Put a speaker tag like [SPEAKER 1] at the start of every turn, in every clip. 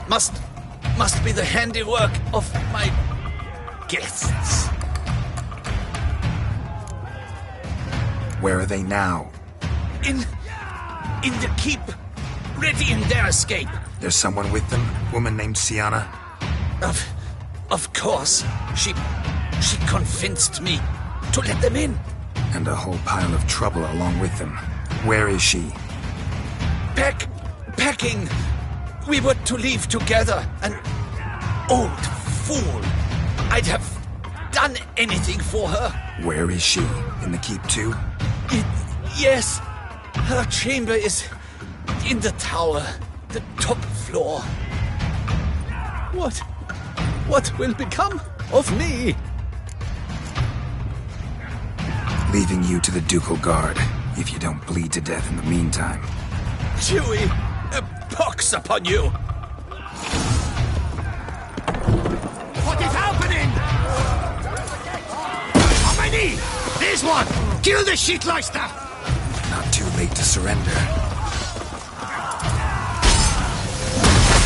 [SPEAKER 1] Must be the handiwork of my guests.
[SPEAKER 2] Where are they now?
[SPEAKER 1] In the keep, ready in their escape.
[SPEAKER 2] There's someone with them? Woman named Sienna?
[SPEAKER 1] Of course. She convinced me to let them in.
[SPEAKER 2] And a whole pile of trouble along with them. Where is she?
[SPEAKER 1] Packing. We were to leave together. An old fool. I'd have done anything for her.
[SPEAKER 2] Where is she? In the keep too?
[SPEAKER 1] Yes. Her chamber is in the tower. The top floor. What will become of me?
[SPEAKER 2] Leaving you to the ducal guard, if you don't bleed to death in the meantime.
[SPEAKER 1] Chewie, a pox upon you!
[SPEAKER 3] What is happening? How many? This one! Kill the shitleister!
[SPEAKER 2] Not too late to surrender.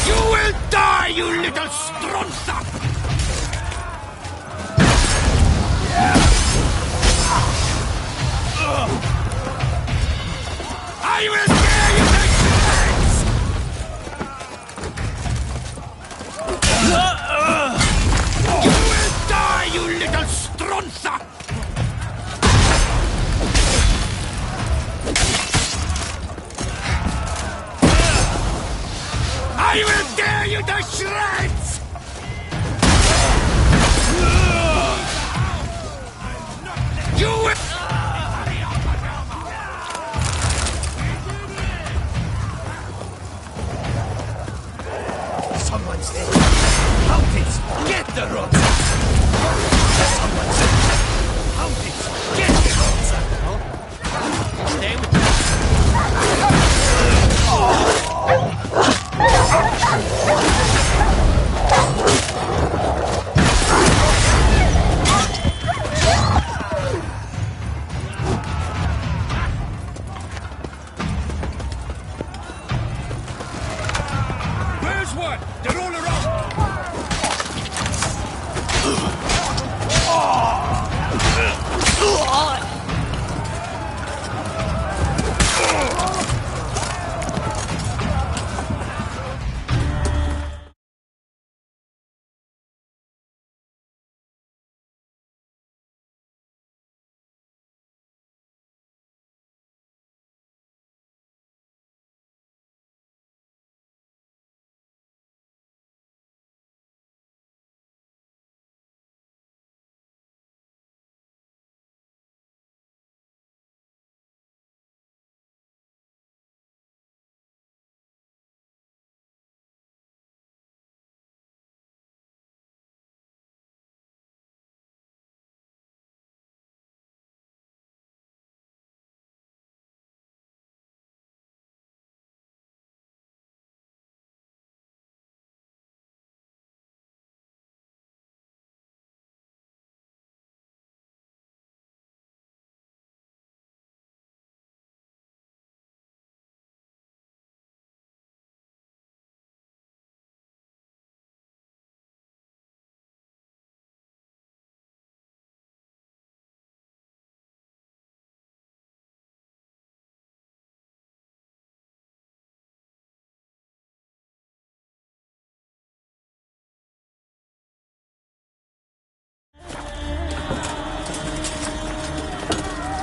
[SPEAKER 3] You will die, you little stronza! I will tear you to shreds! You will die, you little stronza! I will tear you to shreds! You will...
[SPEAKER 1] Someone's there. Houndies, get the rope! Someone's there. Houndies, get the rope! Stay with me.
[SPEAKER 3] Where's one? They're all around!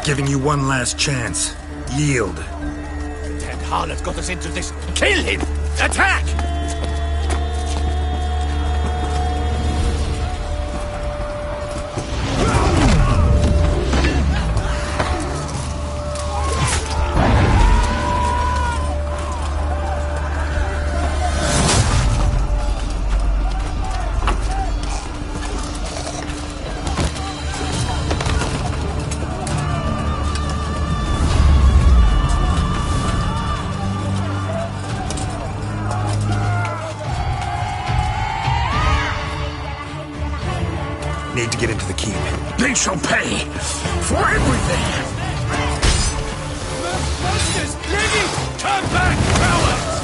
[SPEAKER 2] Giving you one last chance. Yield.
[SPEAKER 3] That harlot got us into this. Kill him! Attack!
[SPEAKER 2] Need to get into the keep.
[SPEAKER 3] They shall pay for everything! Monsters! Lady! Turn back, cowards!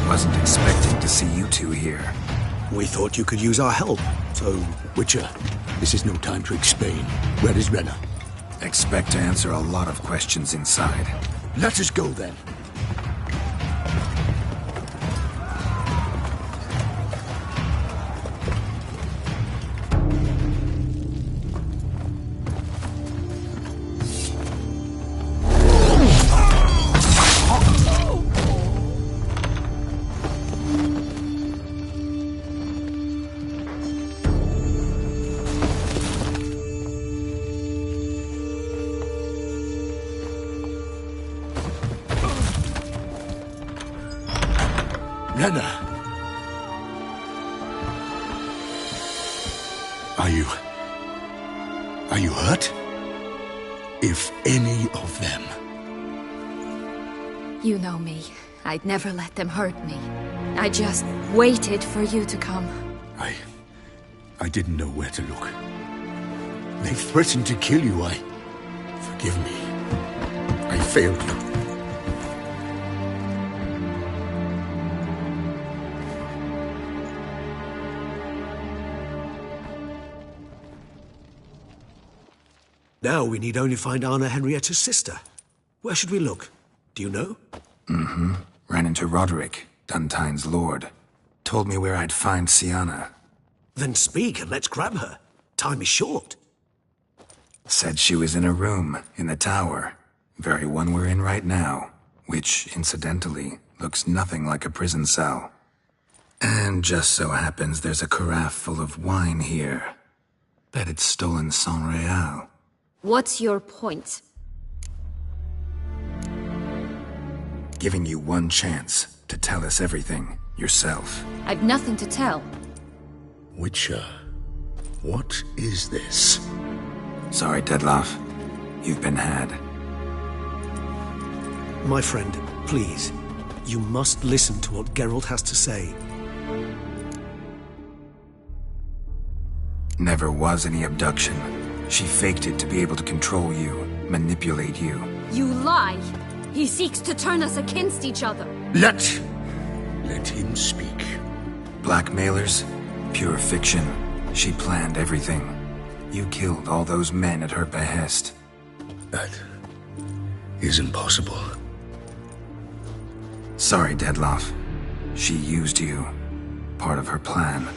[SPEAKER 2] Wasn't expecting to see you two here.
[SPEAKER 1] We thought you could use our help, so...
[SPEAKER 4] Witcher, this is no time to explain. Where is Renna?
[SPEAKER 2] Expect to answer a lot of questions inside.
[SPEAKER 4] Let us go then. Renna! Are you hurt? If any of them...
[SPEAKER 5] You know me. I'd never let them hurt me. I just waited for you to come.
[SPEAKER 4] I didn't know where to look. They threatened to kill you. Forgive me. I failed you.
[SPEAKER 1] Now we need only find Anna Henrietta's sister. Where should we look? Do you know?
[SPEAKER 2] Mm-hmm. Ran into Roderick, Duntine's lord. Told me where I'd find Sienna.
[SPEAKER 1] Then speak and let's grab her. Time is short.
[SPEAKER 2] Said she was in a room in the tower. Very one we're in right now. Which, incidentally, looks nothing like a prison cell. And just so happens there's a carafe full of wine here. Bet it's stolen San Real.
[SPEAKER 5] What's your point?
[SPEAKER 2] Giving you one chance to tell us everything yourself.
[SPEAKER 5] I've nothing to tell.
[SPEAKER 4] Witcher, what is this?
[SPEAKER 2] Sorry, Dettlaff. You've been had.
[SPEAKER 1] My friend, please. You must listen to what Geralt has to say.
[SPEAKER 2] Never was any abduction. She faked it to be able to control you, manipulate you.
[SPEAKER 5] You lie! He seeks to turn us against each other.
[SPEAKER 4] Let him speak.
[SPEAKER 2] Blackmailers? Pure fiction. She planned everything. You killed all those men at her behest.
[SPEAKER 4] That is impossible.
[SPEAKER 2] Sorry, Dettlaff. She used you. Part of her plan.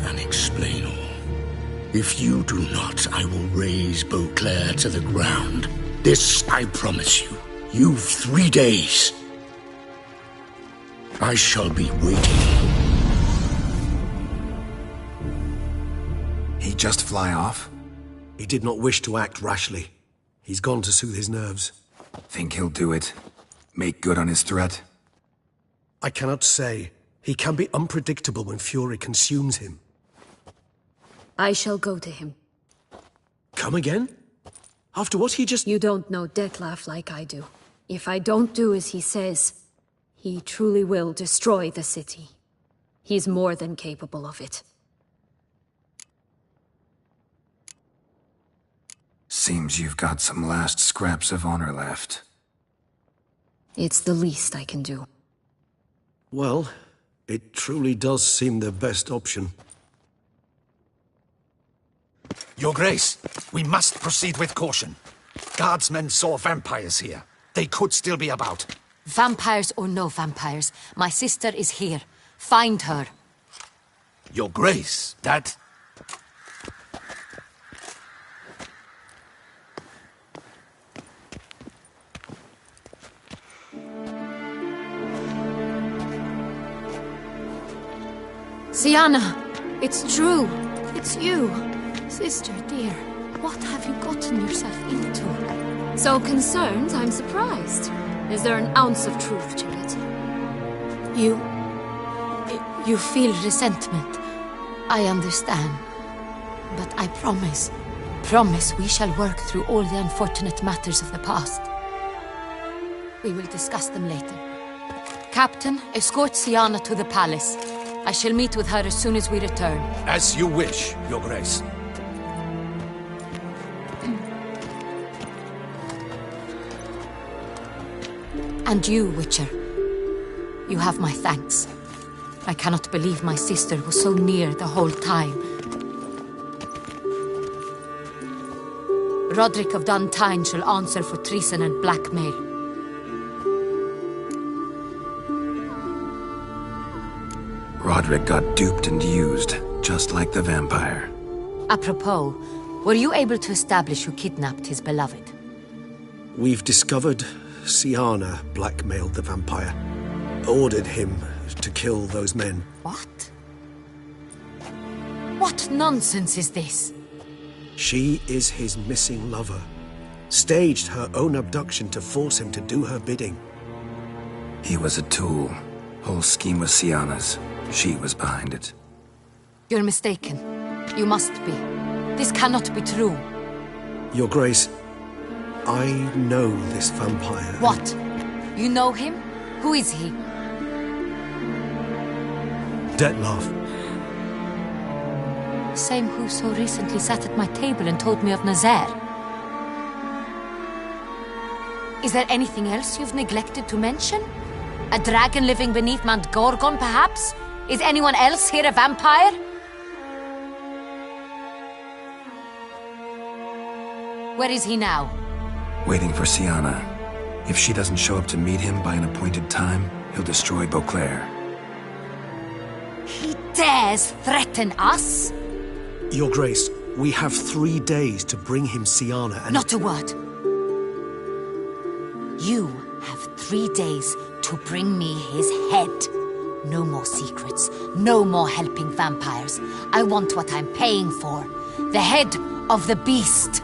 [SPEAKER 4] And explain all. If you do not, I will raise Beauclair to the ground. This I promise you. You've 3 days. I shall be waiting.
[SPEAKER 2] He just fly off?
[SPEAKER 1] He did not wish to act rashly. He's gone to soothe his nerves.
[SPEAKER 2] Think he'll do it? Make good on his threat?
[SPEAKER 1] I cannot say. He can be unpredictable when fury consumes him.
[SPEAKER 5] I shall go to him.
[SPEAKER 1] Come again? After what he just...
[SPEAKER 5] You don't know Dettlaff like I do. If I don't do as he says, he truly will destroy the city. He's more than capable of it.
[SPEAKER 2] Seems you've got some last scraps of honor left.
[SPEAKER 5] It's the least I can do.
[SPEAKER 1] Well, it truly does seem the best option.
[SPEAKER 3] Your Grace, we must proceed with caution. Guardsmen saw vampires here. They could still be about.
[SPEAKER 6] Vampires or no vampires, my sister is here. Find her.
[SPEAKER 3] Your Grace, that...
[SPEAKER 5] Sienna! It's true! It's you! Sister dear, what have you gotten yourself into? So concerned, I'm surprised. Is there an ounce of truth to it?
[SPEAKER 6] You feel resentment. I understand. But I promise we shall work through all the unfortunate matters of the past. We will discuss them later. Captain, escort Siana to the palace. I shall meet with her as soon as we return.
[SPEAKER 3] As you wish, Your Grace.
[SPEAKER 6] And you, Witcher. You have my thanks. I cannot believe my sister was so near the whole time. Roderick of Duntine shall answer for treason and blackmail.
[SPEAKER 2] Roderick got duped and used, just like the vampire.
[SPEAKER 6] Apropos, were you able to establish who kidnapped his beloved?
[SPEAKER 7] We've discovered Siana blackmailed the vampire. Ordered him to kill those men.
[SPEAKER 6] What? What nonsense is this?
[SPEAKER 7] She is his missing lover. Staged her own abduction to force him to do her bidding.
[SPEAKER 2] He was a tool. Whole scheme was Siana's. She was behind it.
[SPEAKER 6] You're mistaken. You must be. This cannot be true.
[SPEAKER 7] Your Grace, I know this vampire.
[SPEAKER 6] What? You know him? Who is he?
[SPEAKER 7] Detlef.
[SPEAKER 6] Same who so recently sat at my table and told me of Nazaire. Is there anything else you've neglected to mention? A dragon living beneath Mount Gorgon, perhaps? Is anyone else here a vampire? Where is he now?
[SPEAKER 2] Waiting for Siana. If she doesn't show up to meet him by an appointed time, he'll destroy Beauclair.
[SPEAKER 6] He dares threaten us?
[SPEAKER 7] Your Grace, we have 3 days to bring him Siana and...
[SPEAKER 6] Not a word. You have 3 days to bring me his head. No more secrets. No more helping vampires. I want what I'm paying for. The head of the beast.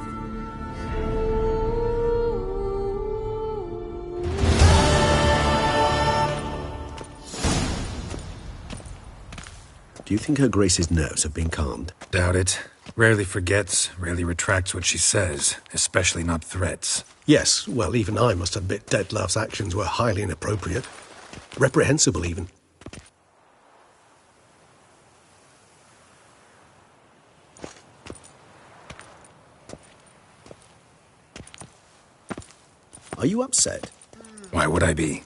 [SPEAKER 7] Do you think Her Grace's nerves have been calmed?
[SPEAKER 2] Doubt it. Rarely forgets, rarely retracts what she says, especially not threats.
[SPEAKER 7] Yes, well, even I must admit Detlef's actions were highly inappropriate. Reprehensible, even. Are you upset?
[SPEAKER 2] Why would I be?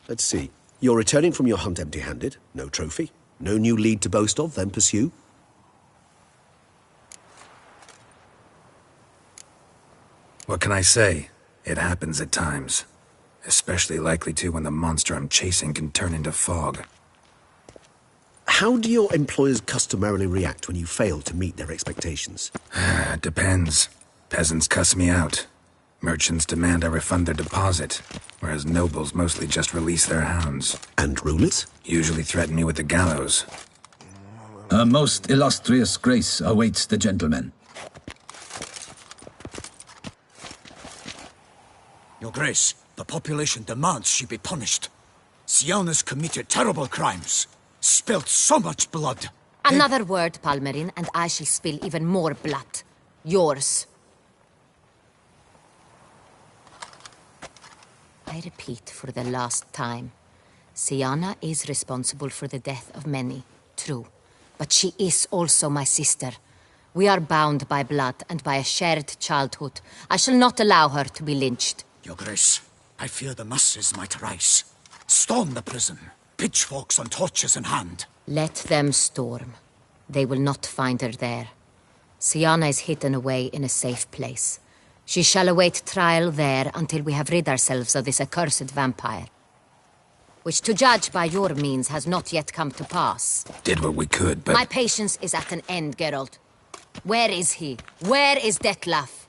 [SPEAKER 7] Let's see. You're returning from your hunt empty-handed. No trophy. No new lead to boast of, then pursue.
[SPEAKER 2] What can I say? It happens at times. Especially likely to when the monster I'm chasing can turn into fog.
[SPEAKER 7] How do your employers customarily react when you fail to meet their expectations?
[SPEAKER 2] Depends. Peasants cuss me out. Merchants demand I refund their deposit, whereas nobles mostly just release their hounds.
[SPEAKER 7] And rulers?
[SPEAKER 2] Usually threaten me with the gallows.
[SPEAKER 1] Her most illustrious grace awaits the gentleman.
[SPEAKER 3] Your Grace, the population demands she be punished. Siana's committed terrible crimes. Spilt so much blood.
[SPEAKER 6] Another word, Palmerin, and I shall spill even more blood. Yours. I repeat for the last time. Siana is responsible for the death of many, true. But she is also my sister. We are bound by blood and by a shared childhood. I shall not allow her to be lynched.
[SPEAKER 3] Your Grace, I fear the masses might rise. Storm the prison, pitchforks and torches in hand.
[SPEAKER 6] Let them storm. They will not find her there. Siana is hidden away in a safe place. She shall await trial there until we have rid ourselves of this accursed vampire. Which, to judge by your means, has not yet come to pass.
[SPEAKER 2] Did what we could, but...
[SPEAKER 6] My patience is at an end, Geralt. Where is he? Where is Detlef?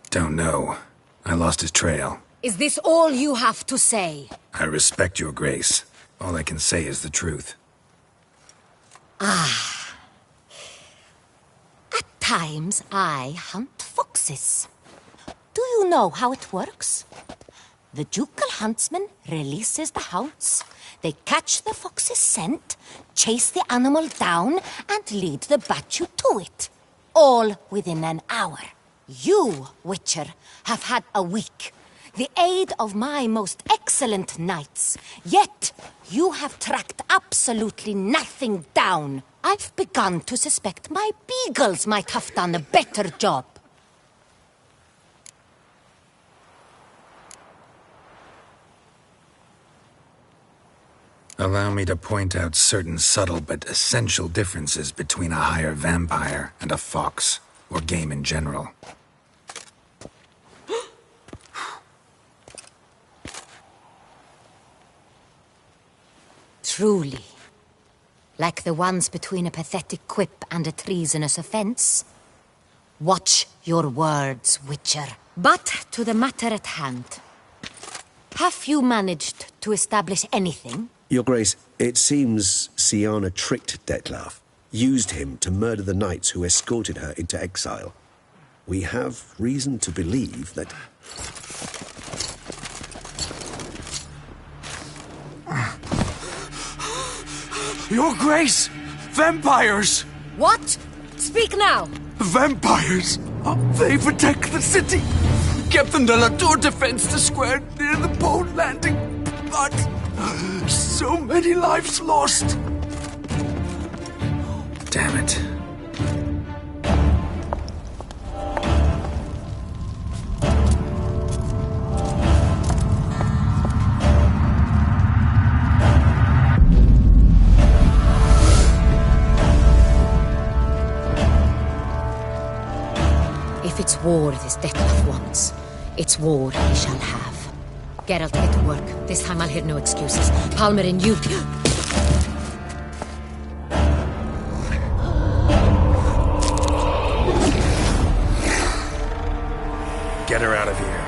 [SPEAKER 2] Don't know. I lost his trail.
[SPEAKER 6] Is this all you have to say?
[SPEAKER 2] I respect your grace. All I can say is the truth.
[SPEAKER 6] At times, I hunt foxes. Do you know how it works? The ducal huntsman releases the hounds. They catch the fox's scent, chase the animal down, and lead the Bachu to it. All within an hour. You, Witcher, have had a week. The aid of my most excellent knights. Yet, you have tracked absolutely nothing down. I've begun to suspect my beagles might have done a better job.
[SPEAKER 2] Allow me to point out certain subtle but essential differences between a higher vampire and a fox, or game in general.
[SPEAKER 6] Truly. Like the ones between a pathetic quip and a treasonous offense. Watch your words, Witcher. But to the matter at hand. Have you managed to establish anything?
[SPEAKER 7] Your Grace, it seems Syanna tricked Detlef, used him to murder the knights who escorted her into exile. We have reason to believe that...
[SPEAKER 1] Your Grace! Vampires!
[SPEAKER 6] What? Speak now!
[SPEAKER 1] Vampires! They protect the city! Captain de la Tour defends the square near the boat landing, but... so many lives lost!
[SPEAKER 2] Damn it.
[SPEAKER 6] If it's war this Detlef wants, it's war he shall have. Geralt, get to work. This time I'll hear no excuses. Palmer and you...
[SPEAKER 2] Get her out of here.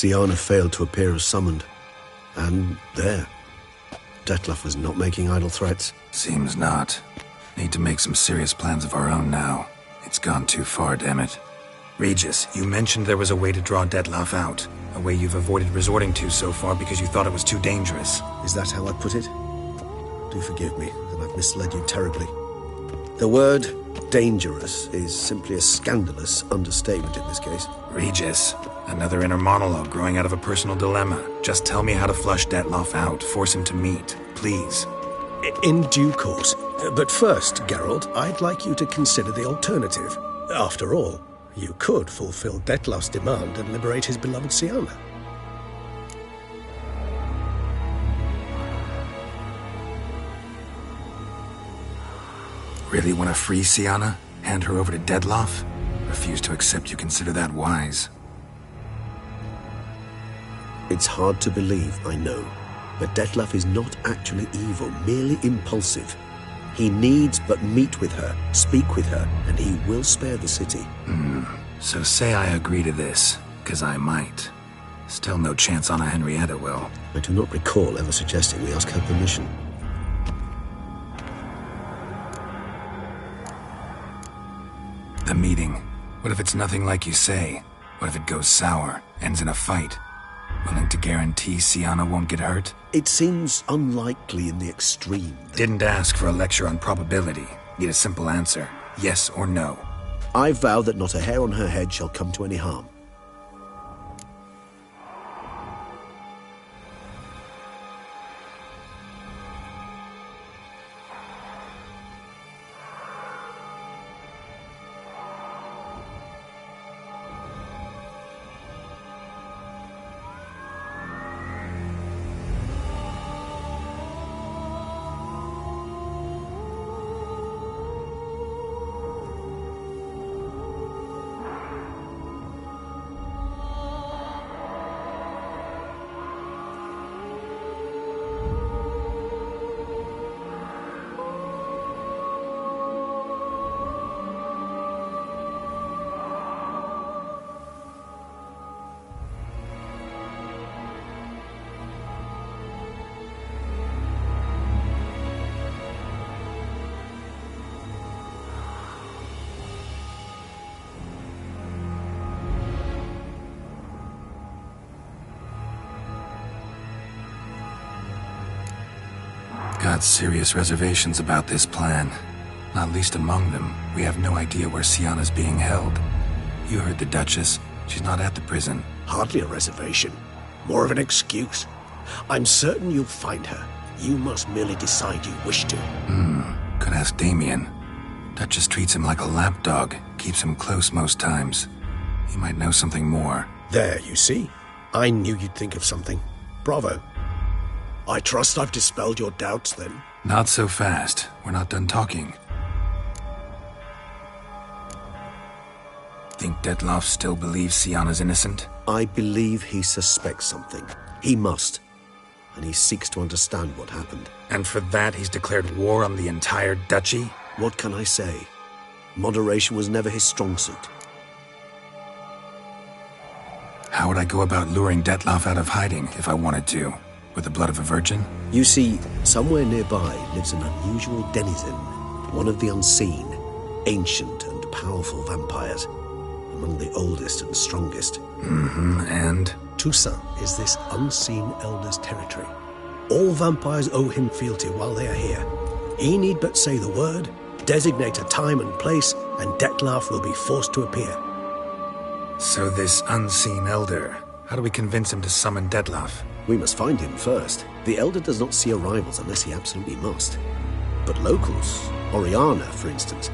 [SPEAKER 7] Syanna failed to appear as summoned. And there. Detlef was not making idle threats.
[SPEAKER 2] Seems not. Need to make some serious plans of our own now. It's gone too far, damn it. Regis, you mentioned there was a way to draw Detlef out. A way you've avoided resorting to so far because you thought it was too dangerous.
[SPEAKER 7] Is that how I put it? Do forgive me that I've misled you terribly. The word dangerous is simply a scandalous understatement in this case.
[SPEAKER 2] Regis, another inner monologue growing out of a personal dilemma. Just tell me how to flush Detlef out, force him to meet, please.
[SPEAKER 7] In due course. But first, Geralt, I'd like you to consider the alternative. After all, you could fulfill Detlef's demand and liberate his beloved Syanna.
[SPEAKER 2] Really want to free Syanna? Hand her over to Detlef? Refuse to accept you consider that wise.
[SPEAKER 7] It's hard to believe, I know. But Detlef is not actually evil, merely impulsive. He needs but meet with her, speak with her, and he will spare the city.
[SPEAKER 2] So say I agree to this, 'cause I might. Still no chance Anna Henrietta will.
[SPEAKER 7] I do not recall ever suggesting we ask her permission.
[SPEAKER 2] The meeting. What if it's nothing like you say? What if it goes sour, ends in a fight? Willing to guarantee Sienna won't get hurt?
[SPEAKER 7] It seems unlikely in the extreme.
[SPEAKER 2] Didn't ask for a lecture on probability. Need a simple answer. Yes or no.
[SPEAKER 7] I vow that not a hair on her head shall come to any harm.
[SPEAKER 2] Got serious reservations about this plan. Not least among them, we have no idea where Sienna's being held. You heard the Duchess. She's not at the prison.
[SPEAKER 7] Hardly a reservation. More of an excuse. I'm certain you'll find her. You must merely decide you wish to.
[SPEAKER 2] Could ask Damien. Duchess treats him like a lapdog. Keeps him close most times. He might know something more.
[SPEAKER 7] There, you see? I knew you'd think of something. Bravo. I trust I've dispelled your doubts, then.
[SPEAKER 2] Not so fast. We're not done talking. Think Detlef still believes Sienna's innocent?
[SPEAKER 7] I believe he suspects something. He must. And he seeks to understand what happened.
[SPEAKER 2] And for that, he's declared war on the entire duchy?
[SPEAKER 7] What can I say? Moderation was never his strong suit.
[SPEAKER 2] How would I go about luring Detlef out of hiding if I wanted to? With the blood of a virgin?
[SPEAKER 7] You see, somewhere nearby lives an unusual denizen, one of the unseen, ancient and powerful vampires, among the oldest and strongest.
[SPEAKER 2] And?
[SPEAKER 7] Toussaint is this unseen elder's territory. All vampires owe him fealty while they are here. He need but say the word, designate a time and place, and Detlef will be forced to appear.
[SPEAKER 2] So this unseen elder, how do we convince him to summon Detlef?
[SPEAKER 7] We must find him first. The Elder does not see arrivals unless he absolutely must. But locals, Oriana, for instance,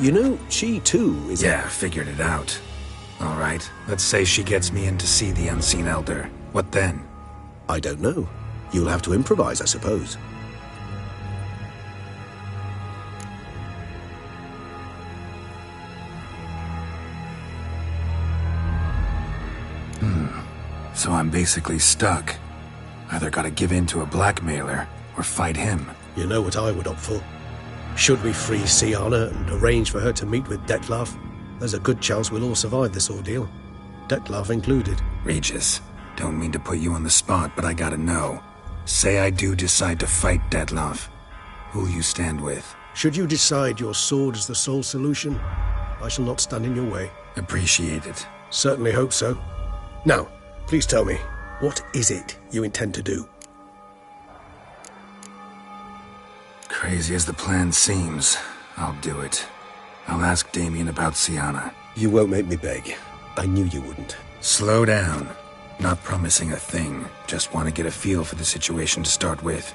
[SPEAKER 7] you know, she too is...
[SPEAKER 2] Yeah, figured it out. All right, let's say she gets me in to see the unseen elder. What then?
[SPEAKER 7] I don't know. You'll have to improvise, I suppose.
[SPEAKER 2] So I'm basically stuck. Either gotta give in to a blackmailer, or fight him.
[SPEAKER 7] You know what I would opt for. Should we free Sienna and arrange for her to meet with Detlef, there's a good chance we'll all survive this ordeal. Detlef included.
[SPEAKER 2] Regis, don't mean to put you on the spot, but I gotta know. Say I do decide to fight Detlef. Who'll you stand with?
[SPEAKER 7] Should you decide your sword is the sole solution, I shall not stand in your way.
[SPEAKER 2] Appreciate it.
[SPEAKER 7] Certainly hope so. Now, please tell me, what is it you intend to do?
[SPEAKER 2] Crazy as the plan seems, I'll do it. I'll ask Damien about Sienna.
[SPEAKER 7] You won't make me beg. I knew you wouldn't.
[SPEAKER 2] Slow down. Not promising a thing. Just want to get a feel for the situation to start with.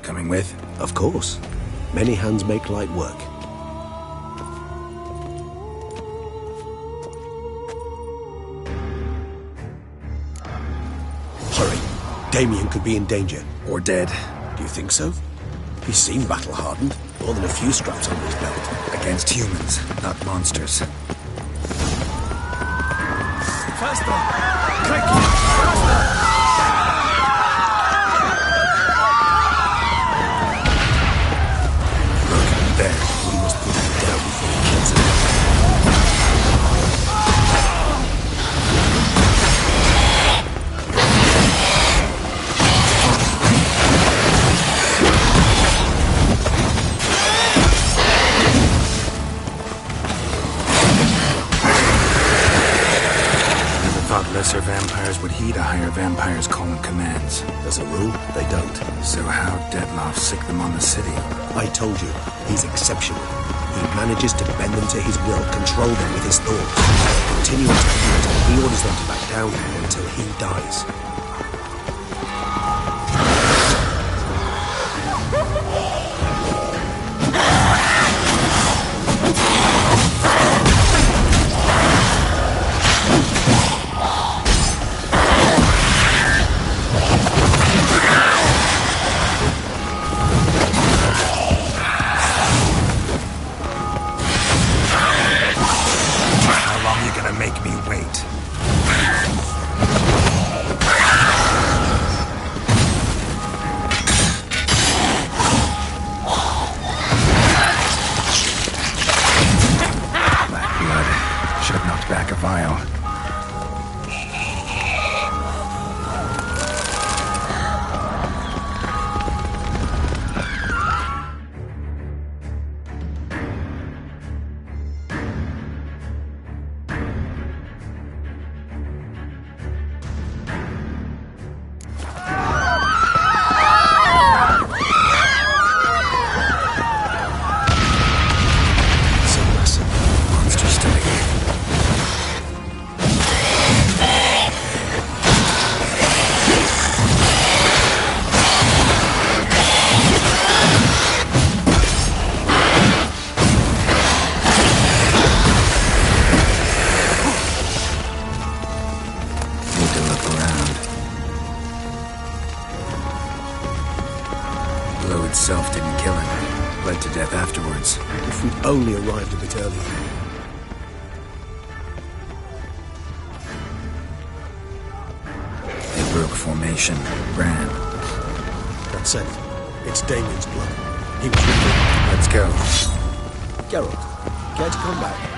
[SPEAKER 2] Coming with?
[SPEAKER 7] Of course. Many hands make light work. Hurry. Damien could be in danger.
[SPEAKER 2] Or dead.
[SPEAKER 7] Do you think so? He seemed battle-hardened. More than a few straps under his belt.
[SPEAKER 2] Against humans, not monsters.
[SPEAKER 3] Faster! Quick! Faster!
[SPEAKER 2] lesser vampires would heed a higher vampire's call and commands.
[SPEAKER 7] As a rule, they don't.
[SPEAKER 2] So how Detloff sick them on the city?
[SPEAKER 7] I told you, he's exceptional. He manages to bend them to his will, control them with his thoughts. Continuing to feed, he orders them to back down until he dies.
[SPEAKER 2] itself didn't kill him. Bled to death afterwards.
[SPEAKER 7] If we'd only arrived a bit earlier.
[SPEAKER 2] They broke formation. Ran.
[SPEAKER 7] That's it. It's Damien's blood. He was with me.
[SPEAKER 2] Let's go.
[SPEAKER 7] Geralt, care to come back?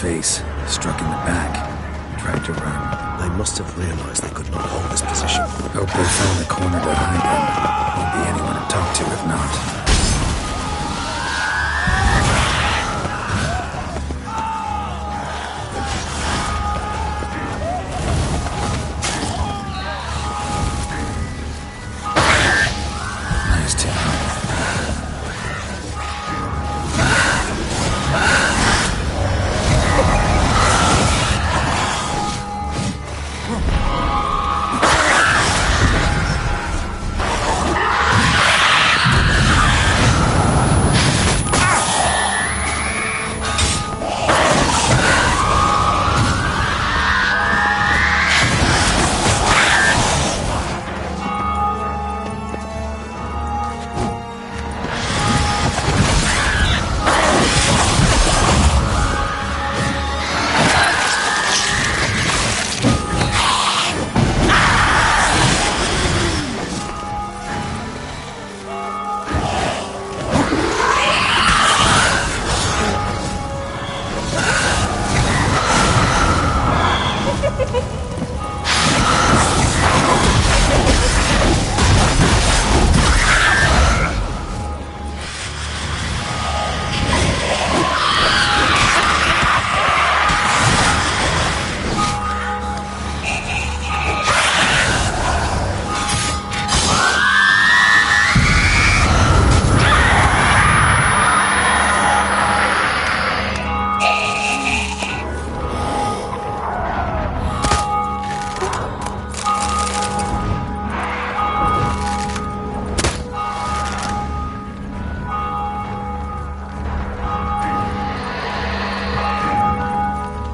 [SPEAKER 2] Face, struck in the back, tried to run.
[SPEAKER 7] They must have realized they could not hold this position.
[SPEAKER 2] Hope they found a corner to hide in. Won't be anyone to talk to if not.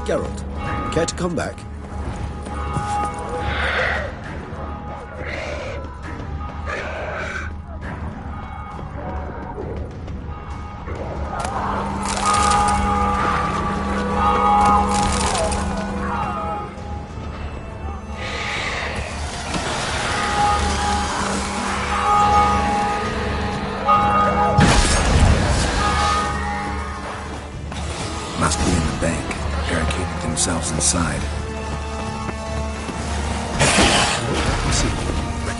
[SPEAKER 7] Geralt, care to come back?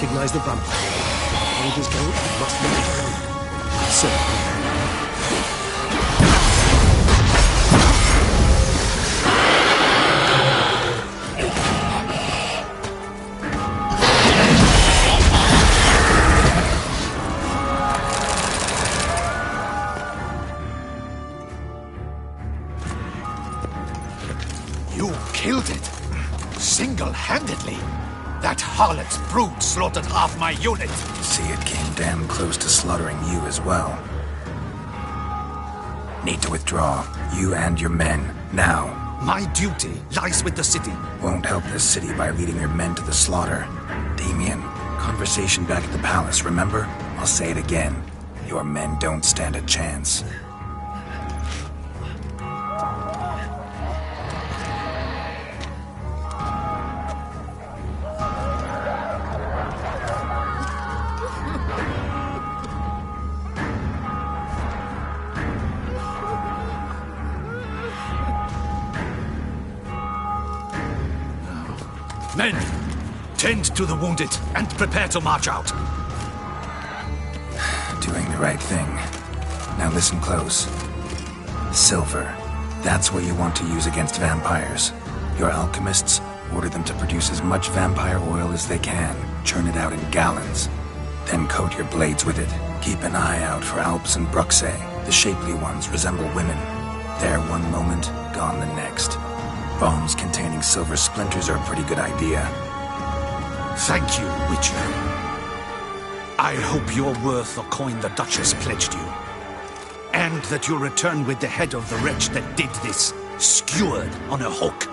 [SPEAKER 7] recognize the vampire. Orders go, it must be found. Sir.
[SPEAKER 3] You killed it! Single-handedly! That harlot's brood slaughtered half my unit!
[SPEAKER 2] See, it came damn close to slaughtering you as well. Need to withdraw. You and your men. Now.
[SPEAKER 3] My duty lies with the city.
[SPEAKER 2] Won't help this city by leading your men to the slaughter. Damien, conversation back at the palace, remember? I'll say it again. Your men don't stand a chance.
[SPEAKER 3] Men, tend to the wounded and prepare to march out.
[SPEAKER 2] Doing the right thing. Now listen close. Silver. That's what you want to use against vampires. Your alchemists, order them to produce as much vampire oil as they can. Churn it out in gallons. Then coat your blades with it. Keep an eye out for Alps and Bruxae. The shapely ones resemble women. There one moment, gone the next. Bombs containing silver splinters are a pretty good idea.
[SPEAKER 3] Thank you, Witcher. I hope you're worth the coin the Duchess pledged you. And that you'll return with the head of the wretch that did this, skewered on a hook.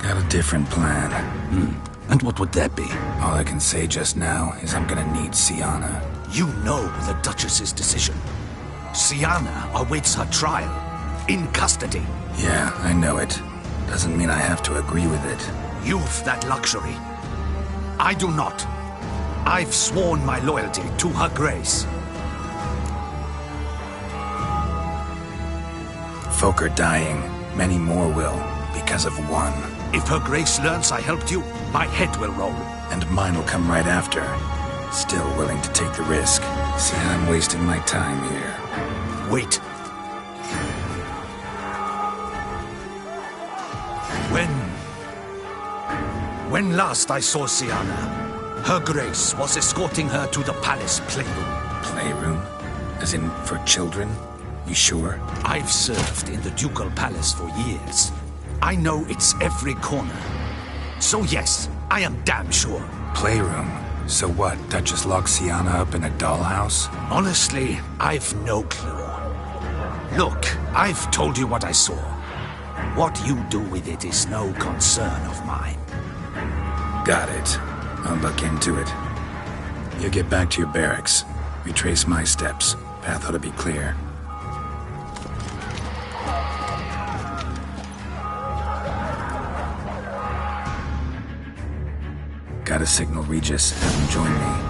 [SPEAKER 2] Got a different plan.
[SPEAKER 3] And what would that be?
[SPEAKER 2] All I can say just now is I'm gonna need Sienna.
[SPEAKER 3] You know the Duchess's decision. Sienna awaits her trial, in custody.
[SPEAKER 2] Yeah, I know it. Doesn't mean I have to agree with it.
[SPEAKER 3] You've that luxury. I do not. I've sworn my loyalty to Her Grace.
[SPEAKER 2] Folk are dying. Many more will, because of one.
[SPEAKER 3] If Her Grace learns I helped you, my head will roll.
[SPEAKER 2] And mine will come right after. Still willing to take the risk. See, I'm wasting my time here.
[SPEAKER 3] Wait. When last I saw Sienna, Her Grace was escorting her to the palace playroom.
[SPEAKER 2] Playroom? As in, for children? You sure?
[SPEAKER 3] I've served in the ducal palace for years. I know it's every corner. So yes, I am damn sure.
[SPEAKER 2] Playroom? So what, Duchess locked Sienna up in a dollhouse?
[SPEAKER 3] Honestly, I've no clue. Look, I've told you what I saw. What you do with it is no concern of mine.
[SPEAKER 2] Got it. I'll look into it. You get back to your barracks. Retrace my steps. Path ought to be clear. Gotta signal Regis. Have him join me.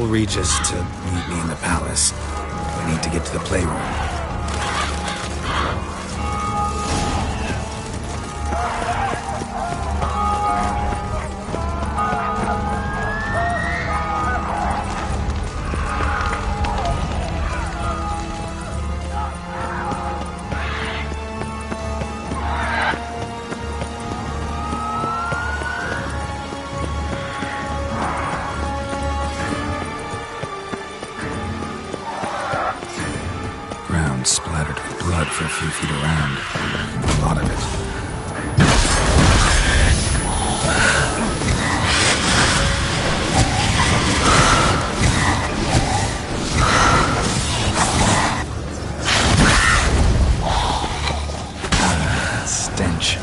[SPEAKER 2] Tell Regis to meet me in the palace. We need to get to the playroom. Splattered with blood for a few feet around. A lot of it. Stench.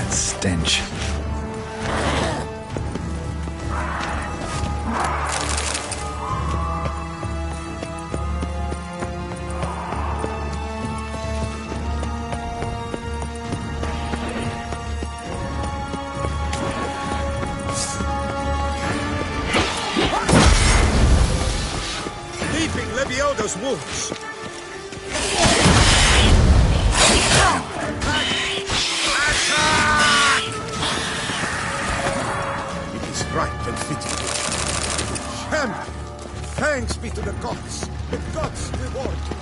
[SPEAKER 2] Stench.
[SPEAKER 3] Keeping Lebioda's wounds. Right and fitting. Champion! Thanks be to the gods! The gods reward you!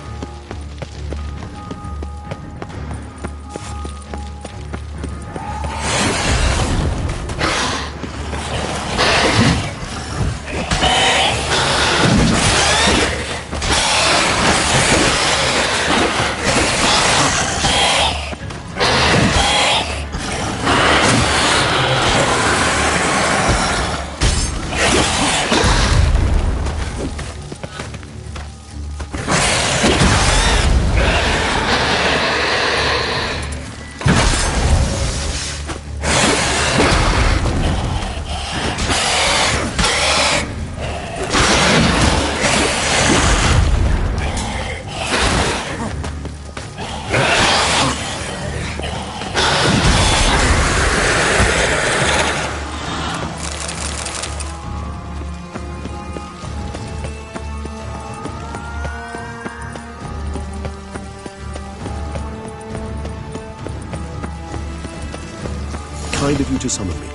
[SPEAKER 7] Kind of you to summon me.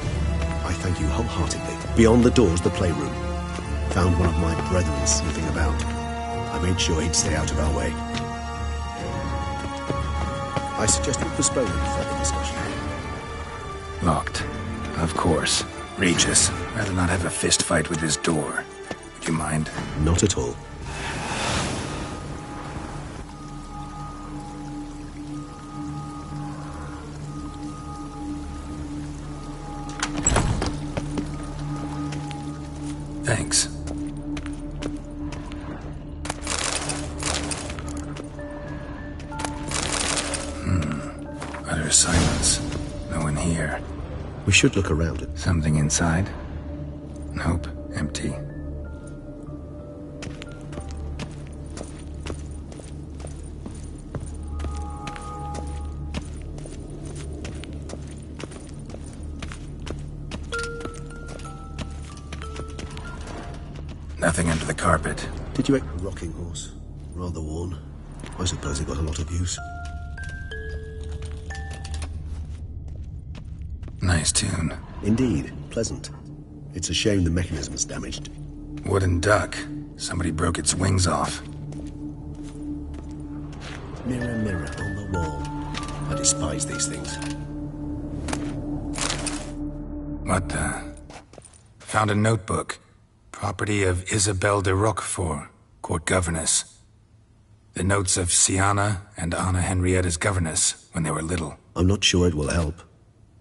[SPEAKER 7] I thank you wholeheartedly. Beyond the doors, the playroom. Found one of my brethren sniffing about. I made sure he'd stay out of our way. I suggest we postpone any further discussion.
[SPEAKER 2] Locked. Of course. Regis, rather not have a fist fight with this door. Would you mind?
[SPEAKER 7] Not at all.
[SPEAKER 2] Thanks. Utter silence. No one here.
[SPEAKER 7] We should look around it.
[SPEAKER 2] Something inside? Nope. Empty. Nothing under the carpet.
[SPEAKER 7] Did you... Rocking horse. Rather worn. I suppose it got a lot of use.
[SPEAKER 2] Nice tune.
[SPEAKER 7] Indeed. Pleasant. It's a shame the mechanism's damaged.
[SPEAKER 2] Wooden duck. Somebody broke its wings off.
[SPEAKER 7] Mirror, mirror on the wall. I despise these things.
[SPEAKER 2] What the? Found a notebook. Property of Isabelle de Roquefort, court governess. The notes of Sienna and Anna Henrietta's governess when they were little.
[SPEAKER 7] I'm not sure it will help,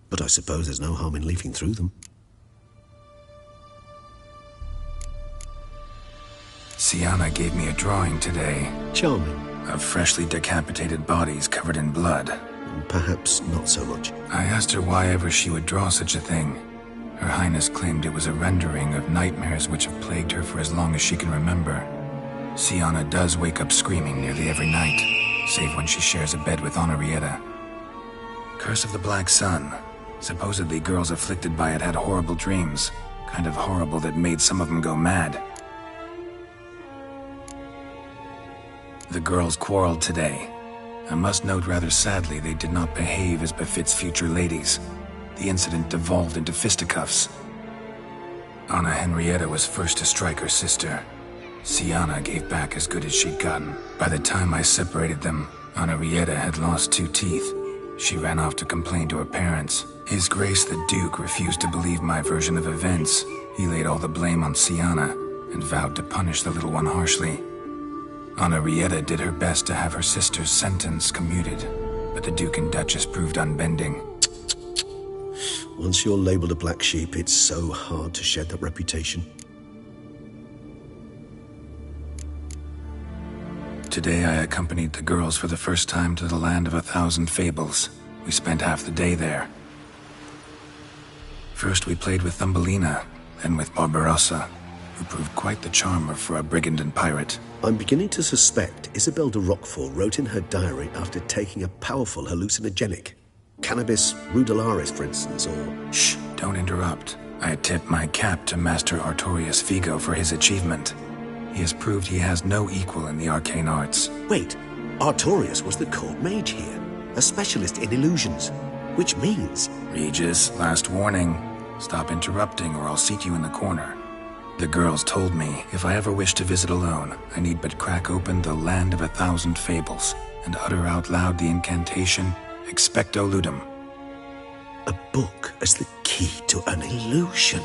[SPEAKER 7] but I suppose there's no harm in leafing through them.
[SPEAKER 2] Sienna gave me a drawing today.
[SPEAKER 7] Charming.
[SPEAKER 2] Of freshly decapitated bodies covered in blood.
[SPEAKER 7] And perhaps not so much.
[SPEAKER 2] I asked her why ever she would draw such a thing. Her Highness claimed it was a rendering of nightmares which have plagued her for as long as she can remember. Sienna does wake up screaming nearly every night, save when she shares a bed with Henrietta. Curse of the Black Sun. Supposedly girls afflicted by it had horrible dreams. Kind of horrible that made some of them go mad. The girls quarreled today. I must note rather sadly they did not behave as befits future ladies. The incident devolved into fisticuffs. Anna Henrietta was first to strike her sister. Sienna gave back as good as she'd gotten. By the time I separated them, Henrietta had lost 2 teeth. She ran off to complain to her parents. His Grace the Duke refused to believe my version of events. He laid all the blame on Sienna and vowed to punish the little one harshly. Henrietta did her best to have her sister's sentence commuted, but the Duke and Duchess proved unbending.
[SPEAKER 7] Once you're labeled a black sheep, it's so hard to shed that reputation.
[SPEAKER 2] Today I accompanied the girls for the first time to the land of 1,000 fables. We spent half the day there. First we played with Thumbelina, then with Barbarossa, who proved quite the charmer for a brigand and pirate.
[SPEAKER 7] I'm beginning to suspect Isabelle de Roquefort wrote in her diary after taking a powerful hallucinogenic. Cannabis rudelaris, for instance, or...
[SPEAKER 2] Shh, don't interrupt. I tip my cap to Master Artorius Figo for his achievement. He has proved he has no equal in the arcane arts.
[SPEAKER 7] Wait, Artorius was the court mage here, a specialist in illusions, which means...
[SPEAKER 2] Regis, last warning. Stop interrupting or I'll seat you in the corner. The girls told me if I ever wish to visit alone, I need but crack open the land of 1,000 fables and utter out loud the incantation, Expecto Ludum.
[SPEAKER 7] A book as the key to an illusion.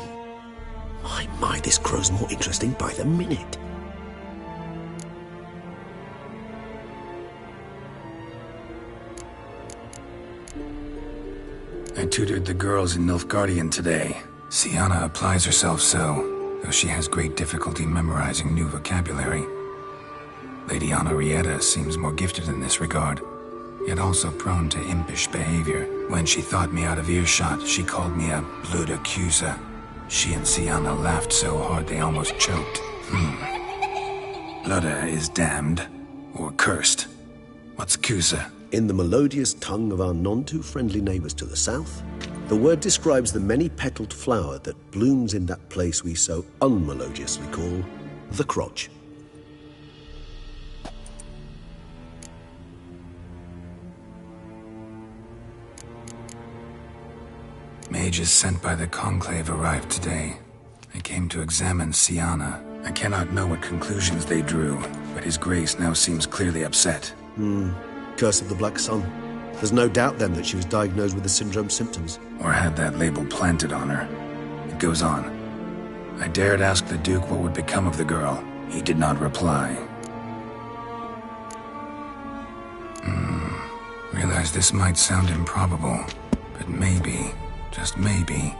[SPEAKER 7] My, this grows more interesting by the minute.
[SPEAKER 2] I tutored the girls in Nilfgaardian today. Sienna applies herself so, though she has great difficulty memorizing new vocabulary. Lady Henrietta seems more gifted in this regard, yet also prone to impish behavior. When she thought me out of earshot, she called me a blood accuser. She and Sienna laughed so hard they almost choked. Ludda is damned, or cursed. What's Cusa?
[SPEAKER 7] In the melodious tongue of our none-too-friendly neighbors to the south, the word describes the many-petaled flower that blooms in that place we so unmelodiously call the crotch.
[SPEAKER 2] Mages sent by the Conclave arrived today. They came to examine Sienna. I cannot know what conclusions they drew, but His Grace now seems clearly upset.
[SPEAKER 7] Curse of the Black Sun. There's no doubt then that she was diagnosed with the syndrome symptoms.
[SPEAKER 2] Or had that label planted on her. It goes on. I dared ask the Duke what would become of the girl. He did not reply. Realize this might sound improbable, but maybe, just maybe,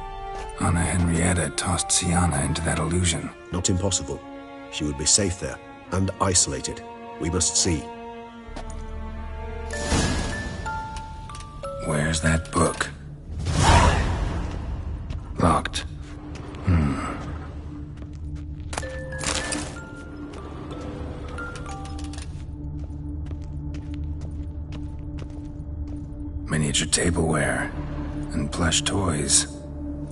[SPEAKER 2] Anna Henrietta tossed Sienna into that illusion.
[SPEAKER 7] Not impossible. She would be safe there, and isolated. We must see.
[SPEAKER 2] Where's that book? Locked. Miniature tableware and plush toys.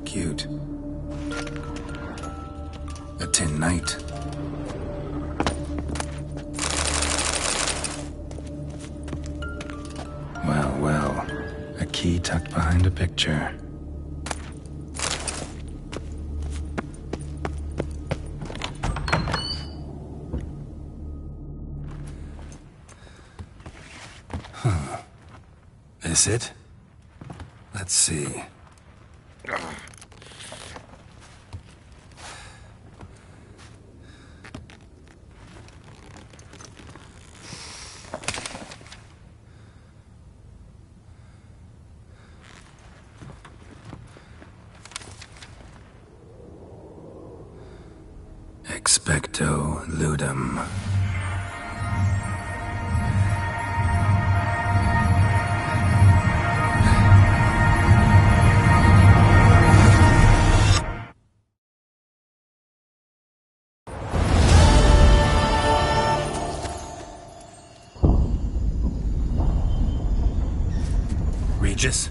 [SPEAKER 2] Cute. A tin knight. Well. A key tucked behind a picture. This it? Let's see. Expecto ludum. Regis?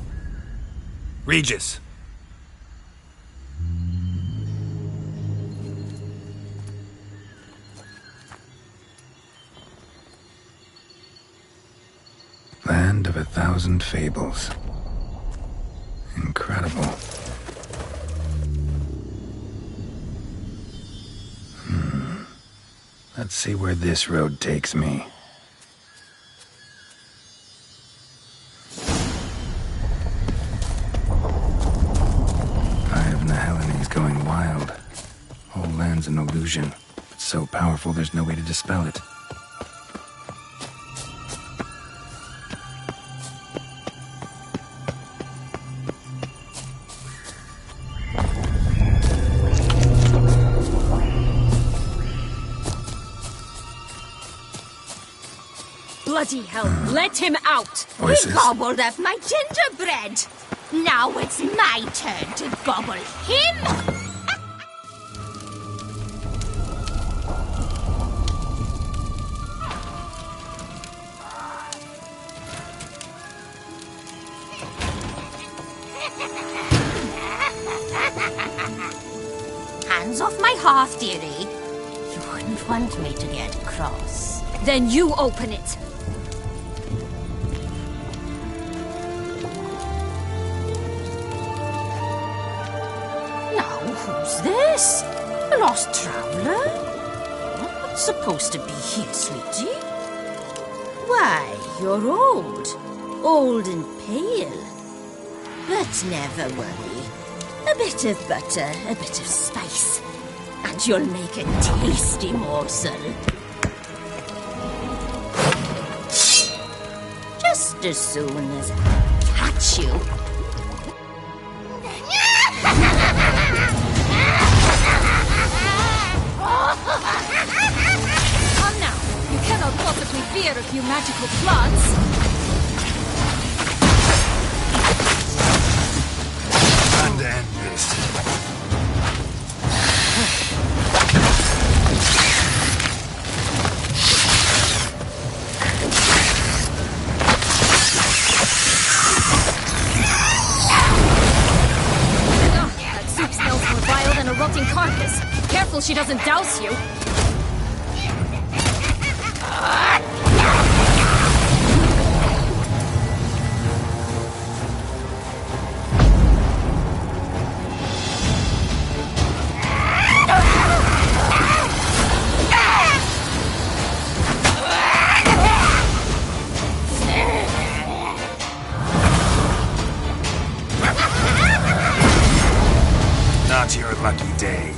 [SPEAKER 2] Regis! Land of 1,000 fables. Incredible. Let's see where this road takes me. He's going wild. Whole land's an illusion. It's so powerful there's no way to dispel it.
[SPEAKER 5] Bloody hell, let him out!
[SPEAKER 2] Voices.
[SPEAKER 8] He gobbled up my gingerbread. Now it's my turn to gobble him! Hands off my hearth, dearie. You wouldn't want me to get cross.
[SPEAKER 5] Then you open it.
[SPEAKER 8] Who's this? A lost traveler? What's supposed to be here, sweetie? Why, you're old. Old and pale. But never worry. A bit of butter, a bit of spice, and you'll make a tasty morsel. Just as soon as I catch you.
[SPEAKER 5] Come now, you cannot possibly fear a few magical plants.
[SPEAKER 2] Time to end this.
[SPEAKER 5] That soup smells more vile than a rotting carcass. Careful she doesn't douse you.
[SPEAKER 2] Not your lucky day.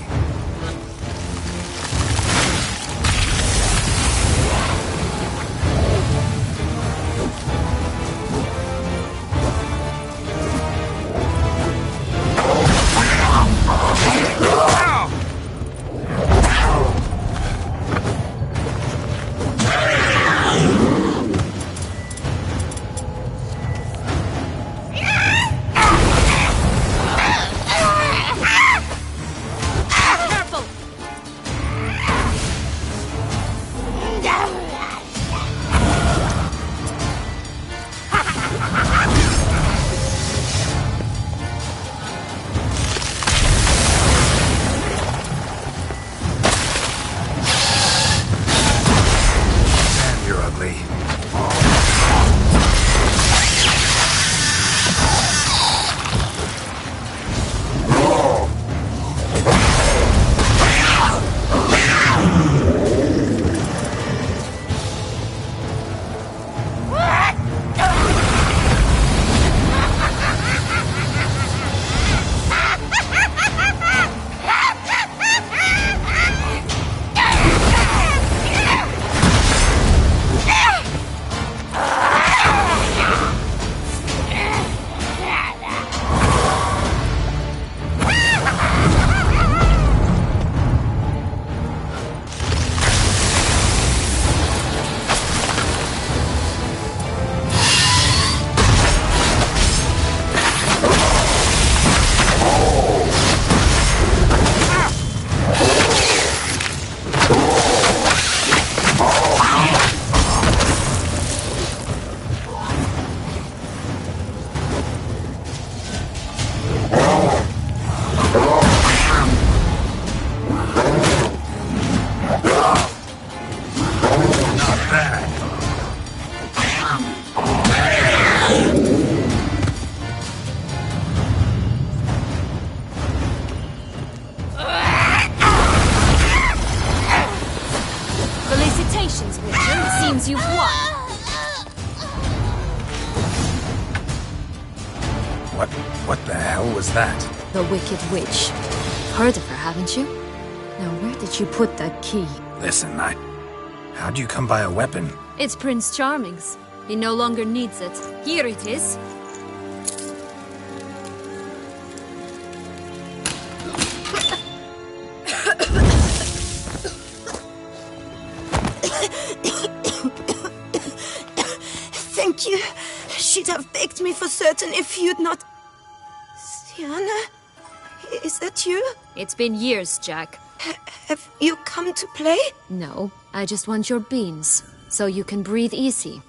[SPEAKER 5] Felicitations, Witcher. It seems you've won.
[SPEAKER 2] What the hell was that?
[SPEAKER 5] The Wicked Witch. Heard of her, haven't you? Now, where did you put that key?
[SPEAKER 2] Listen, how'd you come by a weapon?
[SPEAKER 5] It's Prince Charming's. He no longer needs it. Here it is.
[SPEAKER 8] Thank you. She'd have begged me for certain if you'd not... Sienna? Is that you?
[SPEAKER 5] It's been years, Jack.
[SPEAKER 8] Have you come to play?
[SPEAKER 5] No, I just want your beans, so you can breathe easy.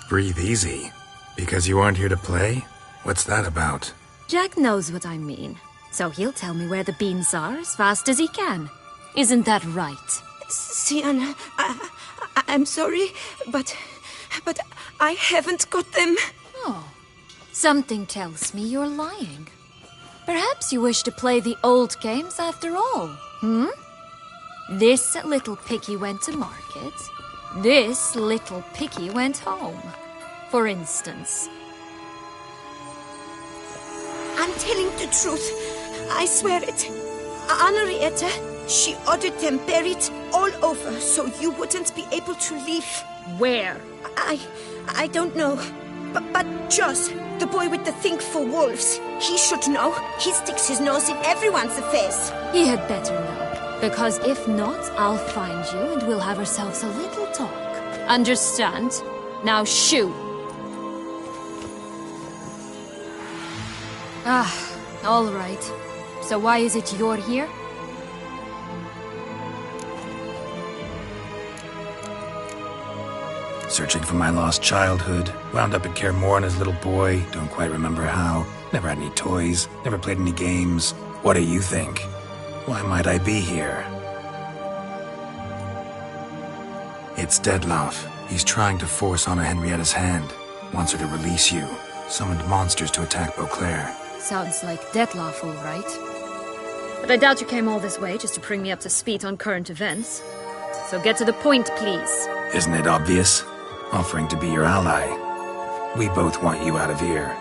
[SPEAKER 2] Breathe easy? Because you aren't here to play? What's that about?
[SPEAKER 5] Jack knows what I mean, so he'll tell me where the beans are as fast as he can. Isn't that right?
[SPEAKER 8] Sienna, I'm sorry, but I haven't got them.
[SPEAKER 5] Oh, something tells me you're lying. Perhaps you wish to play the old games after all, hmm? This little piggy went to market. This little piggy went home, for instance.
[SPEAKER 8] I'm telling the truth. I swear it. Henrietta, she ordered them buried all over so you wouldn't be able to leave.
[SPEAKER 5] Where?
[SPEAKER 8] I don't know. But Joss, the boy with the thing for wolves, he should know. He sticks his nose in everyone's affairs.
[SPEAKER 5] He had better know, because if not, I'll find you and we'll have ourselves a little talk. Understand? Now shoo! All right. So why is it you're here?
[SPEAKER 2] Searching for my lost childhood. Wound up at Kaer Morhen as a little boy. Don't quite remember how. Never had any toys. Never played any games. What do you think? Why might I be here? It's Dettlaff. He's trying to force Anna Henrietta's hand. Wants her to release you. Summoned monsters to attack Beauclair.
[SPEAKER 5] Sounds like Dettlaff, all right. But I doubt you came all this way just to bring me up to speed on current events. So get to the point, please.
[SPEAKER 2] Isn't it obvious? Offering to be your ally. We both want you out of here.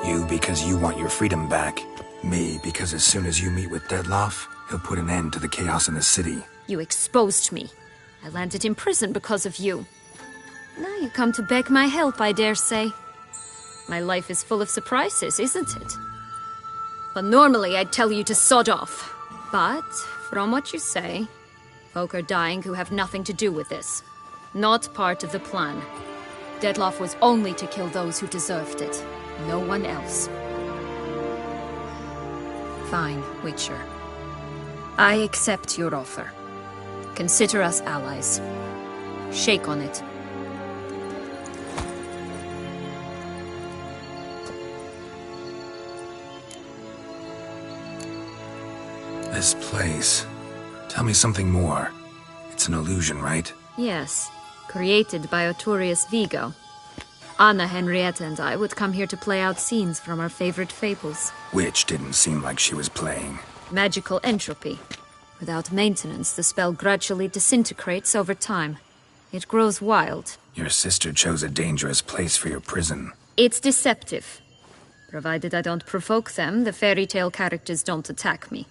[SPEAKER 2] You because you want your freedom back. Me because as soon as you meet with Dettlaff, he'll put an end to the chaos in the city.
[SPEAKER 5] You exposed me. I landed in prison because of you. Now you come to beg my help, I dare say. My life is full of surprises, isn't it? But normally I'd tell you to sod off. But, from what you say, folk are dying who have nothing to do with this. Not part of the plan. Dettlaff was only to kill those who deserved it. No one else. Fine, Witcher. I accept your offer. Consider us allies. Shake on it.
[SPEAKER 2] This place. Tell me something more. It's an illusion, right?
[SPEAKER 5] Yes. Created by Arturius Vigo. Anna Henrietta and I would come here to play out scenes from our favorite fables.
[SPEAKER 2] Which didn't seem like she was playing.
[SPEAKER 5] Magical entropy. Without maintenance, the spell gradually disintegrates over time. It grows wild.
[SPEAKER 2] Your sister chose a dangerous place for your prison.
[SPEAKER 5] It's deceptive. Provided I don't provoke them, the fairy tale characters don't attack me.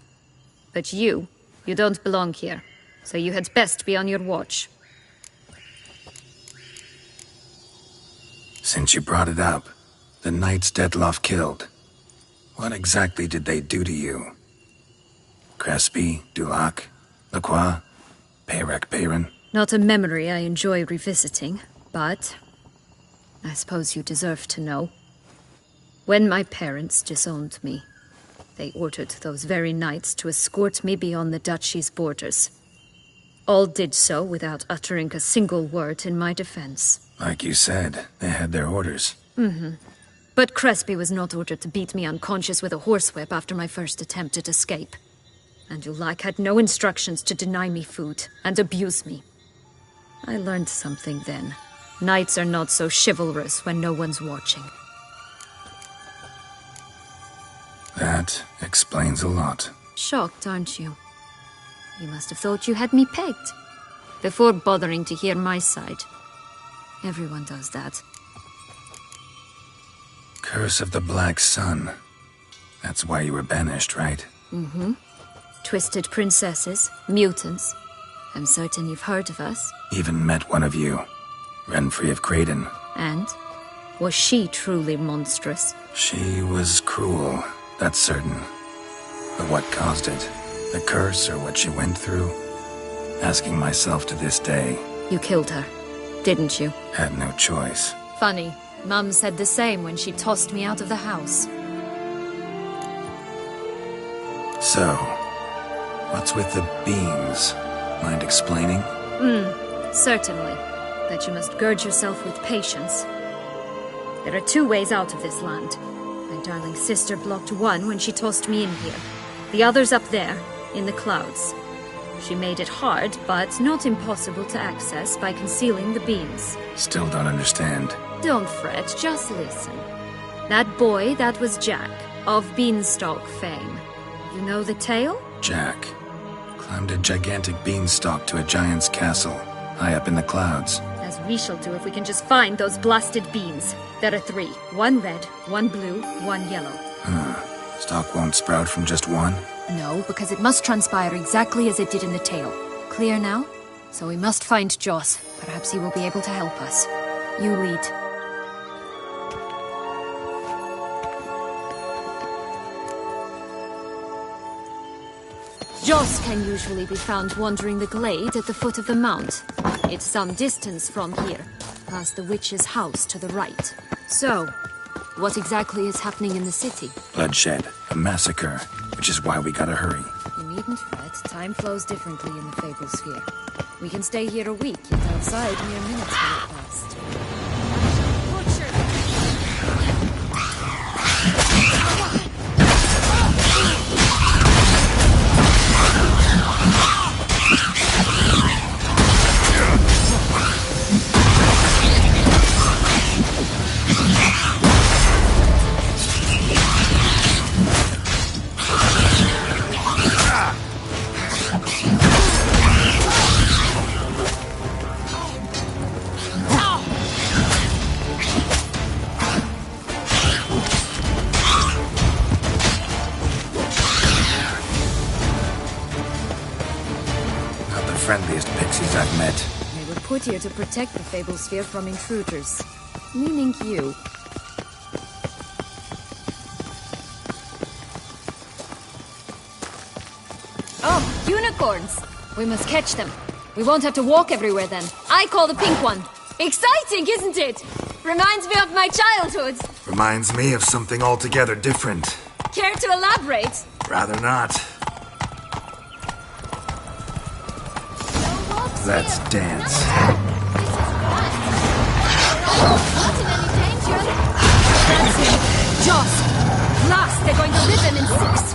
[SPEAKER 5] But you don't belong here. So you had best be on your watch.
[SPEAKER 2] Since you brought it up, the knights Dettlaff killed. What exactly did they do to you? Crespi, Dulac, Lacroix, Peyrek Peyron?
[SPEAKER 5] Not a memory I enjoy revisiting, but I suppose you deserve to know. When my parents disowned me, they ordered those very knights to escort me beyond the duchy's borders. All did so without uttering a single word in my defense.
[SPEAKER 2] Like you said, they had their orders.
[SPEAKER 5] But Crespi was not ordered to beat me unconscious with a horsewhip after my first attempt at escape. And Ulak had no instructions to deny me food and abuse me. I learned something then. Knights are not so chivalrous when no one's watching.
[SPEAKER 2] That explains a lot.
[SPEAKER 5] Shocked, aren't you? You must have thought you had me pegged. Before bothering to hear my side. Everyone does that.
[SPEAKER 2] Curse of the Black Sun. That's why you were banished, right?
[SPEAKER 5] Mm-hmm. Twisted princesses, mutants. I'm certain you've heard of us.
[SPEAKER 2] Even met one of you. Renfrey of Craden.
[SPEAKER 5] And? Was she truly monstrous?
[SPEAKER 2] She was cruel, that's certain. But what caused it? The curse or what she went through? Asking myself to this day.
[SPEAKER 5] You killed her, didn't you?
[SPEAKER 2] Had no choice.
[SPEAKER 5] Funny. Mum said the same when she tossed me out of the house.
[SPEAKER 2] So, what's with the beams? Mind explaining?
[SPEAKER 5] Certainly. That you must gird yourself with patience. There are 2 ways out of this land. My darling sister blocked one when she tossed me in here. The other's up there, in the clouds. She made it hard, but not impossible to access by concealing the beams.
[SPEAKER 2] Still don't understand.
[SPEAKER 5] Don't fret, just listen. That boy, that was Jack, of Beanstalk fame. You know the tale?
[SPEAKER 2] Jack climbed a gigantic beanstalk to a giant's castle, high up in the clouds.
[SPEAKER 5] As we shall do if we can just find those blasted beans. There are 3. 1 red, 1 blue, 1 yellow.
[SPEAKER 2] Stalk won't sprout from just one?
[SPEAKER 5] No, because it must transpire exactly as it did in the tale. Clear now? So we must find Joss. Perhaps he will be able to help us. You lead. Joss can usually be found wandering the glade at the foot of the mount. It's some distance from here, past the witch's house to the right. So, what exactly is happening in the city?
[SPEAKER 2] Bloodshed, a massacre, which is why we gotta hurry.
[SPEAKER 5] You needn't fret. Time flows differently in the Fable Sphere. We can stay here a week, yet outside mere minutes will have passed.
[SPEAKER 2] Friendliest pixies I've met.
[SPEAKER 5] They were put here to protect the Fable Sphere from intruders. Meaning you. Oh, unicorns! We must catch them. We won't have to walk everywhere then. I call the pink one. Exciting, isn't it? Reminds me of my childhood.
[SPEAKER 2] Reminds me of something altogether different.
[SPEAKER 5] Care to elaborate?
[SPEAKER 2] Rather not. Let's dance.
[SPEAKER 5] Not in any danger. That's him. Joss. Last, they're going to rip him in 6.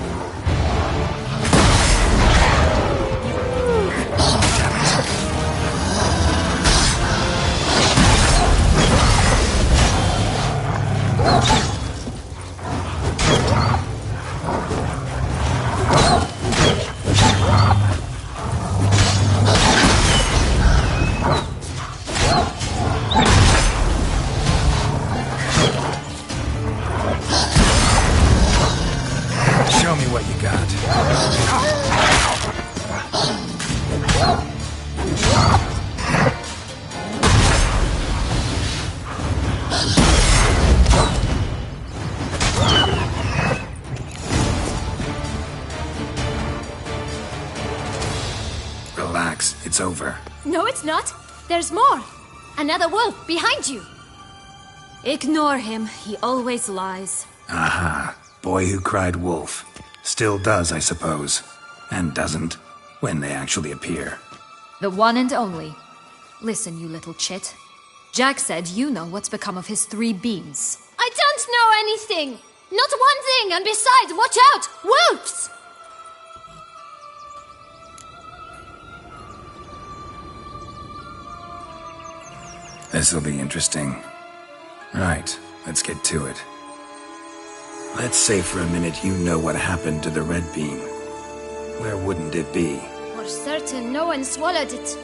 [SPEAKER 2] Show me what you got. Relax, it's over.
[SPEAKER 5] No, it's not. There's more. Another wolf behind you. Ignore him. He always lies.
[SPEAKER 2] Aha. Boy who cried wolf. Still does, I suppose. And doesn't, when they actually appear.
[SPEAKER 5] The one and only. Listen, you little chit. Jack said you know what's become of his 3 beans.
[SPEAKER 9] I don't know anything! Not one thing, and besides, watch out! Wolves!
[SPEAKER 2] This'll be interesting. Right, let's get to it. Let's say for a minute you know what happened to the red bean. Where wouldn't it be?
[SPEAKER 5] For certain, no one swallowed it.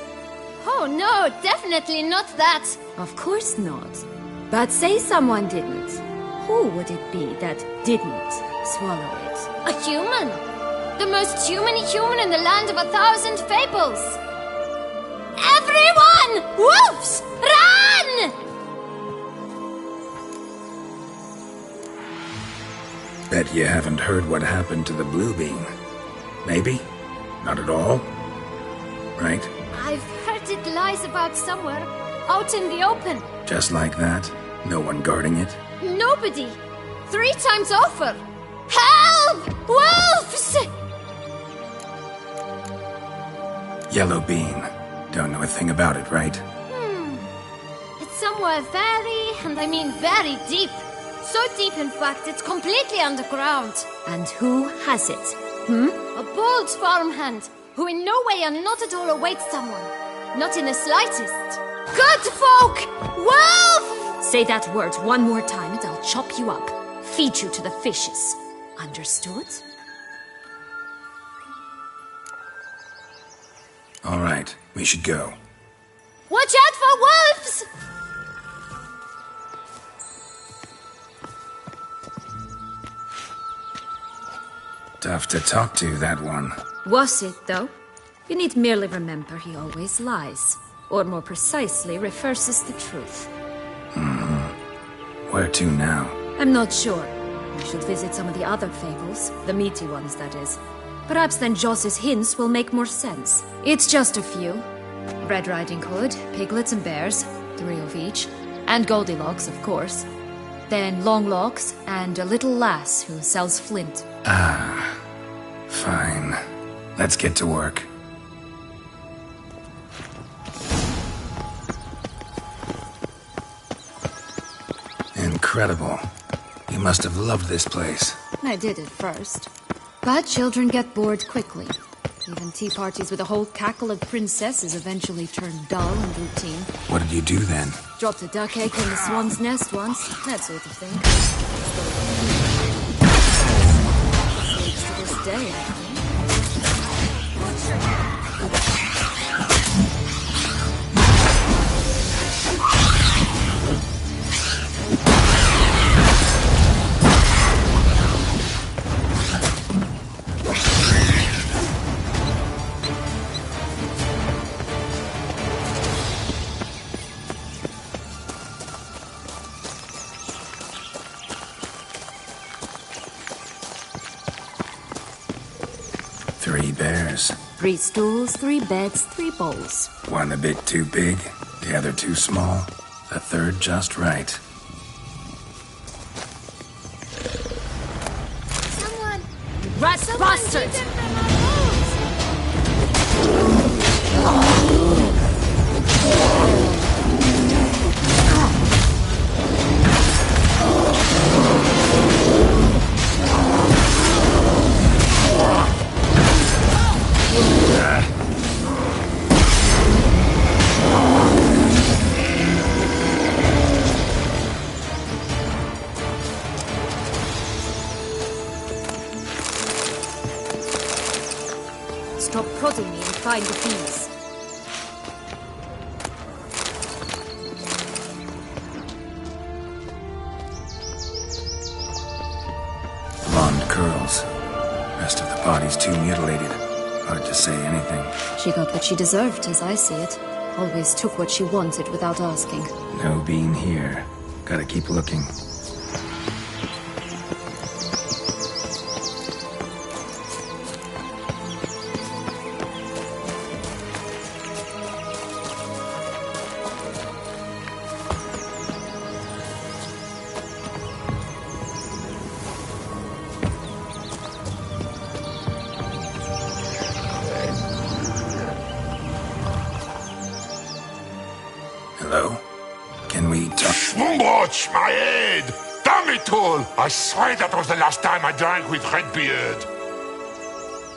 [SPEAKER 5] Oh no, definitely not that. Of course not. But say someone didn't. Who would it be that didn't swallow it? A human! The most human in the land of 1,000 fables! Everyone! Wolves! Run!
[SPEAKER 2] Bet you haven't heard what happened to the blue bean. Maybe? Not at all? Right?
[SPEAKER 5] I've heard it lies about somewhere, out in the open.
[SPEAKER 2] Just like that? No one guarding it?
[SPEAKER 5] Nobody! 3 times over! Help! Wolves!
[SPEAKER 2] Yellow bean. Don't know a thing about it, right?
[SPEAKER 5] It's somewhere very, and I mean very deep. So deep, in fact, it's completely underground. And who has it? A bold farmhand, who in no way and not at all awaits someone. Not in the slightest. Good folk! Wolf! Say that word one more time and I'll chop you up. Feed you to the fishes. Understood?
[SPEAKER 2] All right, we should go.
[SPEAKER 5] Watch out for wolves!
[SPEAKER 2] Tough to talk to, that one.
[SPEAKER 5] Was it, though? You need merely remember he always lies. Or more precisely, reverses the truth.
[SPEAKER 2] Where to now?
[SPEAKER 5] I'm not sure. We should visit some of the other fables. The meaty ones, that is. Perhaps then Joss's hints will make more sense. It's just a few. Red Riding Hood, piglets and bears, 3 of each. And Goldilocks, of course. Then Longlocks, and a little lass who sells flint.
[SPEAKER 2] Fine. Let's get to work. Incredible. You must have loved this place.
[SPEAKER 5] I did at first. But children get bored quickly. Even tea parties with a whole cackle of princesses eventually turn dull and routine.
[SPEAKER 2] What did you do then?
[SPEAKER 5] Dropped a duck egg in the swan's nest once, that sort of thing. Saves to this day, I think.
[SPEAKER 2] Three bears.
[SPEAKER 5] 3 stools, 3 beds, 3 bowls.
[SPEAKER 2] One a bit too big, the other too small, the third just right.
[SPEAKER 5] Someone! Rat bastard! Stop prodding me and find the bees.
[SPEAKER 2] Blonde curls. Rest of the body's too mutilated. Hard to say anything.
[SPEAKER 5] She got what she deserved, as I see it. Always took what she wanted without asking.
[SPEAKER 2] No bean here. Gotta keep looking. Hello? Can we talk?
[SPEAKER 9] Watch my head! Damn it all! I swear that was the last time I drank with Redbeard.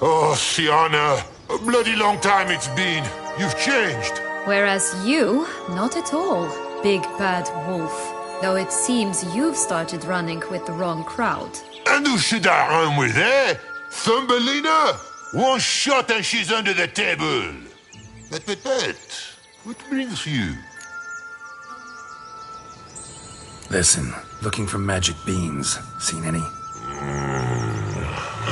[SPEAKER 9] Oh, Sienna, a bloody long time it's been. You've changed.
[SPEAKER 5] Whereas you, not at all. big bad wolf. Though it seems you've started running with the wrong crowd.
[SPEAKER 9] And who should I run with, eh? Thumbelina? One shot and she's under the table. But, what brings you?
[SPEAKER 2] Listen, looking for magic beans. Seen any?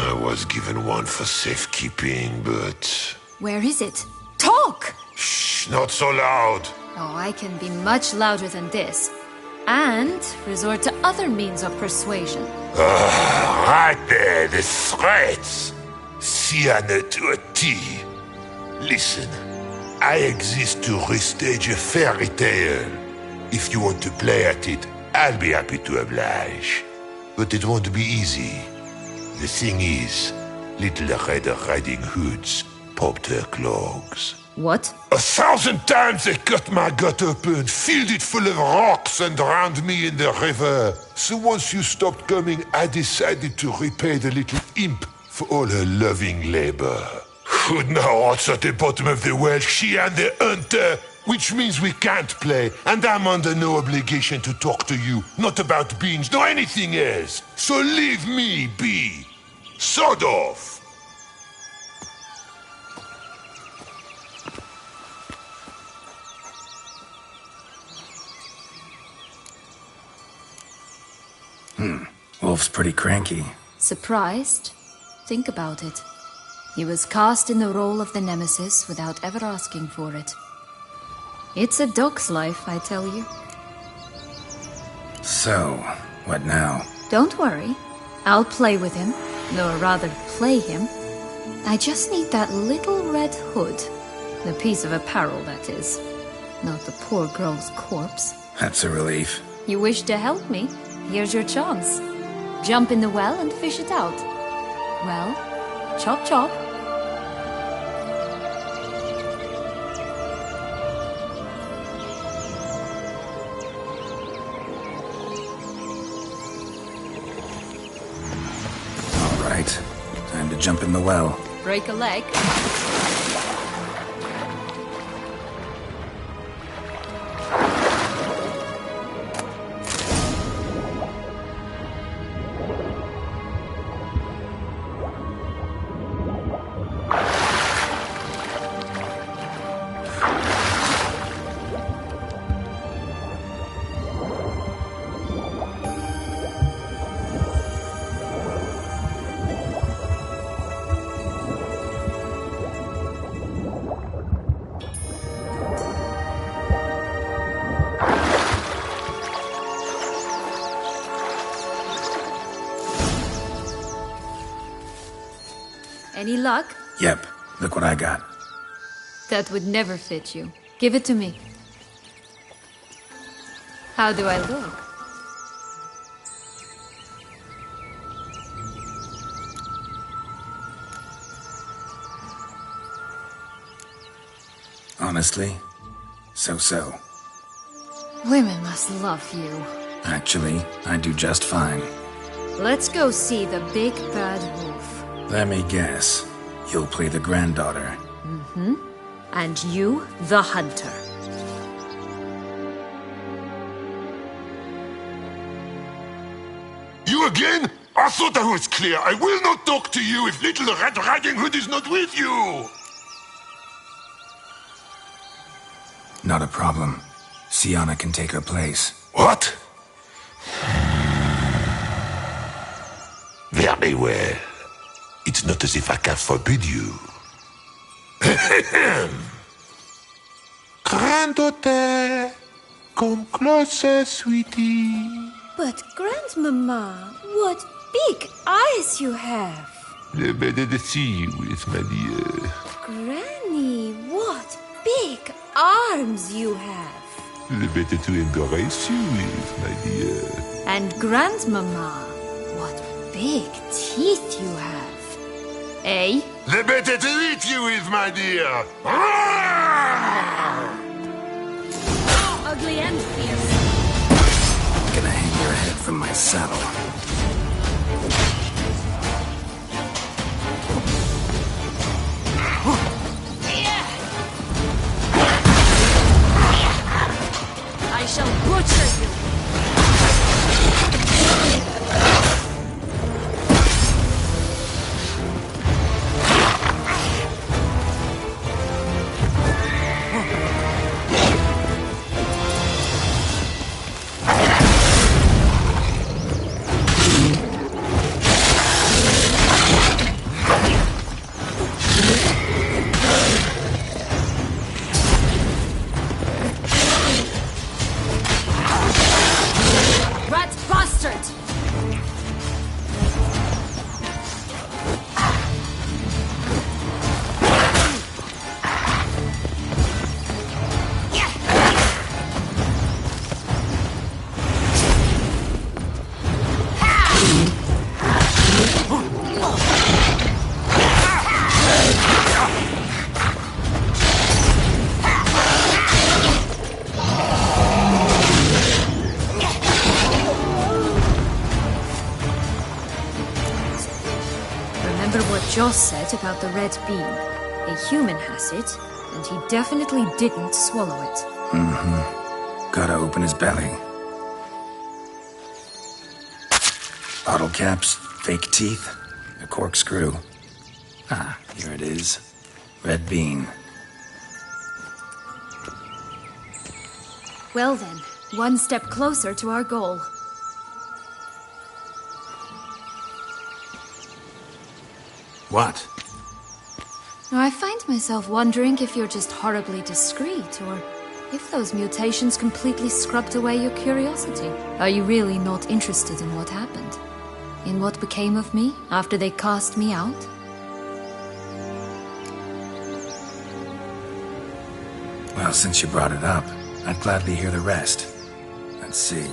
[SPEAKER 9] I was given one for safekeeping, but...
[SPEAKER 5] Where is it? Talk!
[SPEAKER 9] Shh, not so loud.
[SPEAKER 5] Oh, I can be much louder than this. And resort to other means of persuasion.
[SPEAKER 9] Right there, the threats. Sienna to a T. Listen, I exist to restage a fairy tale. If you want to play at it, I'll be happy to oblige. But it won't be easy. The thing is, Little Red Riding Hoods popped her clogs.
[SPEAKER 5] What?
[SPEAKER 9] 1,000 times they cut my gut open, filled it full of rocks, and drowned me in the river. So once you stopped coming, I decided to repay the little imp for all her loving labor. Who now rots at the bottom of the well, she and the hunter, which means we can't play, and I'm under no obligation to talk to you, not about beans, nor anything else. So leave me be. Sod off.
[SPEAKER 2] Wolf's pretty cranky.
[SPEAKER 5] Surprised? Think about it. He was cast in the role of the Nemesis without ever asking for it. It's a dog's life, I tell you.
[SPEAKER 2] So, what now?
[SPEAKER 5] Don't worry. I'll play with him. Or rather, play him. I just need that little red hood. The piece of apparel, that is. Not the poor girl's corpse.
[SPEAKER 2] That's a relief.
[SPEAKER 5] You wish to help me? Here's your chance. Jump in the well and fish it out. Well, chop chop.
[SPEAKER 2] All right. Time to jump in the well.
[SPEAKER 5] Break a leg. Any luck?
[SPEAKER 2] Yep, look what I got.
[SPEAKER 5] That would never fit you. Give it to me. How do I look?
[SPEAKER 2] Honestly, so-so.
[SPEAKER 5] Women must love you.
[SPEAKER 2] Actually, I do just fine.
[SPEAKER 5] Let's go see the big bad wolf.
[SPEAKER 2] Let me guess. You'll play the granddaughter.
[SPEAKER 5] Mm-hmm. And you, the hunter.
[SPEAKER 9] You again? I thought I was clear. I will not talk to you if Little Red Riding Hood is not with you.
[SPEAKER 2] Not a problem. Sienna can take her place.
[SPEAKER 9] What? Very well. It's not as if I can forbid you. Granddaughter, come closer, sweetie.
[SPEAKER 8] But, Grandmama, what big eyes you have.
[SPEAKER 9] The better to see you with, my dear.
[SPEAKER 8] Granny, what big arms you have.
[SPEAKER 9] The better to embrace you with, my dear.
[SPEAKER 5] And Grandmama, what big teeth you have. Eh?
[SPEAKER 9] The better to eat you with, my dear.
[SPEAKER 5] Ugly and fierce.
[SPEAKER 2] I'm gonna hang your head from my saddle.
[SPEAKER 5] I shall Joss said about the red bean. A human has it, and he definitely didn't swallow it.
[SPEAKER 2] Mm-hmm. Gotta open his belly. Bottle caps, fake teeth, a corkscrew. Ah, here it is. Red bean.
[SPEAKER 5] Well then, one step closer to our goal.
[SPEAKER 2] What?
[SPEAKER 5] Now, I find myself wondering if you're just horribly discreet, or if those mutations completely scrubbed away your curiosity. Are you really not interested in what happened? In what became of me after they cast me out?
[SPEAKER 2] Well, since you brought it up, I'd gladly hear the rest. Let's see.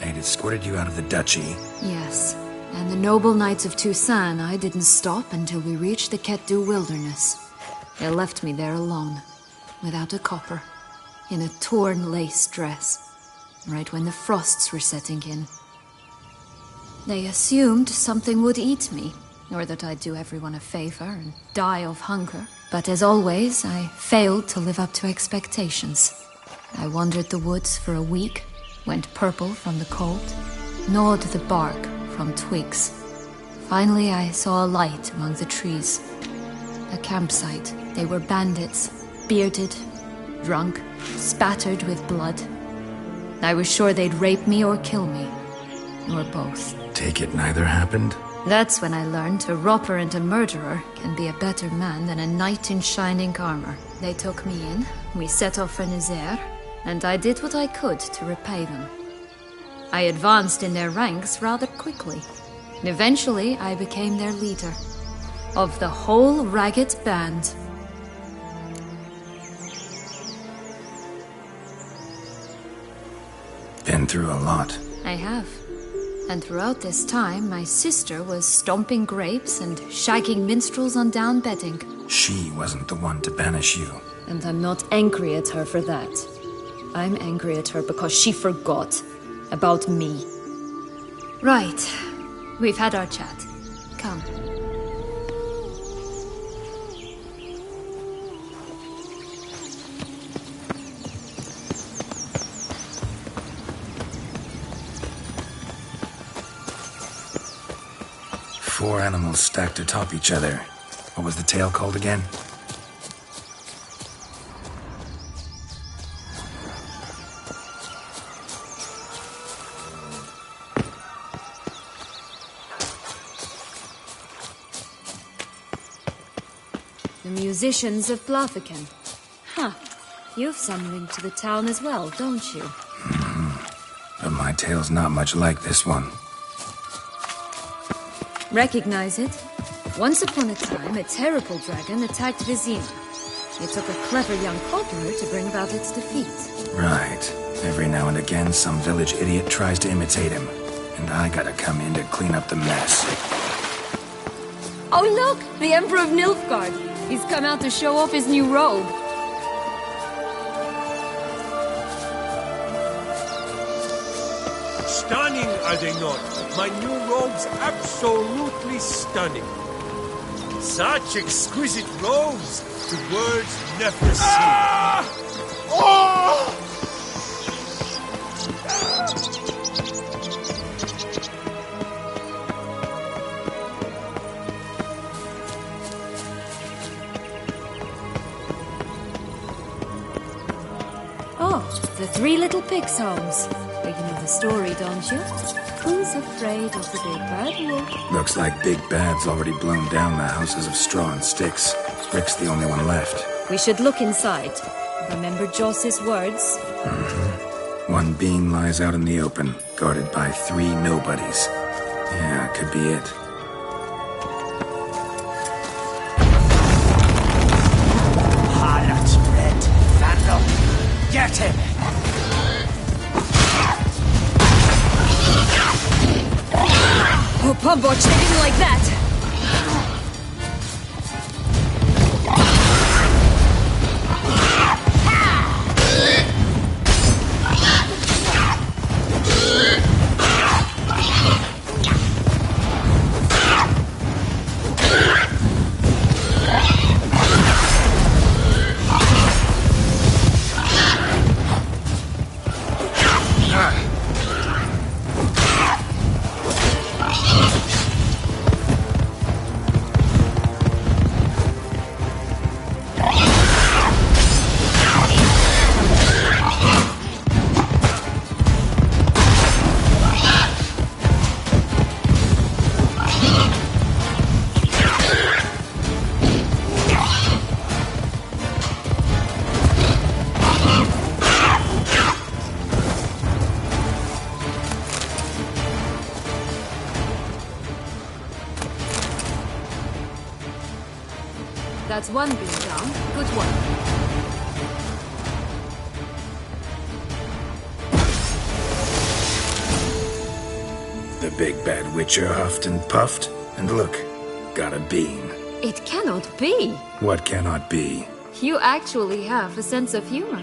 [SPEAKER 2] They'd escorted you out of the duchy.
[SPEAKER 5] Yes. And the noble knights of Toussaint, I didn't stop until we reached the Ketdu wilderness. They left me there alone, without a copper, in a torn lace dress, right when the frosts were setting in. They assumed something would eat me, or that I'd do everyone a favor and die of hunger. But as always, I failed to live up to expectations. I wandered the woods for a week, went purple from the cold, gnawed the bark from twigs. Finally, I saw a light among the trees. A campsite. They were bandits, bearded, drunk, spattered with blood. I was sure they'd rape me or kill me, or both.
[SPEAKER 2] Take it neither happened?
[SPEAKER 5] That's when I learned a robber and a murderer can be a better man than a knight in shining armor. They took me in, we set off for Nazaire, and I did what I could to repay them. I advanced in their ranks rather quickly. And eventually, I became their leader. Of the whole ragged band.
[SPEAKER 2] Been through a lot.
[SPEAKER 5] I have. And throughout this time, my sister was stomping grapes and shagging minstrels on down bedding.
[SPEAKER 2] She wasn't the one to banish you.
[SPEAKER 5] And I'm not angry at her for that. I'm angry at her because she forgot about me. Right. We've had our chat. Come.
[SPEAKER 2] Four animals stacked atop each other. What was the tale called again?
[SPEAKER 5] The musicians of Blaviken. Huh. You've some link to the town as well, don't you?
[SPEAKER 2] But my tale's not much like this one.
[SPEAKER 5] Recognize it? Once upon a time, a terrible dragon attacked Vizima. It took a clever young cobbler to bring about its defeat.
[SPEAKER 2] Right. Every now and again, some village idiot tries to imitate him. And I gotta come in to clean up the mess.
[SPEAKER 5] Oh look! The Emperor of Nilfgaard! He's come out to show off his new robe.
[SPEAKER 10] Stunning, are they not? My new robe's absolutely stunning. Such exquisite robes, the words never see. Oh!
[SPEAKER 5] Oh, the Three Little Pigs' homes. You know the story, don't you? Who's afraid of the big bad wolf?
[SPEAKER 2] Looks like Big Bad's already blown down the houses of straw and sticks. Rick's the only one left.
[SPEAKER 5] We should look inside. Remember Joss's words?
[SPEAKER 2] Mm-hmm. One being lies out in the open, guarded by three nobodies. Yeah, could be it.
[SPEAKER 3] Harlot, Red, Vandal, get him!
[SPEAKER 5] Oh, Pumboch, they didn't like that! That's one beam down. Good work.
[SPEAKER 2] The big bad witcher huffed and puffed, and look, got a bean.
[SPEAKER 5] It cannot be.
[SPEAKER 2] What cannot be?
[SPEAKER 5] You actually have a sense of humor.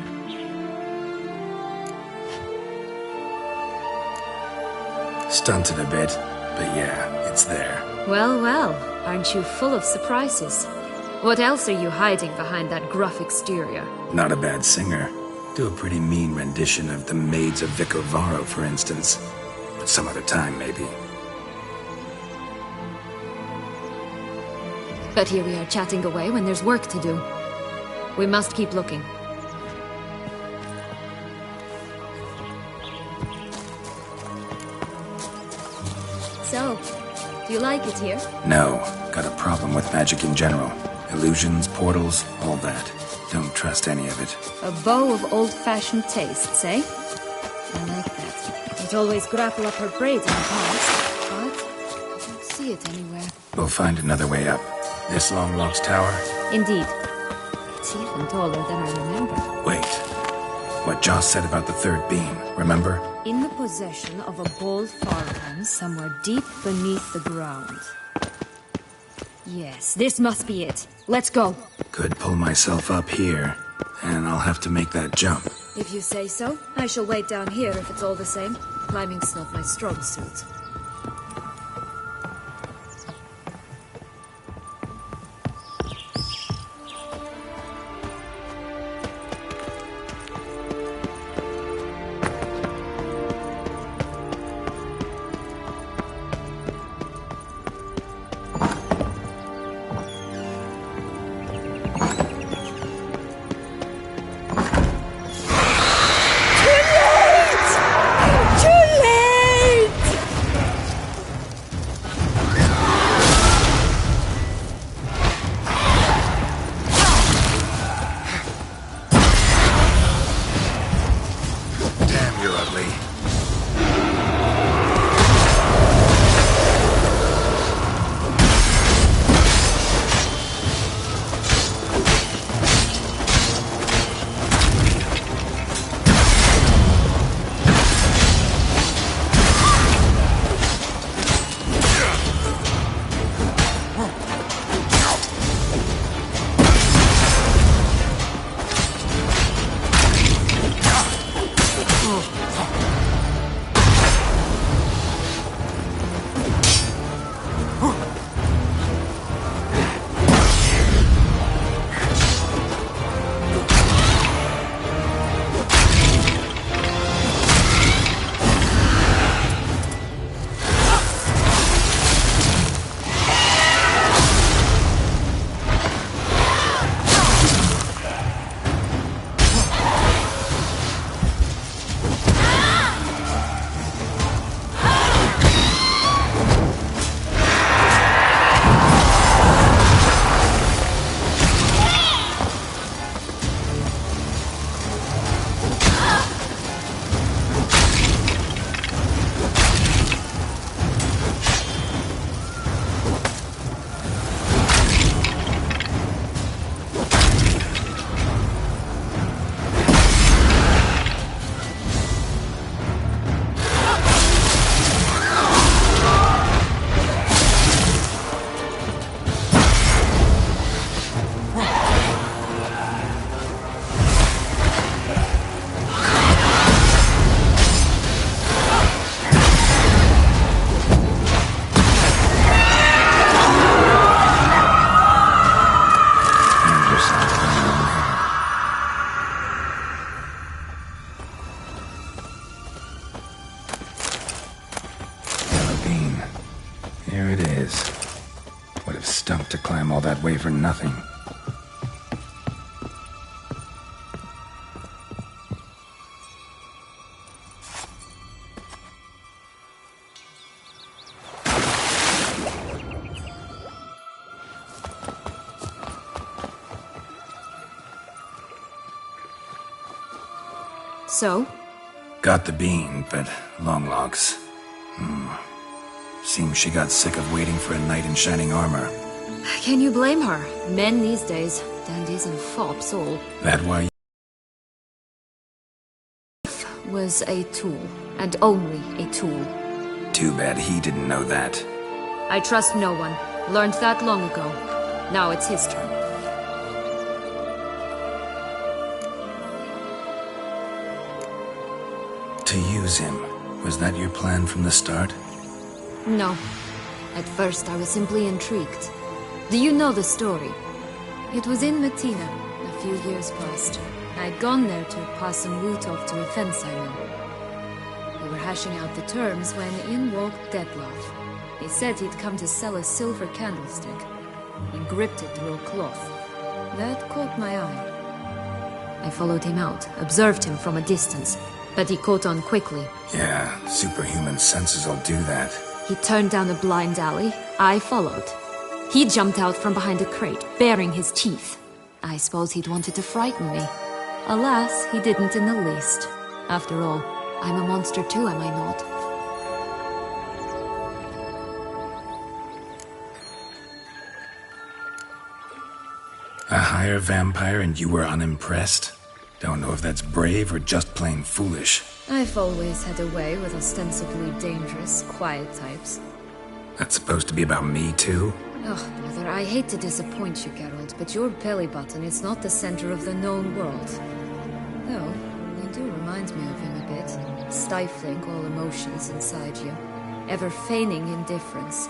[SPEAKER 2] Stunted a bit, but yeah, it's there.
[SPEAKER 5] Well, well, aren't you full of surprises? What else are you hiding behind that gruff exterior?
[SPEAKER 2] Not a bad singer. Do a pretty mean rendition of The Maids of Vicovaro, for instance. But some other time, maybe.
[SPEAKER 5] But here we are chatting away when there's work to do. We must keep looking. So, do you like it here?
[SPEAKER 2] No, got a problem with magic in general. Illusions, portals, all that. Don't trust any of it.
[SPEAKER 5] A bow of old-fashioned tastes, eh? I like that. I'd always grapple up her braids in the past, but I don't see it anywhere.
[SPEAKER 2] We'll find another way up. This Longlock's tower?
[SPEAKER 5] Indeed. It's even taller than I remember.
[SPEAKER 2] Wait. What Joss said about the third beam, remember?
[SPEAKER 5] In the possession of a bold Farhan somewhere deep beneath the ground. Yes, this must be it. Let's go.
[SPEAKER 2] Could pull myself up here, and I'll have to make that jump.
[SPEAKER 5] If you say so, I shall wait down here if it's all the same. Climbing's not my strong suit.
[SPEAKER 2] Here it is. Would have stunk to climb all that way for nothing.
[SPEAKER 5] So?
[SPEAKER 2] Got the bean, but long locks. Seems she got sick of waiting for a knight in shining armor.
[SPEAKER 5] Can you blame her? Men these days, dandies and fops all.
[SPEAKER 2] That why?
[SPEAKER 5] Was a tool, and only a tool.
[SPEAKER 2] Too bad he didn't know that.
[SPEAKER 5] I trust no one. Learned that long ago. Now it's his turn.
[SPEAKER 2] To use him, was that your plan from the start?
[SPEAKER 5] No. At first I was simply intrigued. Do you know the story? It was in Matina, a few years past. I'd gone there to pass some loot off to a fence I knew. We were hashing out the terms when in walked Detlef. He said he'd come to sell a silver candlestick. He gripped it through a cloth. That caught my eye. I followed him out, observed him from a distance, but he caught on quickly.
[SPEAKER 2] Yeah, superhuman senses will do that.
[SPEAKER 5] He turned down a blind alley. I followed. He jumped out from behind a crate, baring his teeth. I suppose he'd wanted to frighten me. Alas, he didn't in the least. After all, I'm a monster too, am I not?
[SPEAKER 2] A higher vampire and you were unimpressed? Don't know if that's brave or just plain foolish.
[SPEAKER 5] I've always had a way with ostensibly dangerous, quiet types.
[SPEAKER 2] That's supposed to be about me too?
[SPEAKER 5] Oh, brother, I hate to disappoint you, Geralt, but your belly button is not the center of the known world. Though, you do remind me of him a bit, stifling all emotions inside you, ever feigning indifference.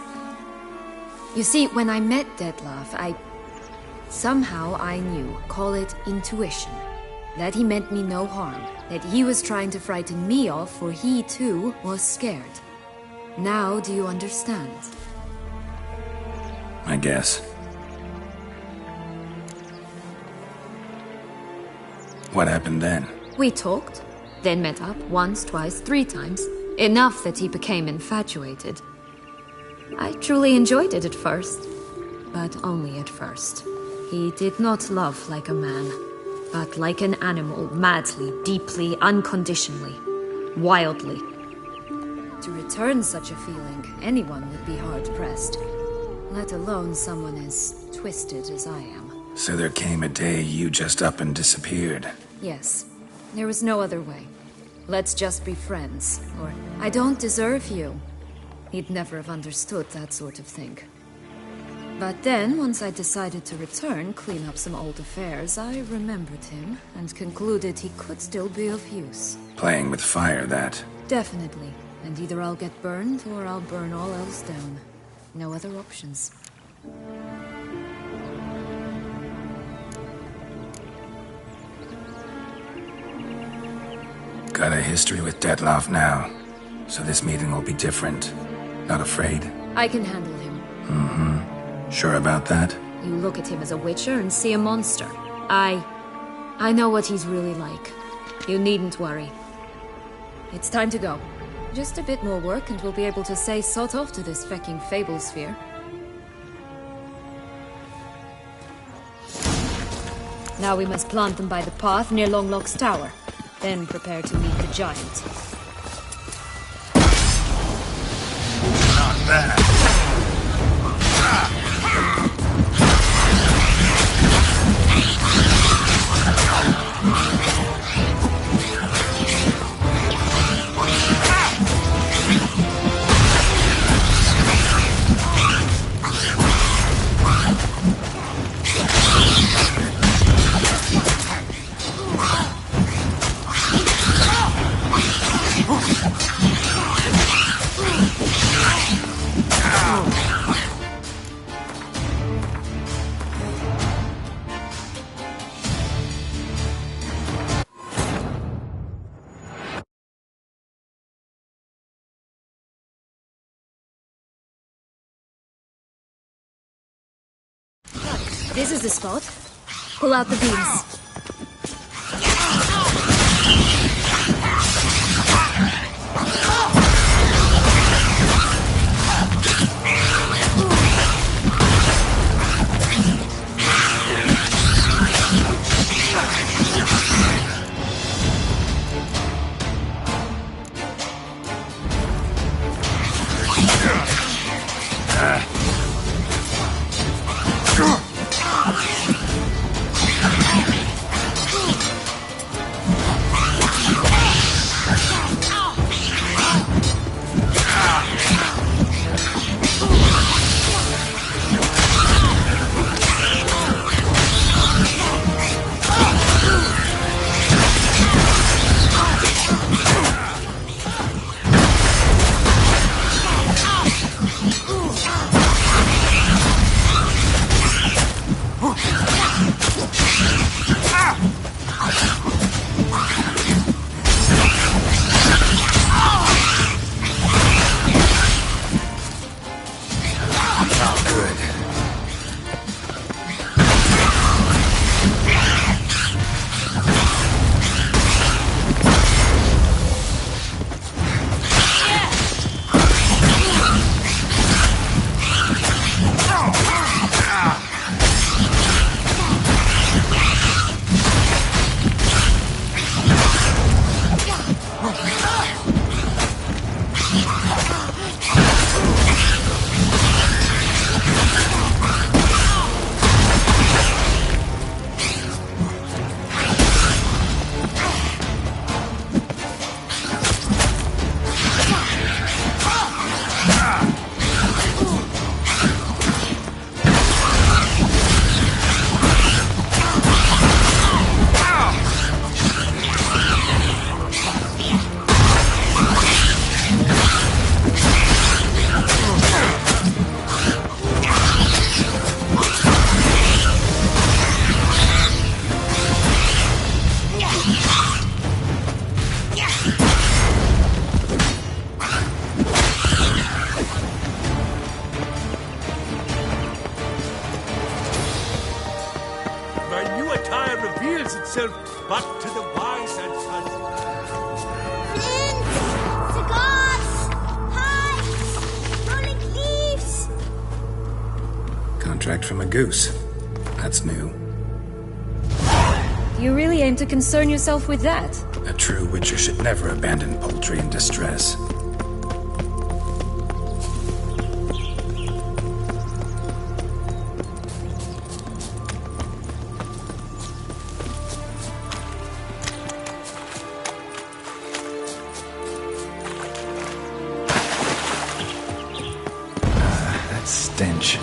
[SPEAKER 5] You see, when I met Detlef, somehow I knew, call it intuition, that he meant me no harm, that he was trying to frighten me off, for he too was scared. Now do you understand?
[SPEAKER 2] I guess. What happened then?
[SPEAKER 5] We talked, then met up once, twice, 3 times. Enough that he became infatuated. I truly enjoyed it at first, but only at first. He did not love like a man, but like an animal, madly, deeply, unconditionally, wildly. To return such a feeling, anyone would be hard-pressed, let alone someone as twisted as I am.
[SPEAKER 2] So there came a day you just up and disappeared.
[SPEAKER 5] Yes. There was no other way. Let's just be friends, or I don't deserve you. He'd never have understood that sort of thing. But then, once I decided to return, clean up some old affairs, I remembered him and concluded he could still be of use.
[SPEAKER 2] Playing with fire, that.
[SPEAKER 5] Definitely. And either I'll get burned, or I'll burn all else down. No other options.
[SPEAKER 2] Got a history with Detlef now, so this meeting will be different. Not afraid?
[SPEAKER 5] I can handle him.
[SPEAKER 2] Mm-hmm. Sure about that?
[SPEAKER 5] You look at him as a witcher and see a monster. I know what he's really like. You needn't worry. It's time to go. Just a bit more work and we'll be able to say sod off to this fecking fable sphere. Now we must plant them by the path near Longlock's tower. Then prepare to meet the giant.
[SPEAKER 2] Not bad.
[SPEAKER 5] This is the spot. Pull out the beams.
[SPEAKER 10] reveals itself but to the wise and handy.
[SPEAKER 11] Flint! Cigars! Pipes! Rolling leaves!
[SPEAKER 2] Contract from a goose. That's new.
[SPEAKER 5] You really aim to concern yourself with that?
[SPEAKER 2] A true witcher should never abandon poultry in distress. That stench.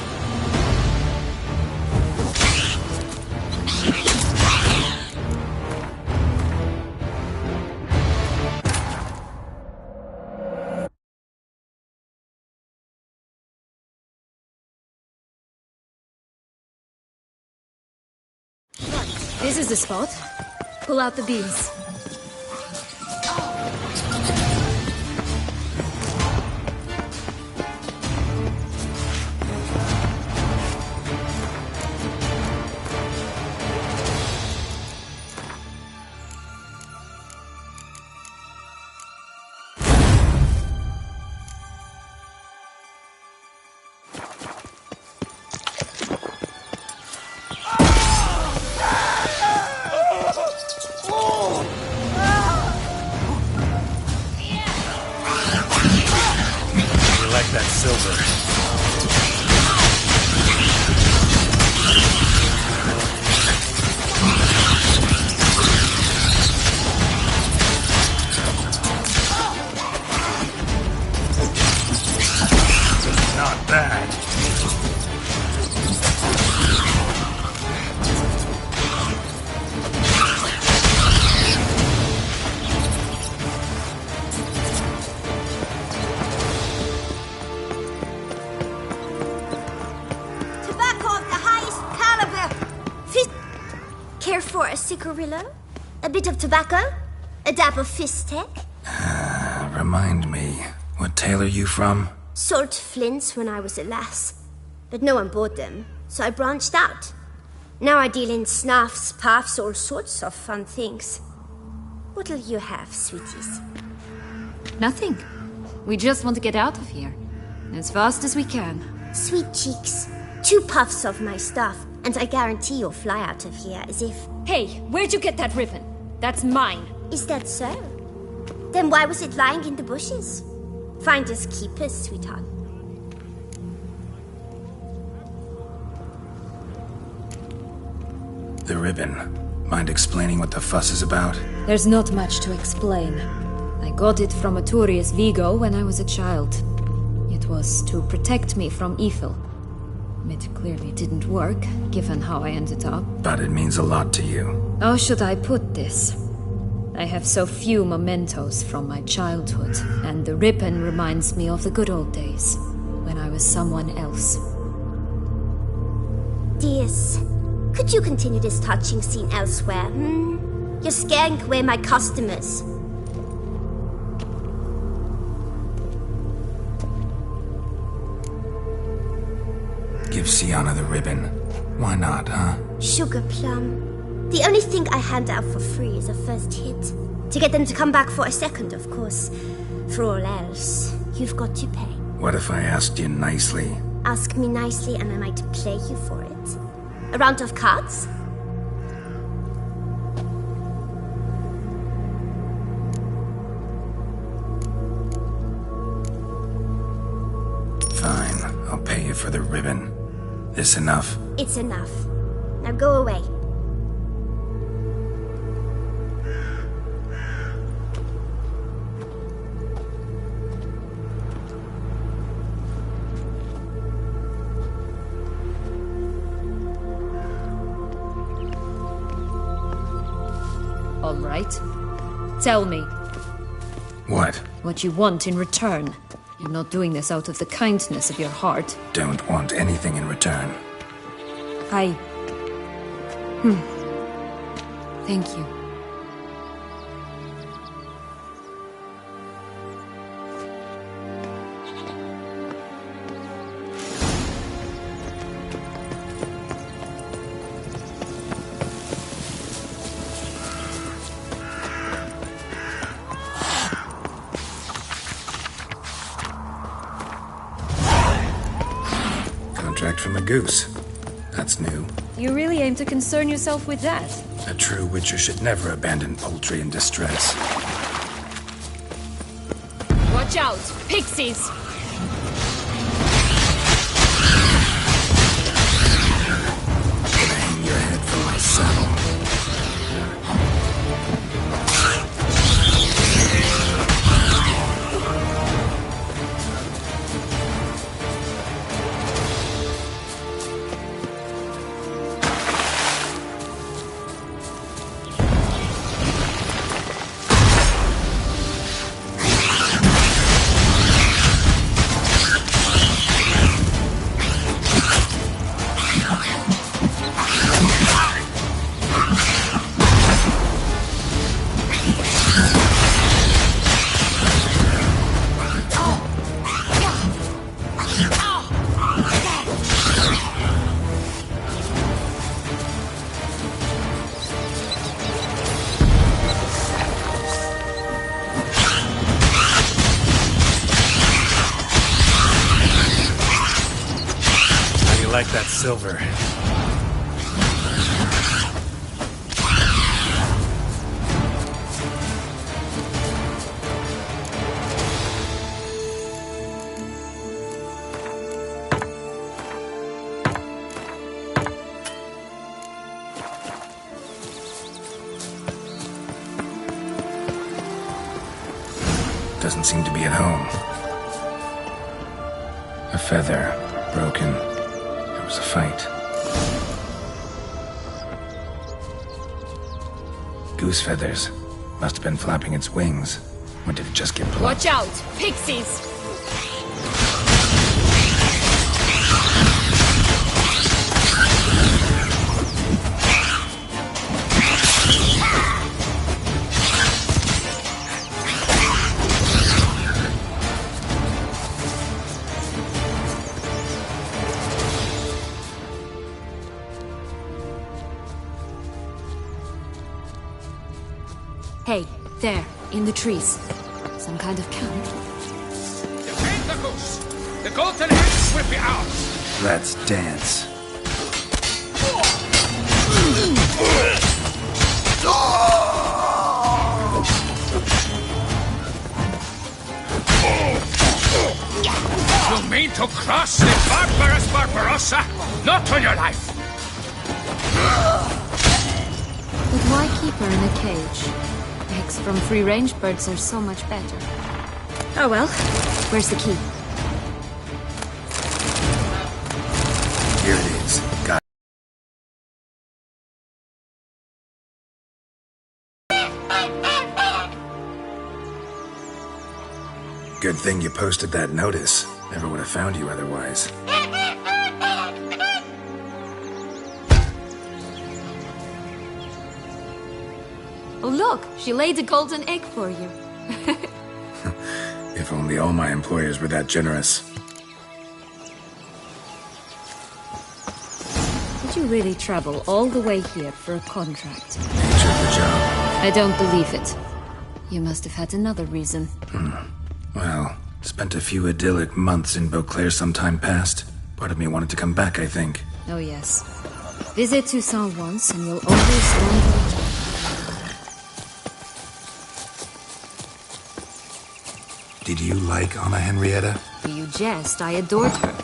[SPEAKER 5] This is the spot. Pull out the beams.
[SPEAKER 10] That silver.
[SPEAKER 2] Not bad.
[SPEAKER 11] Care for a cigarillo? A bit of tobacco? A dab of fistek?
[SPEAKER 2] Remind me, what tale are you from?
[SPEAKER 11] Sold flints when I was a lass. But no one bought them, so I branched out. Now I deal in snuffs, puffs, all sorts of fun things. What'll you have, sweeties?
[SPEAKER 5] Nothing. We just want to get out of here. As fast as we can.
[SPEAKER 11] Sweet cheeks. 2 puffs of my stuff, and I guarantee you'll fly out of here as if...
[SPEAKER 5] Hey, where'd you get that ribbon? That's mine.
[SPEAKER 11] Is that so? Then why was it lying in the bushes? Finders keepers, sweetheart.
[SPEAKER 2] The ribbon. Mind explaining what the fuss is about?
[SPEAKER 5] There's not much to explain. I got it from Aturius Vigo when I was a child. It was to protect me from evil. It clearly didn't work, given how I ended up.
[SPEAKER 2] But it means a lot to you.
[SPEAKER 5] How should I put this? I have so few mementos from my childhood, and the ribbon reminds me of the good old days, when I was someone else.
[SPEAKER 11] Dears, could you continue this touching scene elsewhere, You're scaring away my customers.
[SPEAKER 2] Give Sienna the ribbon. Why not, huh?
[SPEAKER 11] Sugar plum. The only thing I hand out for free is a first hit. To get them to come back for a second, of course. For all else, you've got to pay.
[SPEAKER 2] What if I asked you nicely?
[SPEAKER 11] Ask me nicely and I might play you for it. A round of cards?
[SPEAKER 2] Fine, I'll pay you for the ribbon. This enough?
[SPEAKER 11] It's enough. Now go away.
[SPEAKER 5] All right. Tell me.
[SPEAKER 2] What?
[SPEAKER 5] What you want in return. You're not doing this out of the kindness of your heart.
[SPEAKER 2] Don't want anything in return.
[SPEAKER 5] Thank you.
[SPEAKER 2] from a goose. That's new.
[SPEAKER 5] You really aim to concern yourself with that?
[SPEAKER 2] A true witcher should never abandon poultry in distress.
[SPEAKER 5] Watch out! Pixies!
[SPEAKER 2] Hang your head from my saddle.
[SPEAKER 10] Like that silver.
[SPEAKER 2] Doesn't seem to be at home. A feather, broken. There was a fight. Goose feathers. Must have been flapping its wings. Or did it just get plucked?
[SPEAKER 5] Watch out! Pixies! Hey, there, in the trees. Some kind of camp.
[SPEAKER 3] Defend the goose! The golden heads will be ours!
[SPEAKER 2] Let's dance.
[SPEAKER 3] You mean to cross the barbarous Barbarossa? Not on your life!
[SPEAKER 5] But why keep her in a cage? Eggs from free-range birds are so much better. Oh well. Where's the key?
[SPEAKER 2] Here it is. Got it. Good thing you posted that notice. Never would have found you otherwise.
[SPEAKER 5] Oh look, she laid a golden egg for you.
[SPEAKER 2] If only all my employers were that generous.
[SPEAKER 5] Did you really travel all the way here for a contract?
[SPEAKER 2] Nature of the job.
[SPEAKER 5] I don't believe it. You must have had another reason.
[SPEAKER 2] Well, spent a few idyllic months in Beauclair some time past. Part of me wanted to come back, I think.
[SPEAKER 5] Oh yes. Visit Toussaint once and you'll always want to return.
[SPEAKER 2] Did you like Anna Henrietta?
[SPEAKER 5] Do you jest? I adored her.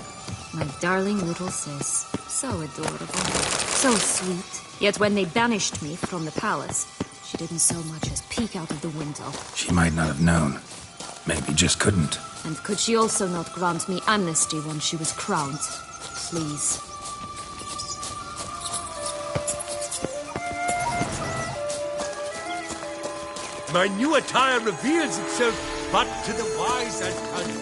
[SPEAKER 5] My darling little sis. So adorable. So sweet. Yet when they banished me from the palace, she didn't so much as peek out of the window.
[SPEAKER 2] She might not have known. Maybe just couldn't.
[SPEAKER 5] And could she also not grant me amnesty once she was crowned? Please.
[SPEAKER 10] My new attire reveals itself but to the wise and cunning.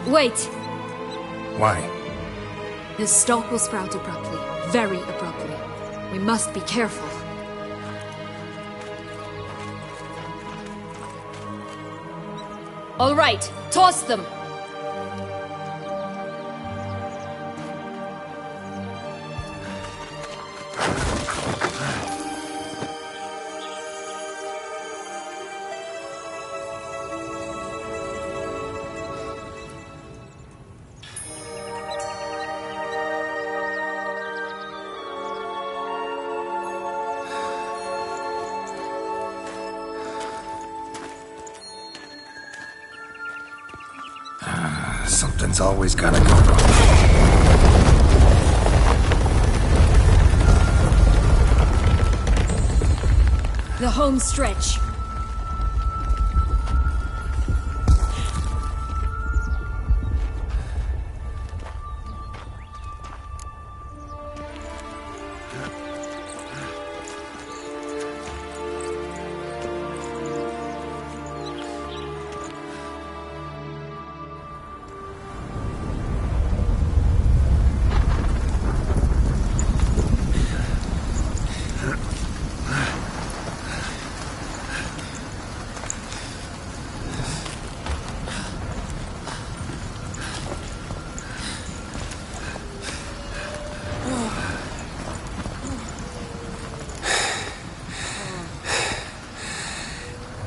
[SPEAKER 5] Wait!
[SPEAKER 2] Why?
[SPEAKER 5] His stalk will sprout abruptly. Very abruptly. We must be careful. All right, toss them!
[SPEAKER 2] Something's always gotta go wrong.
[SPEAKER 5] The home stretch.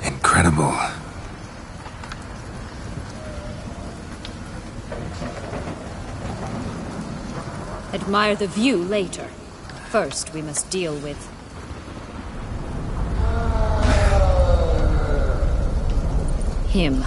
[SPEAKER 2] Incredible.
[SPEAKER 5] Admire the view later. First, we must deal with... him.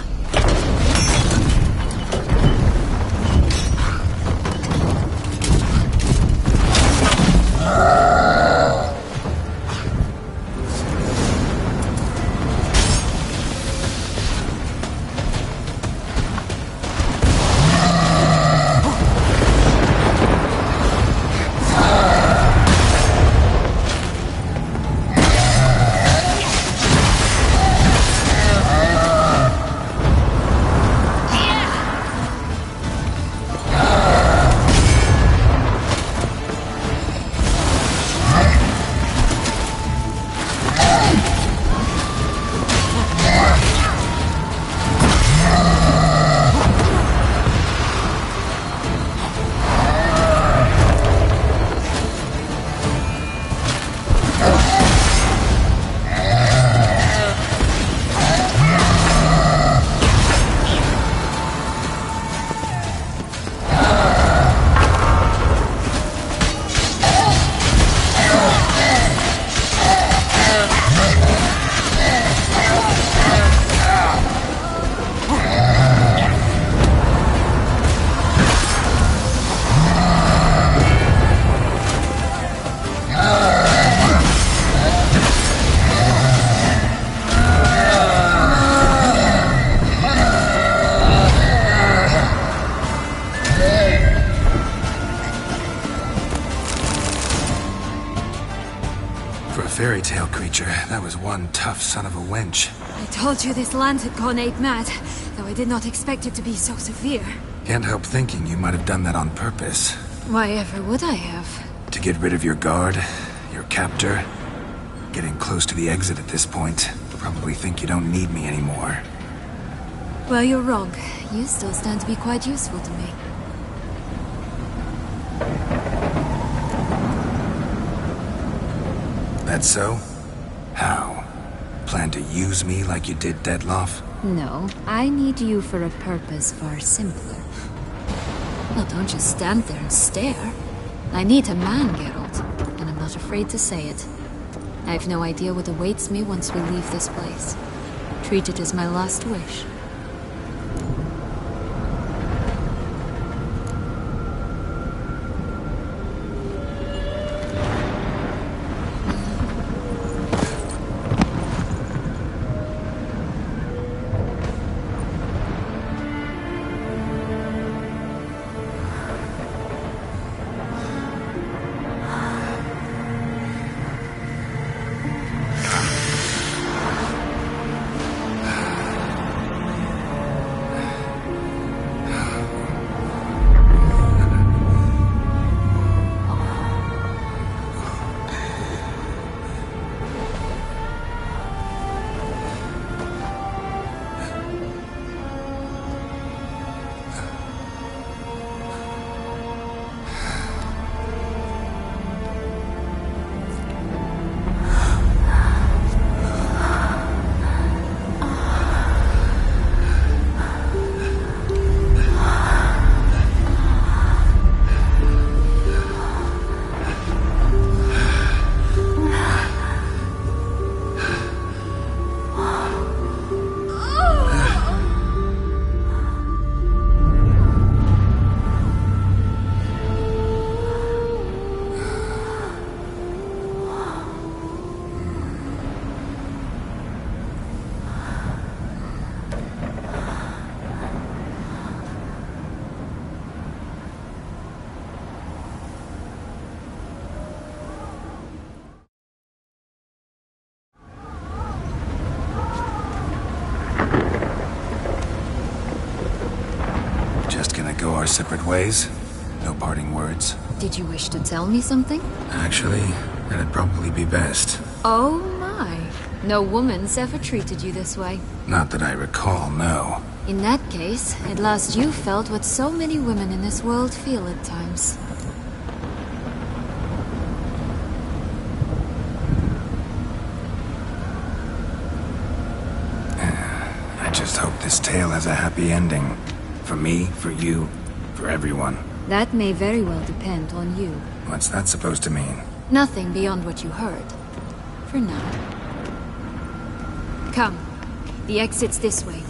[SPEAKER 2] Fairy tale creature. That was one tough son of a wench.
[SPEAKER 5] I told you this land had gone ape mad, though I did not expect it to be so severe.
[SPEAKER 2] Can't help thinking you might have done that on purpose.
[SPEAKER 5] Why ever would I have?
[SPEAKER 2] To get rid of your guard, your captor. Getting close to the exit at this point. Probably think you don't need me anymore.
[SPEAKER 5] Well, you're wrong. You still stand to be quite useful to me.
[SPEAKER 2] That so? How? Plan to use me like you did Detloff?
[SPEAKER 5] No, I need you for a purpose far simpler. Well, don't just stand there and stare. I need a man, Geralt, and I'm not afraid to say it. I have no idea what awaits me once we leave this place. Treat it as my last wish.
[SPEAKER 2] separate ways? No parting words?
[SPEAKER 5] Did you wish to tell me something?
[SPEAKER 2] Actually, that'd probably be best.
[SPEAKER 5] Oh my. No woman's ever treated you this way.
[SPEAKER 2] Not that I recall, no.
[SPEAKER 5] In that case, at last you felt what so many women in this world feel at times.
[SPEAKER 2] I just hope this tale has a happy ending. For me, for you, for everyone.
[SPEAKER 5] That may very well depend on you.
[SPEAKER 2] What's that supposed to mean?
[SPEAKER 5] Nothing beyond what you heard. For now. Come. The exit's this way.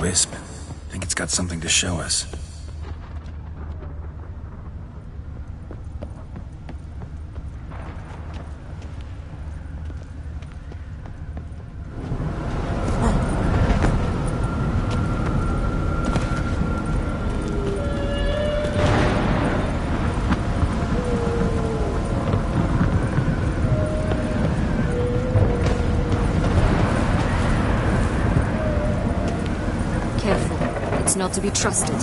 [SPEAKER 2] Wisp. Think it's got something to show us.
[SPEAKER 5] It's not to be trusted.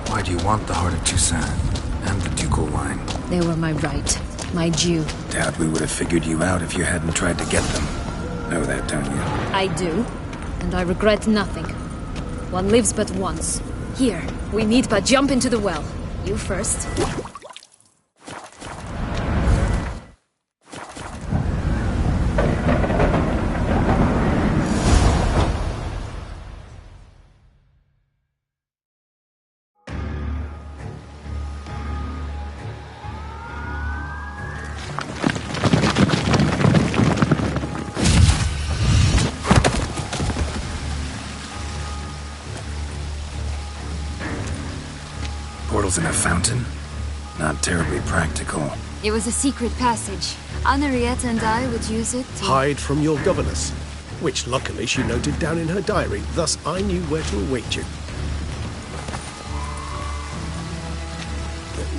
[SPEAKER 2] Why do you want the Heart of Toussaint and the ducal wine?
[SPEAKER 5] They were my right, my due.
[SPEAKER 2] Doubt we would have figured you out if you hadn't tried to get them. Know that, don't you?
[SPEAKER 5] I do, and I regret nothing. One lives but once. Here, we need but jump into the well. You first.
[SPEAKER 2] Portals in a fountain? Not terribly practical.
[SPEAKER 5] It was a secret passage. Henriette and I would use it to...
[SPEAKER 7] Hide from your governess, which luckily she noted down in her diary, thus I knew where to await you.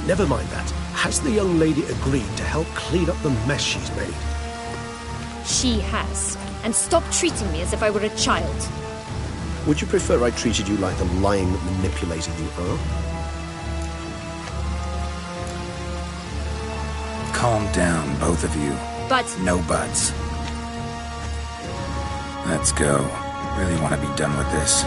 [SPEAKER 7] Never mind that. Has the young lady agreed to help clean up the mess she's made?
[SPEAKER 5] She has. And stop treating me as if I were a child.
[SPEAKER 7] Would you prefer I treated you like the lying manipulator you are?
[SPEAKER 2] Calm down, both of you.
[SPEAKER 5] But...
[SPEAKER 2] No buts. Let's go. Really want to be done with this.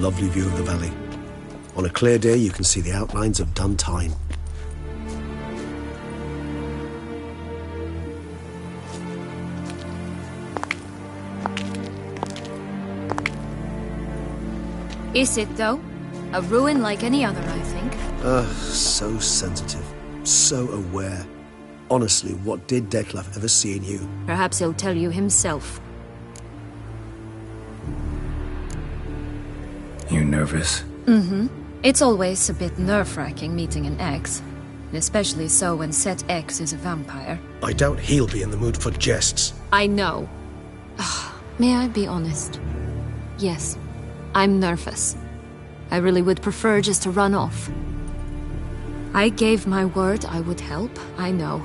[SPEAKER 7] lovely view of the valley. On a clear day, you can see the outlines of Dun Tyne.
[SPEAKER 5] Is it, though? A ruin like any other, I think.
[SPEAKER 7] So sensitive. So aware. Honestly, what did Detlef ever see in you?
[SPEAKER 5] Perhaps he'll tell you himself.
[SPEAKER 2] You nervous?
[SPEAKER 5] Mm-hmm. It's always a bit nerve-wracking meeting an ex. Especially so when said ex is a vampire.
[SPEAKER 7] I doubt he'll be in the mood for jests.
[SPEAKER 5] I know. May I be honest? Yes, I'm nervous. I really would prefer just to run off. I gave my word I would help, I know.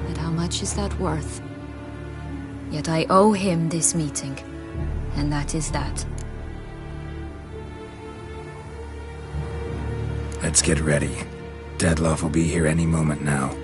[SPEAKER 5] But how much is that worth? Yet I owe him this meeting. And that is that.
[SPEAKER 2] Let's get ready. Detlef will be here any moment now.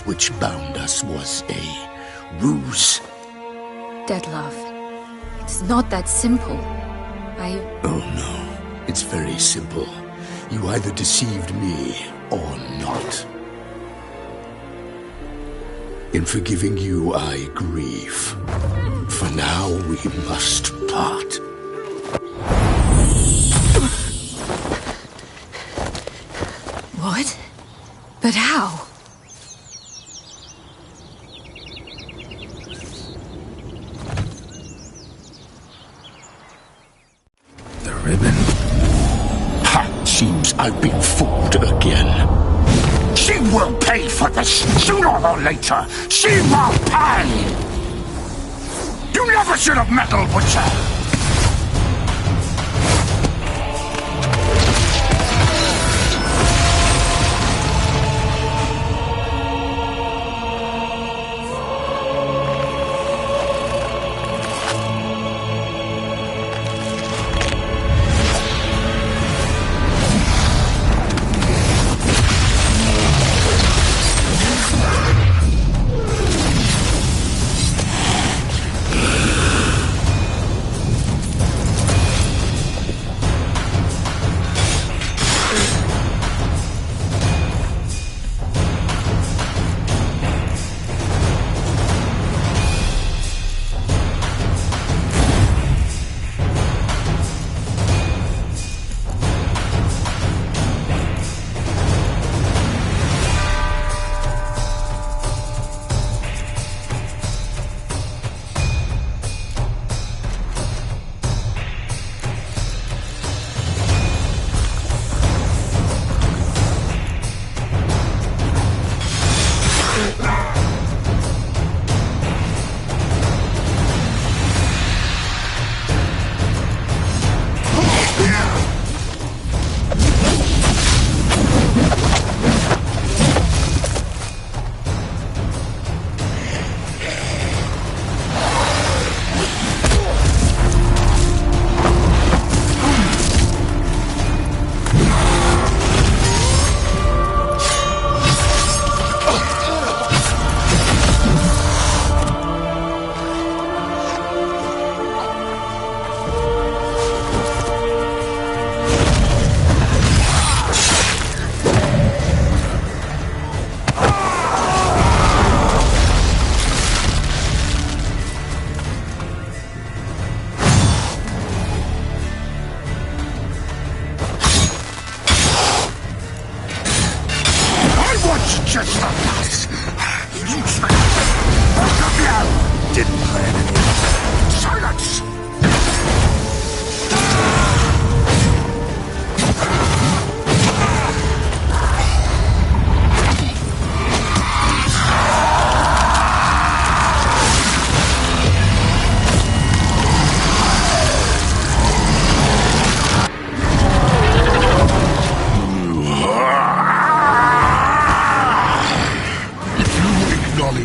[SPEAKER 4] which bound us was a ruse.
[SPEAKER 5] Detlef, it's not that simple.
[SPEAKER 4] Oh no, it's very simple. You either deceived me or not. In forgiving you, I grieve. For now, we must part.
[SPEAKER 5] What? But how?
[SPEAKER 2] The ribbon.
[SPEAKER 4] Ha! Seems I've been fooled again. She will pay for this, sooner or later. She will pay! You never should have meddled with her!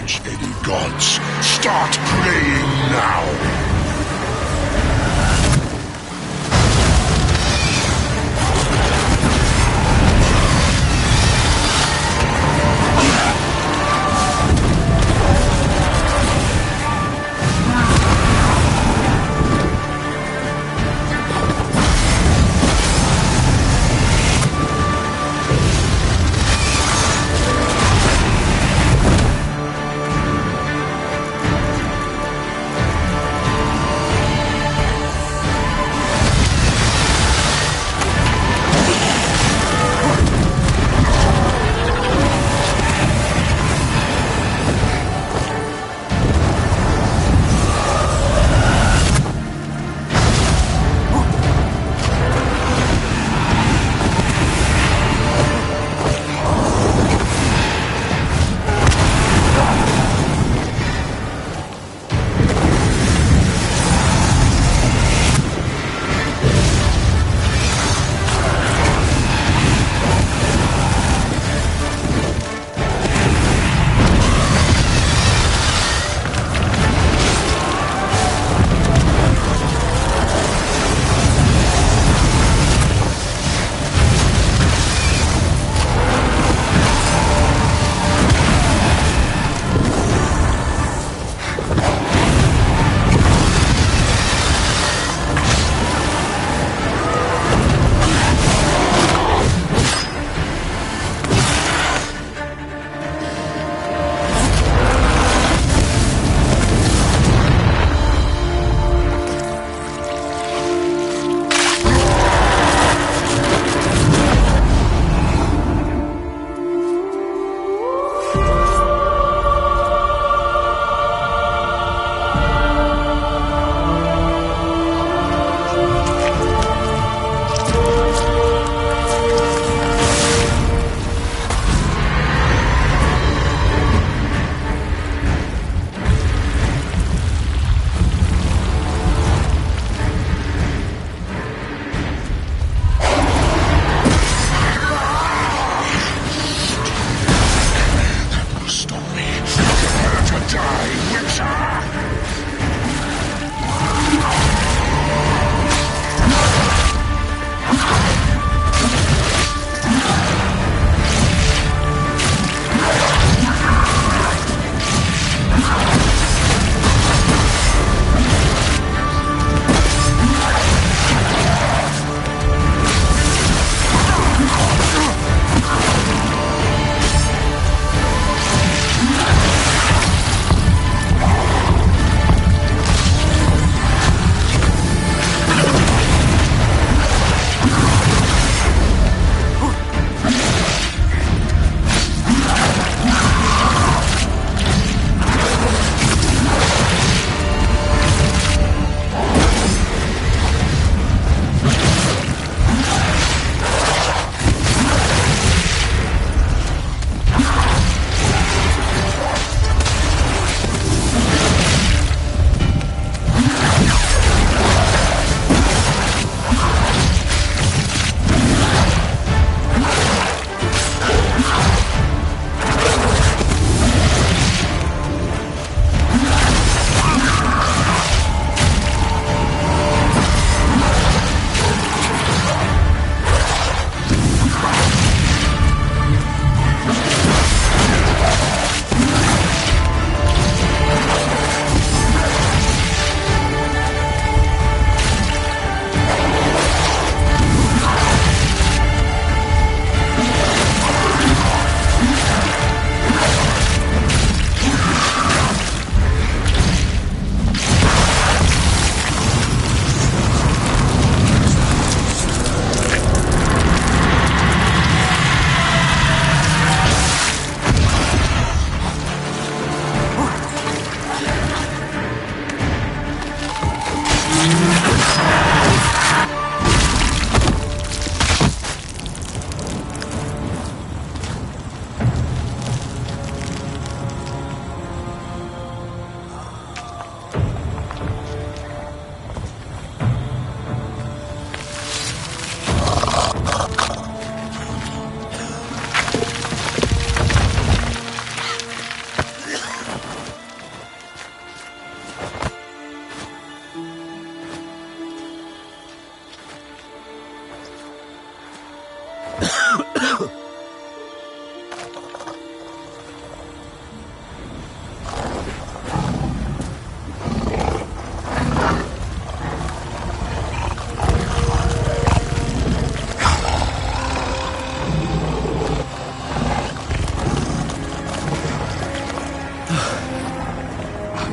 [SPEAKER 4] challenge any gods. Start praying now!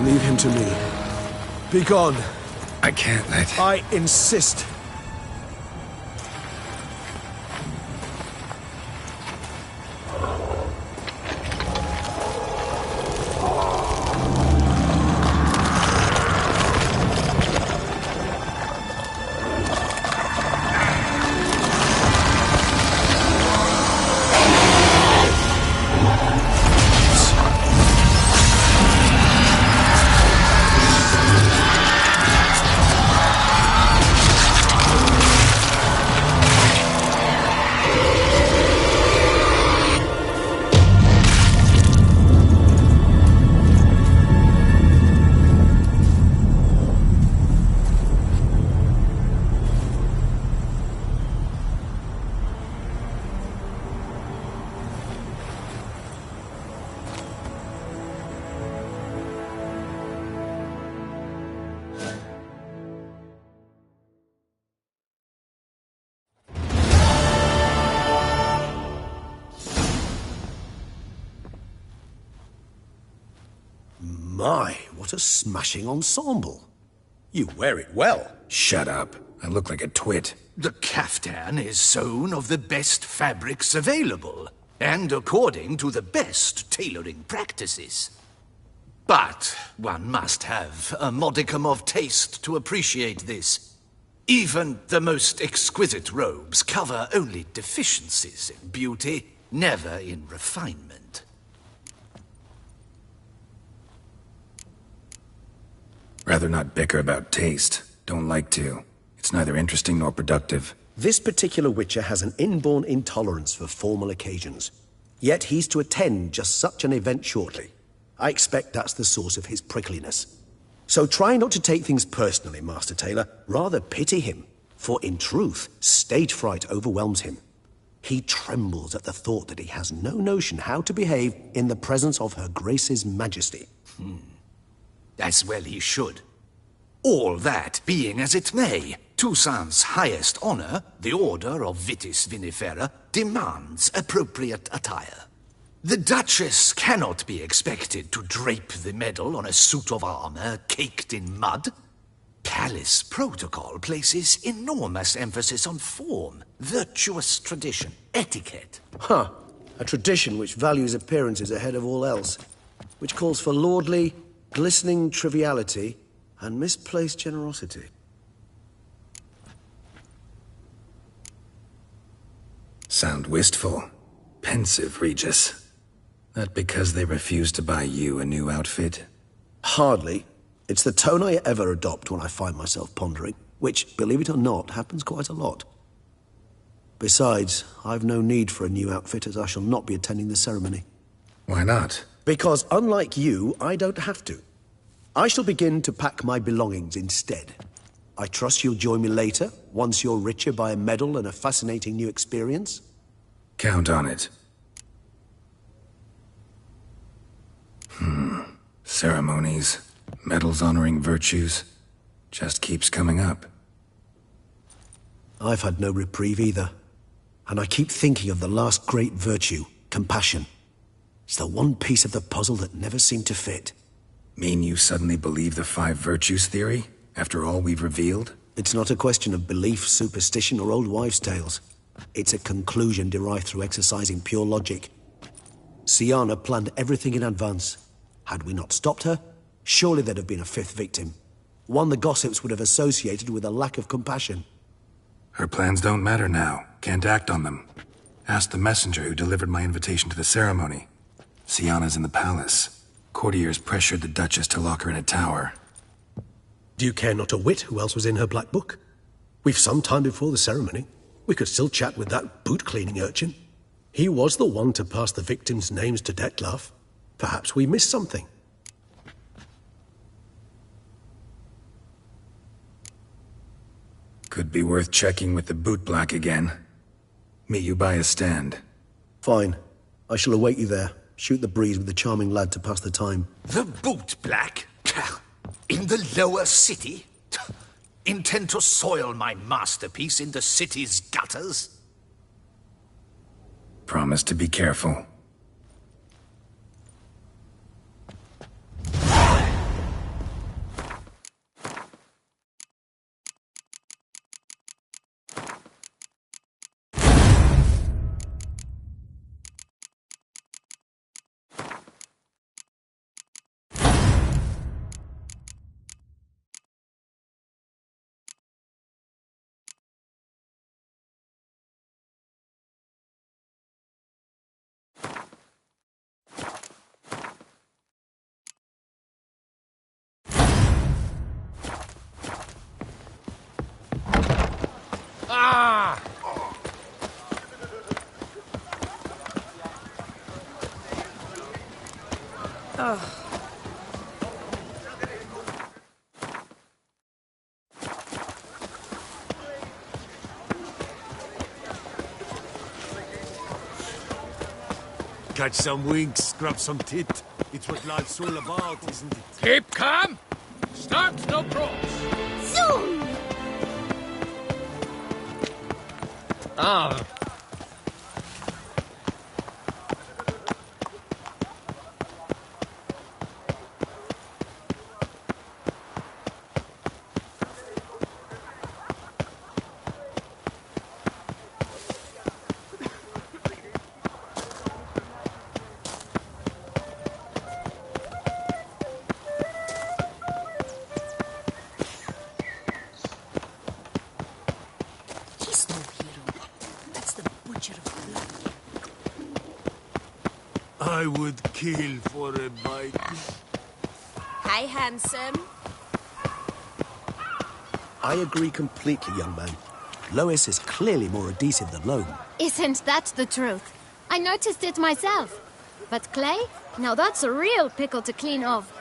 [SPEAKER 7] Leave him to me. Be gone.
[SPEAKER 2] I can't let...
[SPEAKER 7] I insist. My, what a smashing ensemble. You wear it well.
[SPEAKER 2] Shut up. I look like a twit.
[SPEAKER 3] The caftan is sewn of the best fabrics available, and according to the best tailoring practices. But one must have a modicum of taste to appreciate this. Even the most exquisite robes cover only deficiencies in beauty, never in refinement.
[SPEAKER 2] Rather not bicker about taste. Don't like to. It's neither interesting nor productive.
[SPEAKER 7] This particular Witcher has an inborn intolerance for formal occasions. Yet he's to attend just such an event shortly. I expect that's the source of his prickliness. So try not to take things personally, Master Taylor. Rather pity him. For in truth, stage fright overwhelms him. He trembles at the thought that he has no notion how to behave in the presence of Her Grace's Majesty.
[SPEAKER 3] As well he should. All that being as it may, Toussaint's highest honor, the Order of Vitis Vinifera, demands appropriate attire. The Duchess cannot be expected to drape the medal on a suit of armor caked in mud. Palace protocol places enormous emphasis on form, virtuous tradition, etiquette.
[SPEAKER 7] Huh. A tradition which values appearances ahead of all else. Which calls for lordly, glistening triviality and misplaced generosity.
[SPEAKER 2] Sound wistful. Pensive, Regis. That because they refuse to buy you a new outfit?
[SPEAKER 7] Hardly. It's the tone I ever adopt when I find myself pondering, which, believe it or not, happens quite a lot. Besides, I've no need for a new outfit as I shall not be attending the ceremony.
[SPEAKER 2] Why not?
[SPEAKER 7] Because unlike you, I don't have to. I shall begin to pack my belongings instead. I trust you'll join me later, once you're richer by a medal and a fascinating new experience?
[SPEAKER 2] Count on it. Ceremonies, medals honoring virtues, just keeps coming up.
[SPEAKER 7] I've had no reprieve either. And I keep thinking of the last great virtue, compassion. It's the one piece of the puzzle that never seemed to fit.
[SPEAKER 2] Mean you suddenly believe the 5 virtues theory, after all we've revealed?
[SPEAKER 7] It's not a question of belief, superstition, or old wives' tales. It's a conclusion derived through exercising pure logic. Syanna planned everything in advance. Had we not stopped her, surely there'd have been a 5th victim. One the gossips would have associated with a lack of compassion.
[SPEAKER 2] Her plans don't matter now. Can't act on them. Ask the messenger who delivered my invitation to the ceremony. Syanna's in the palace. Courtiers pressured the Duchess to lock her in a tower.
[SPEAKER 7] Do you care not a whit who else was in her black book? We've some time before the ceremony. We could still chat with that boot-cleaning urchin. He was the one to pass the victims' names to Dettlaff. Perhaps we missed something.
[SPEAKER 2] Could be worth checking with the bootblack again. Meet you by a stand.
[SPEAKER 7] Fine. I shall await you there. Shoot the breeze with the charming lad to pass the time.
[SPEAKER 3] The bootblack? In the lower city? Intend to soil my masterpiece in the city's gutters?
[SPEAKER 2] Promise to be careful.
[SPEAKER 10] Catch some winks, grab some tit. It's what life's all about, isn't it?
[SPEAKER 12] Keep calm. Start no props.
[SPEAKER 11] Zoom!
[SPEAKER 12] Ah.
[SPEAKER 8] He's no hero. That's the butcher of blood.
[SPEAKER 10] I would kill for a bite.
[SPEAKER 8] Hi, handsome.
[SPEAKER 7] I agree completely, young man. Lois is clearly more adhesive than loam.
[SPEAKER 5] Isn't that the truth? I noticed it myself. But clay? Now that's a real pickle to clean off.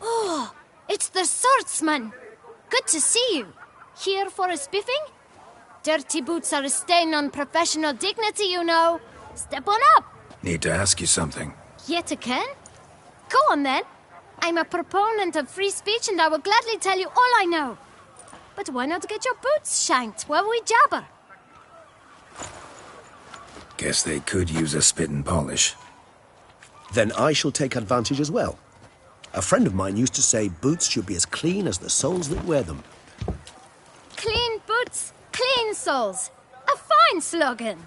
[SPEAKER 5] Oh, it's the swordsman. Good to see you. Here for a spiffing? Dirty boots are a stain on professional dignity, you know. Step on up.
[SPEAKER 2] Need to ask you something.
[SPEAKER 5] Yet again? Go on then. I'm a proponent of free speech and I will gladly tell you all I know. But why not get your boots shanked while we jabber?
[SPEAKER 2] Guess they could use a spit and polish.
[SPEAKER 7] Then I shall take advantage as well. A friend of mine used to say boots should be as clean as the soles that wear them.
[SPEAKER 5] Clean boots, clean soles. A fine slogan.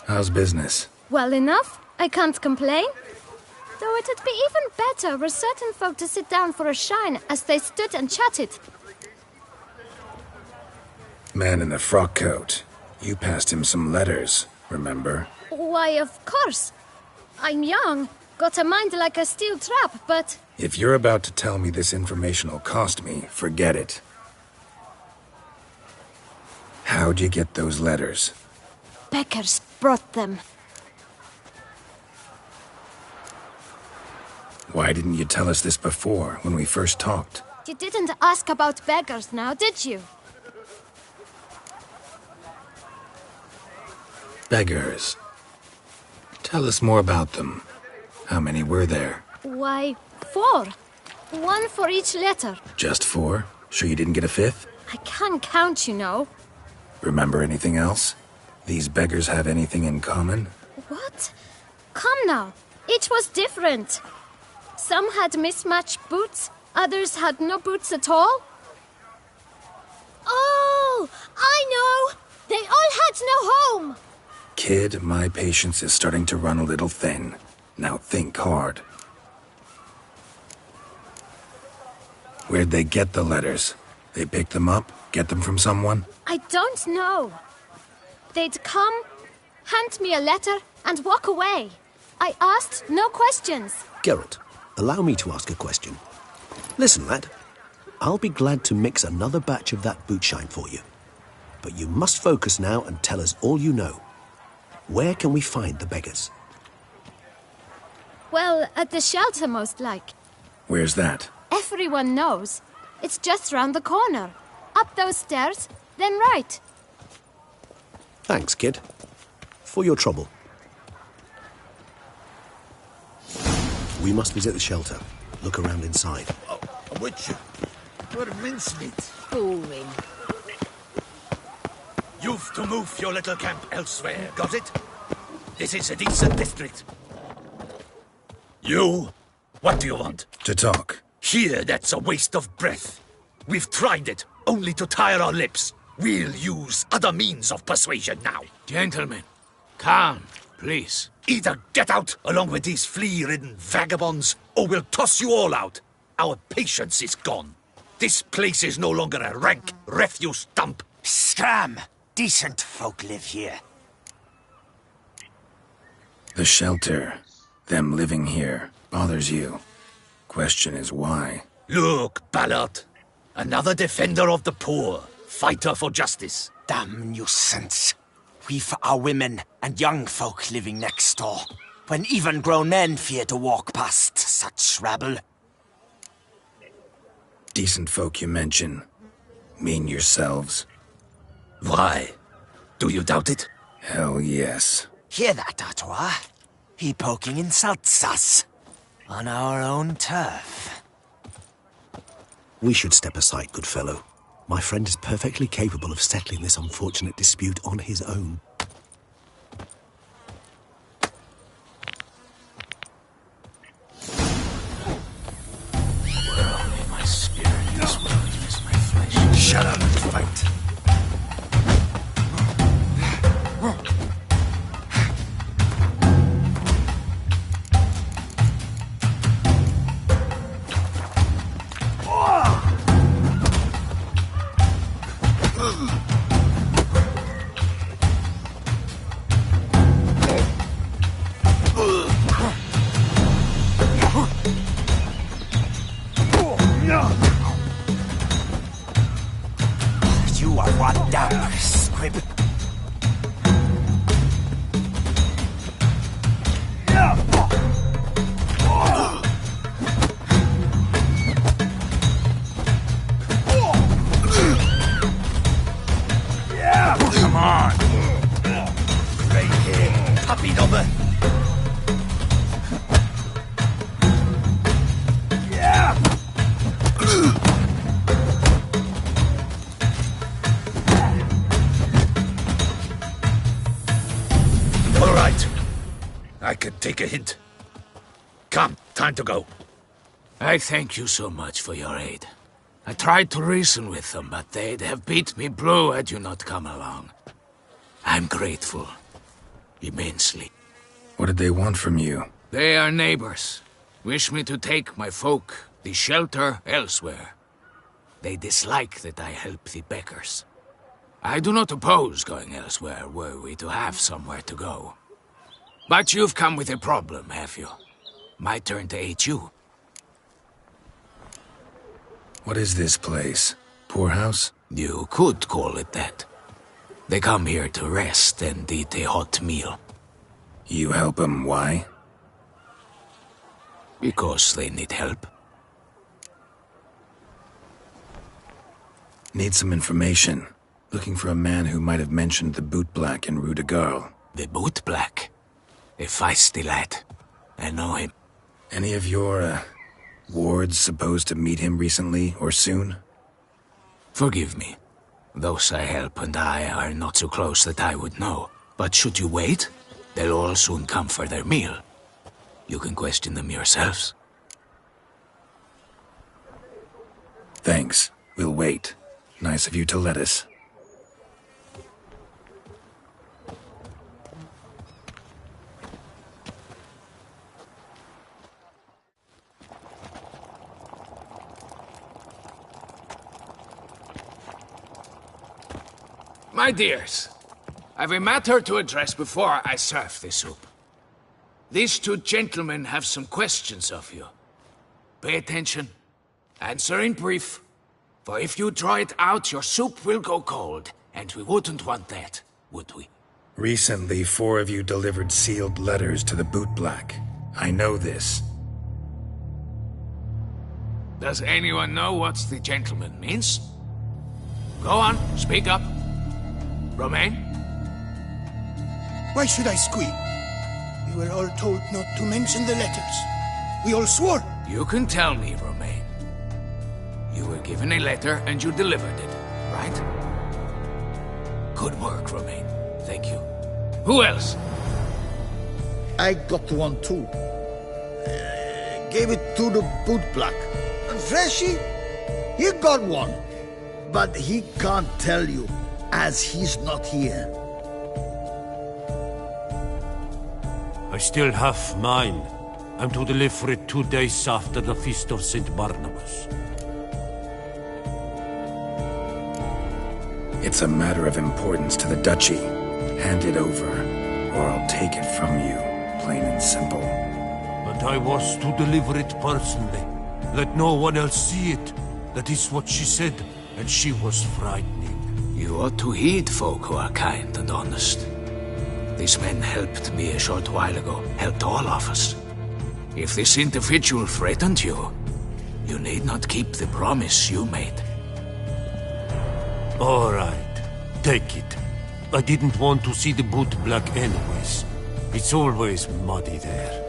[SPEAKER 2] How's business?
[SPEAKER 5] Well enough. I can't complain. Though it'd be even better were certain folk to sit down for a shine as they stood and chatted.
[SPEAKER 2] Man in the frock coat. You passed him some letters, remember?
[SPEAKER 5] Why, of course. I'm young, got a mind like a steel trap, but...
[SPEAKER 2] If you're about to tell me this information'll cost me, forget it. How'd you get those letters?
[SPEAKER 5] Beggars brought them.
[SPEAKER 2] Why didn't you tell us this before, when we first talked?
[SPEAKER 5] You didn't ask about beggars now, did you?
[SPEAKER 2] Beggars. Tell us more about them. How many were there?
[SPEAKER 5] Why, 4. 1 for each letter.
[SPEAKER 2] Just 4? Sure you didn't get a 5th?
[SPEAKER 5] I can't count, you know.
[SPEAKER 2] Remember anything else? These beggars have anything in common?
[SPEAKER 5] What? Come now. Each was different. Some had mismatched boots, others had no boots at all. Oh, I know! They all had no home!
[SPEAKER 2] Kid, my patience is starting to run a little thin. Now think hard. Where'd they get the letters? They pick them up? Get them from someone?
[SPEAKER 5] I don't know. They'd come, hand me a letter, and walk away. I asked no questions.
[SPEAKER 7] Geralt, allow me to ask a question. Listen, lad. I'll be glad to mix another batch of that boot shine for you. But you must focus now and tell us all you know. Where can we find the beggars?
[SPEAKER 5] Well, at the shelter, most like.
[SPEAKER 2] Where's that?
[SPEAKER 5] Everyone knows. It's just round the corner. Up those stairs, then right.
[SPEAKER 7] Thanks, kid. For your trouble. We must visit the shelter. Look around inside.
[SPEAKER 3] Oh, would you? You're mincemeat.
[SPEAKER 8] Boring.
[SPEAKER 3] You've to move your little camp elsewhere, got it? This is a decent district. You? What do you want?
[SPEAKER 2] To talk.
[SPEAKER 3] Here, that's a waste of breath. We've tried it, only to tire our lips. We'll use other means of persuasion now.
[SPEAKER 12] Gentlemen, calm, please.
[SPEAKER 3] Either get out along with these flea-ridden vagabonds, or we'll toss you all out. Our patience is gone. This place is no longer a rank refuse dump.
[SPEAKER 4] Scram! Decent folk live here.
[SPEAKER 2] The shelter, them living here, bothers you. Question is why?
[SPEAKER 3] Look, Ballard. Another defender of the poor. Fighter for justice.
[SPEAKER 4] Damn nuisance.
[SPEAKER 13] we've our women and young folk living next door, when even grown men fear to walk past such rabble.
[SPEAKER 2] Decent folk you mention. Mean yourselves.
[SPEAKER 12] Why? Do you doubt it?
[SPEAKER 2] Hell yes.
[SPEAKER 13] Hear that, Artois? He poking insults us. On our own turf.
[SPEAKER 7] We should step aside, good fellow. My friend is perfectly capable of settling this unfortunate dispute on his own.
[SPEAKER 12] Where only my spirit is willing is my flesh.
[SPEAKER 2] Shut up and fight.
[SPEAKER 13] You are one damn squib.
[SPEAKER 12] Come on! Right here, puppy number! All right. I could take a hint. Come, time to go. I thank you so much for your aid. I tried to reason with them, but they'd have beat me blue had you not come along. I'm grateful. Immensely.
[SPEAKER 2] What did they want from you?
[SPEAKER 12] They are neighbors. Wish me to take my folk, the shelter, elsewhere. They dislike that I help the beggars. I do not oppose going elsewhere, were we to have somewhere to go. But you've come with a problem, have you? My turn to aid you.
[SPEAKER 2] What is this place? Poorhouse?
[SPEAKER 12] You could call it that. They come here to rest and eat a hot meal.
[SPEAKER 2] You help them, why?
[SPEAKER 12] Because they need help.
[SPEAKER 2] Need some information. Looking for a man who might have mentioned the bootblack in Rue de Garl.
[SPEAKER 12] The bootblack? A feisty lad. I know him.
[SPEAKER 2] Any of your, wards supposed to meet him recently or soon?
[SPEAKER 12] Forgive me. Those I help and I are not so close that I would know. But should you wait, they'll all soon come for their meal. You can question them yourselves.
[SPEAKER 2] Thanks. We'll wait. Nice of you to let us.
[SPEAKER 12] My dears, I've a matter to address before I serve the soup. These two gentlemen have some questions of you. Pay attention. Answer in brief. For if you draw it out, your soup will go cold, and we wouldn't want that, would we?
[SPEAKER 2] Recently, 4 of you delivered sealed letters to the bootblack. I know this.
[SPEAKER 12] Does anyone know what the gentleman means? Go on, speak up. Romain?
[SPEAKER 14] Why should I squeal? We were all told not to mention the letters. We all swore.
[SPEAKER 12] You can tell me, Romain. You were given a letter and you delivered it, right? Good work, Romain. Thank you. Who else?
[SPEAKER 10] I got one too. Gave it to the bootblack. And Freshy, he got one. But he can't tell you, as he's not here.
[SPEAKER 15] I still have mine. I'm to deliver it 2 days after the Feast of St. Barnabas.
[SPEAKER 2] It's a matter of importance to the Duchy. Hand it over, or I'll take it from you, plain and simple.
[SPEAKER 15] But I was to deliver it personally. Let no one else see it. That is what she said, and she was frightening.
[SPEAKER 12] You ought to heed folk who are kind and honest. These men helped me a short while ago, helped all of us. If this individual threatened you, you need not keep the promise you made.
[SPEAKER 15] All right, take it. I didn't want to see the boot black anyways. It's always muddy there.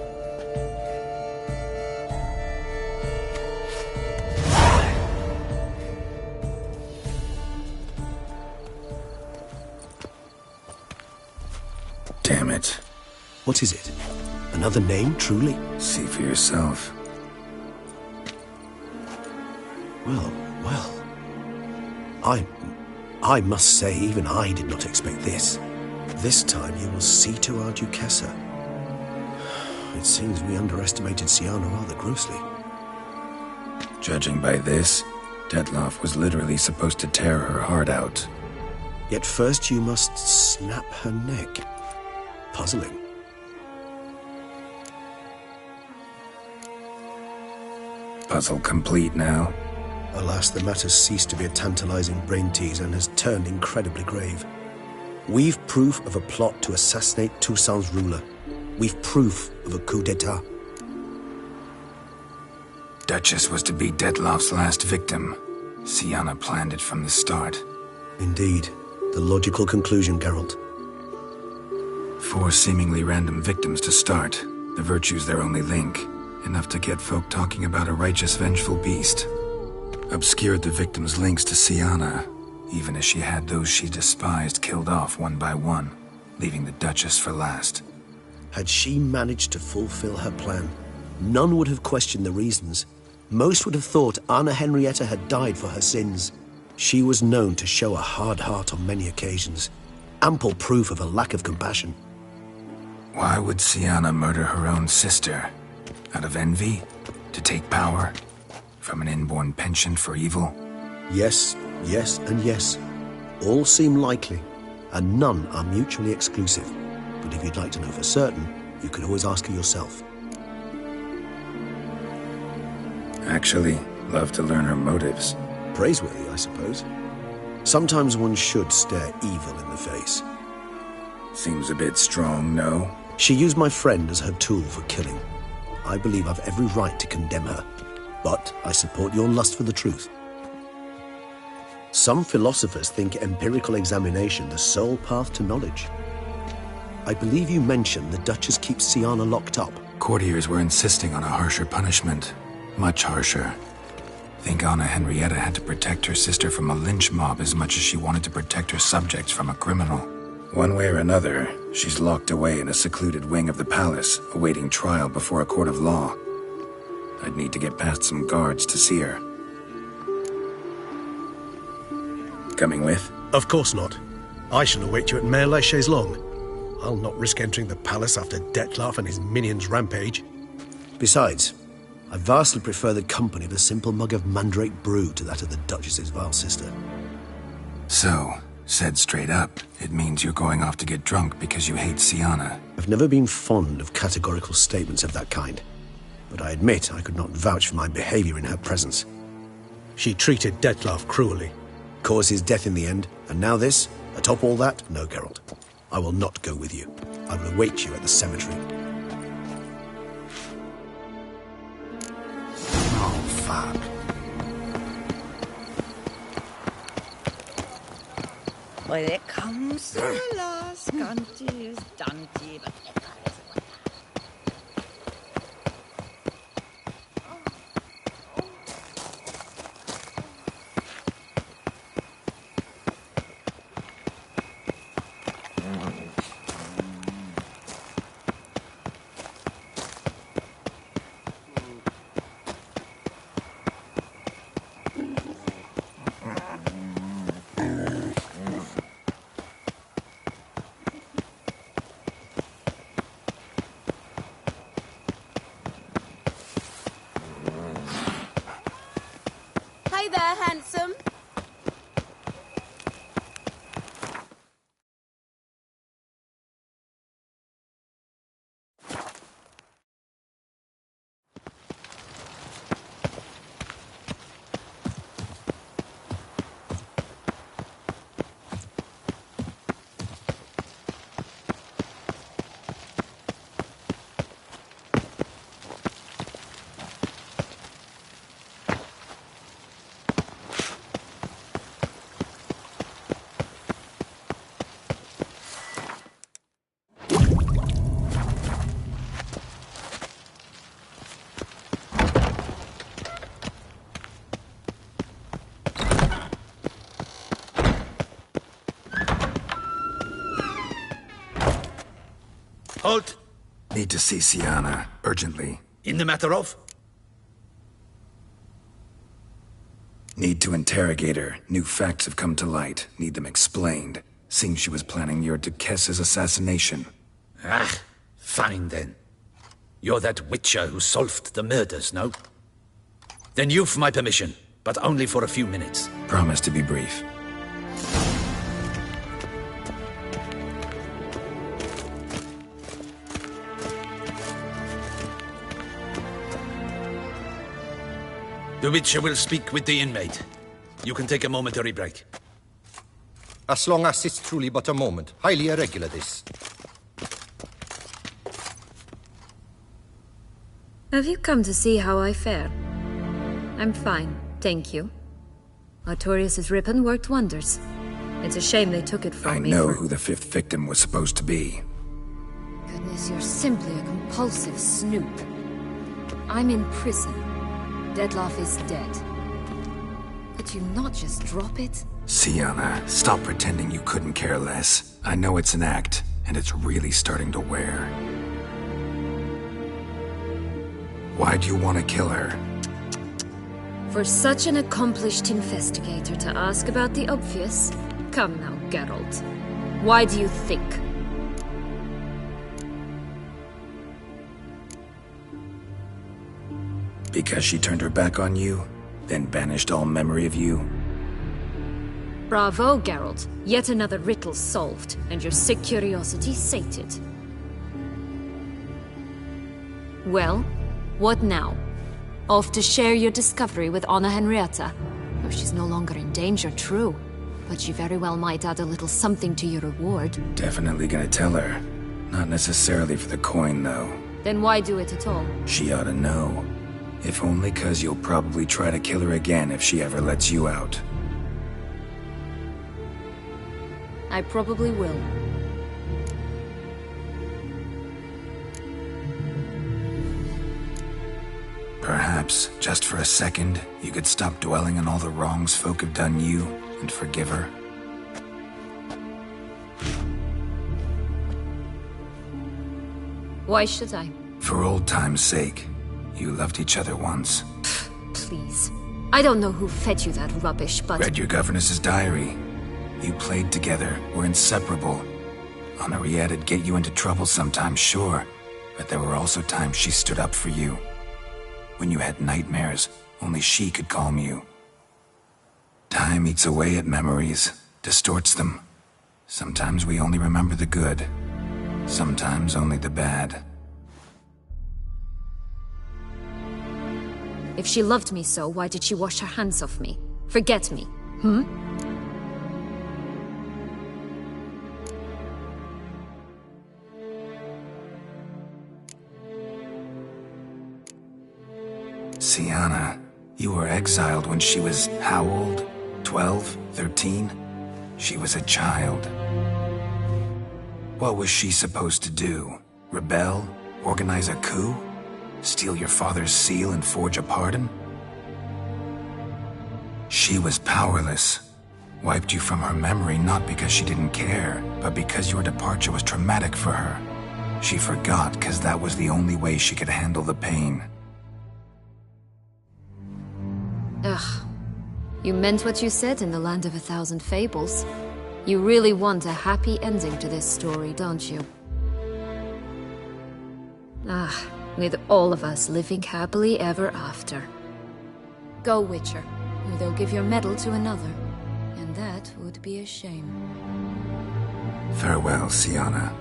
[SPEAKER 2] Damn it.
[SPEAKER 7] What is it? Another name, truly?
[SPEAKER 2] See for yourself.
[SPEAKER 7] Well. I must say, even I did not expect this. This time you will see to our Duchessa. It seems we underestimated Syanna rather grossly.
[SPEAKER 2] Judging by this, Detloff was literally supposed to tear her heart out.
[SPEAKER 7] Yet first you must snap her neck. Puzzling.
[SPEAKER 2] Puzzle complete now.
[SPEAKER 7] Alas, the matter's ceased to be a tantalizing brain tease and has turned incredibly grave. We've proof of a plot to assassinate Toussaint's ruler. We've proof of a coup d'etat.
[SPEAKER 2] Duchess was to be Detloff's last victim. Syanna planned it from the start.
[SPEAKER 7] Indeed. The logical conclusion, Geralt.
[SPEAKER 2] 4 seemingly random victims to start. The virtue's their only link. Enough to get folk talking about a righteous, vengeful beast. Obscured the victims' links to Syanna, even as she had those she despised killed off one by one, leaving the Duchess for last.
[SPEAKER 7] Had she managed to fulfill her plan, none would have questioned the reasons. Most would have thought Anna Henrietta had died for her sins. She was known to show a hard heart on many occasions. Ample proof of a lack of compassion.
[SPEAKER 2] Why would Syanna murder her own sister? Out of envy? To take power? From an inborn penchant for evil?
[SPEAKER 7] Yes, and yes. All seem likely, and none are mutually exclusive. But if you'd like to know for certain, you could always ask her yourself.
[SPEAKER 2] Actually, love to learn her motives.
[SPEAKER 7] Praiseworthy, I suppose. Sometimes one should stare evil in the face.
[SPEAKER 2] Seems a bit strong, no?
[SPEAKER 7] She used my friend as her tool for killing. I believe I've every right to condemn her. But I support your lust for the truth. Some philosophers think empirical examination the sole path to knowledge. I believe you mentioned the Duchess keeps Syanna locked up.
[SPEAKER 2] Courtiers were insisting on a harsher punishment. Much harsher. Think Anna Henrietta had to protect her sister from a lynch mob as much as she wanted to protect her subjects from a criminal. One way or another, she's locked away in a secluded wing of the palace, awaiting trial before a court of law. I'd need to get past some guards to see her. Coming with?
[SPEAKER 7] Of course not. I shall await you at Mare la Chaise-Longue. I'll not risk entering the palace after Detloff and his minions rampage. Besides, I vastly prefer the company of a simple mug of mandrake brew to that of the Duchess's vile sister.
[SPEAKER 2] So, said straight up, it means you're going off to get drunk because you hate Syanna.
[SPEAKER 7] I've never been fond of categorical statements of that kind. But I admit I could not vouch for my behavior in her presence. She treated Detloff cruelly, caused his death in the end, and now this? Atop all that? No, Geralt. I will not go with you. I will await you at the cemetery.
[SPEAKER 10] Oh, fuck.
[SPEAKER 8] Well, there comes the last Gunty, Dunty, but...
[SPEAKER 3] Halt!
[SPEAKER 2] Need to see Sienna, urgently.
[SPEAKER 3] In the matter of?
[SPEAKER 2] Need to interrogate her. New facts have come to light. Need them explained. Seems she was planning your Duquesse's assassination.
[SPEAKER 3] Ah, fine then. You're that witcher who solved the murders, no? Then you've my permission, but only for a few minutes.
[SPEAKER 2] Promise to be brief.
[SPEAKER 3] The witcher will speak with the inmate. You can take a momentary break.
[SPEAKER 16] As long as it's truly but a moment. Highly irregular, this.
[SPEAKER 5] Have you come to see how I fare? I'm fine, thank you. Artorius' ribbon worked wonders. It's a shame they took it from me.
[SPEAKER 2] I know who the 5th victim was supposed to be.
[SPEAKER 5] Goodness, you're simply a compulsive snoop. I'm in prison. Dettlaff is dead. Could you not just drop it?
[SPEAKER 2] Sienna, stop pretending you couldn't care less. I know it's an act, and it's really starting to wear. Why'd you want to kill her?
[SPEAKER 5] For such an accomplished investigator to ask about the obvious? Come now, Geralt. Why do you think?
[SPEAKER 2] Because she turned her back on you, then banished all memory of you?
[SPEAKER 5] Bravo, Geralt. Yet another riddle solved, and your sick curiosity sated. Well, what now? Off to share your discovery with Anna Henrietta? Oh, she's no longer in danger, true. But she very well might add a little something to your reward.
[SPEAKER 2] Definitely gonna tell her. Not necessarily for the coin, though.
[SPEAKER 5] Then why do it at all?
[SPEAKER 2] She ought to know. If only 'cause you'll probably try to kill her again if she ever lets you out.
[SPEAKER 5] I probably will.
[SPEAKER 2] Perhaps, just for a second, you could stop dwelling on all the wrongs folk have done you and forgive her.
[SPEAKER 5] Why should I?
[SPEAKER 2] For old time's sake. You loved each other once.
[SPEAKER 5] Please. I don't know who fed you that rubbish, but...
[SPEAKER 2] Read your governess's diary. You played together, were inseparable. Henriette'd get you into trouble sometimes, sure. But there were also times she stood up for you. When you had nightmares, only she could calm you. Time eats away at memories, distorts them. Sometimes we only remember the good. Sometimes only the bad.
[SPEAKER 5] If she loved me so, why did she wash her hands off me? Forget me,
[SPEAKER 2] Sienna, you were exiled when she was how old? 12? 13? She was a child. What was she supposed to do? Rebel? Organize a coup? Steal your father's seal and forge a pardon? She was powerless. Wiped you from her memory not because she didn't care, but because your departure was traumatic for her. She forgot because that was the only way she could handle the pain.
[SPEAKER 5] Ugh. You meant what you said in the Land of 1,000 Fables. You really want a happy ending to this story, don't you? Ah, with all of us living happily ever after. Go, Witcher, or they'll give your medal to another. And that would be a shame.
[SPEAKER 2] Farewell, Sienna.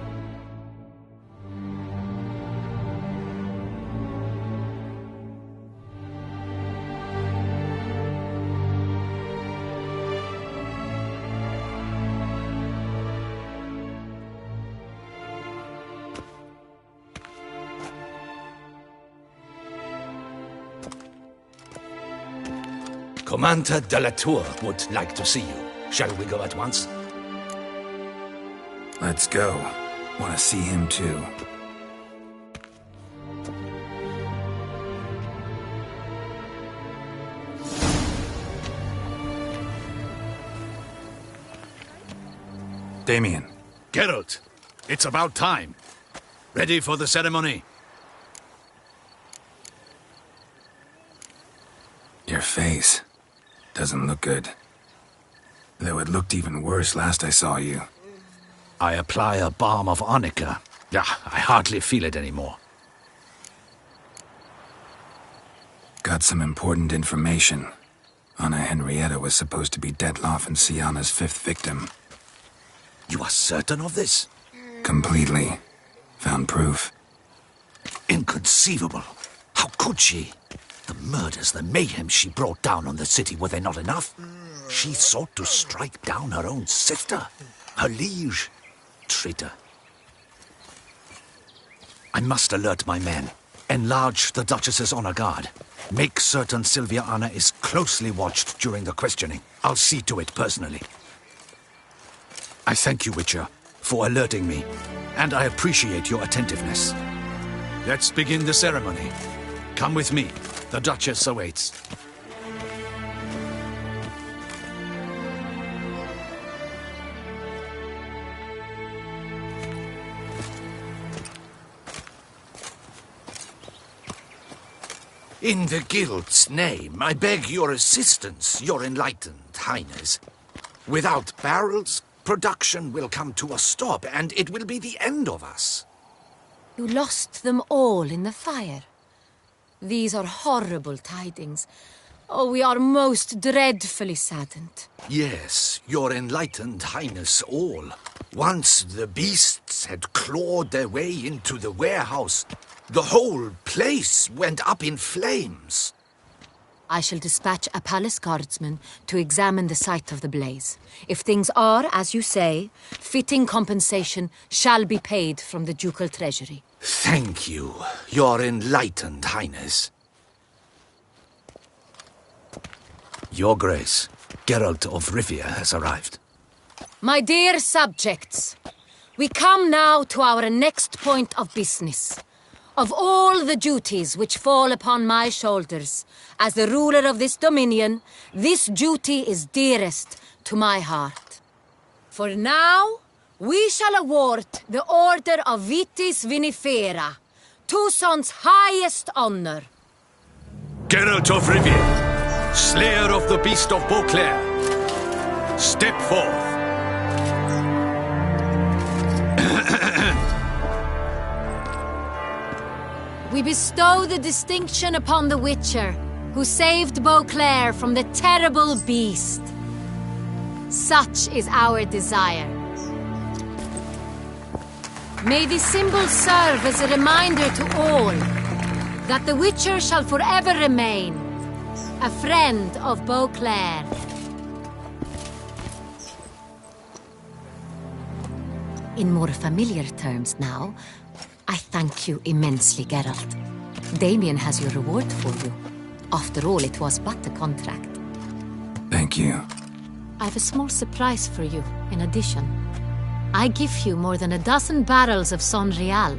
[SPEAKER 3] Commander de la Tour would like to see you. Shall we go at once?
[SPEAKER 2] Let's go. Want to see him too. Damien.
[SPEAKER 3] Geralt, it's about time. Ready for the ceremony?
[SPEAKER 2] Your face doesn't look good. Though it looked even worse last I saw you.
[SPEAKER 3] I apply a balm of arnica. Yeah, I hardly feel it anymore.
[SPEAKER 2] Got some important information. Anna Henrietta was supposed to be Detloff and Sienna's 5th victim.
[SPEAKER 3] You are certain of this?
[SPEAKER 2] Completely. Found proof.
[SPEAKER 3] Inconceivable. How could she? The murders, the mayhem she brought down on the city, were they not enough? She sought to strike down her own sister, her liege. Traitor. I must alert my men. Enlarge the Duchess's honor guard. Make certain Sylvia Anna is closely watched during the questioning. I'll see to it personally. I thank you, Witcher, for alerting me, and I appreciate your attentiveness. Let's begin the ceremony. Come with me. The Duchess awaits. In the Guild's name, I beg your assistance, your enlightened highness. Without barrels, production will come to a stop, and it will be the end of us.
[SPEAKER 6] You lost them all in the fire. These are horrible tidings. Oh, we are most dreadfully saddened.
[SPEAKER 3] Yes, your enlightened highness all. Once the beasts had clawed their way into the warehouse, the whole place went up in flames.
[SPEAKER 6] I shall dispatch a palace guardsman to examine the site of the blaze. If things are, as you say, fitting compensation shall be paid from the ducal treasury.
[SPEAKER 3] Thank you, your enlightened highness. Your Grace, Geralt of Rivia has arrived.
[SPEAKER 6] My dear subjects, we come now to our next point of business. Of all the duties which fall upon my shoulders, as the ruler of this dominion, this duty is dearest to my heart. For now, we shall award the Order of Vitis Vinifera, Tucson's highest honor.
[SPEAKER 3] Geralt of Rivia, slayer of the beast of Beauclair, step forth.
[SPEAKER 6] We bestow the distinction upon the Witcher, who saved Beauclair from the terrible beast. Such is our desire. May this symbol serve as a reminder to all that the Witcher shall forever remain a friend of Beauclair. In more familiar terms now, I thank you immensely, Geralt. Damien has your reward for you. After all, it was but a contract.
[SPEAKER 2] Thank you.
[SPEAKER 6] I have a small surprise for you, in addition. I give you more than a dozen barrels of Son Real,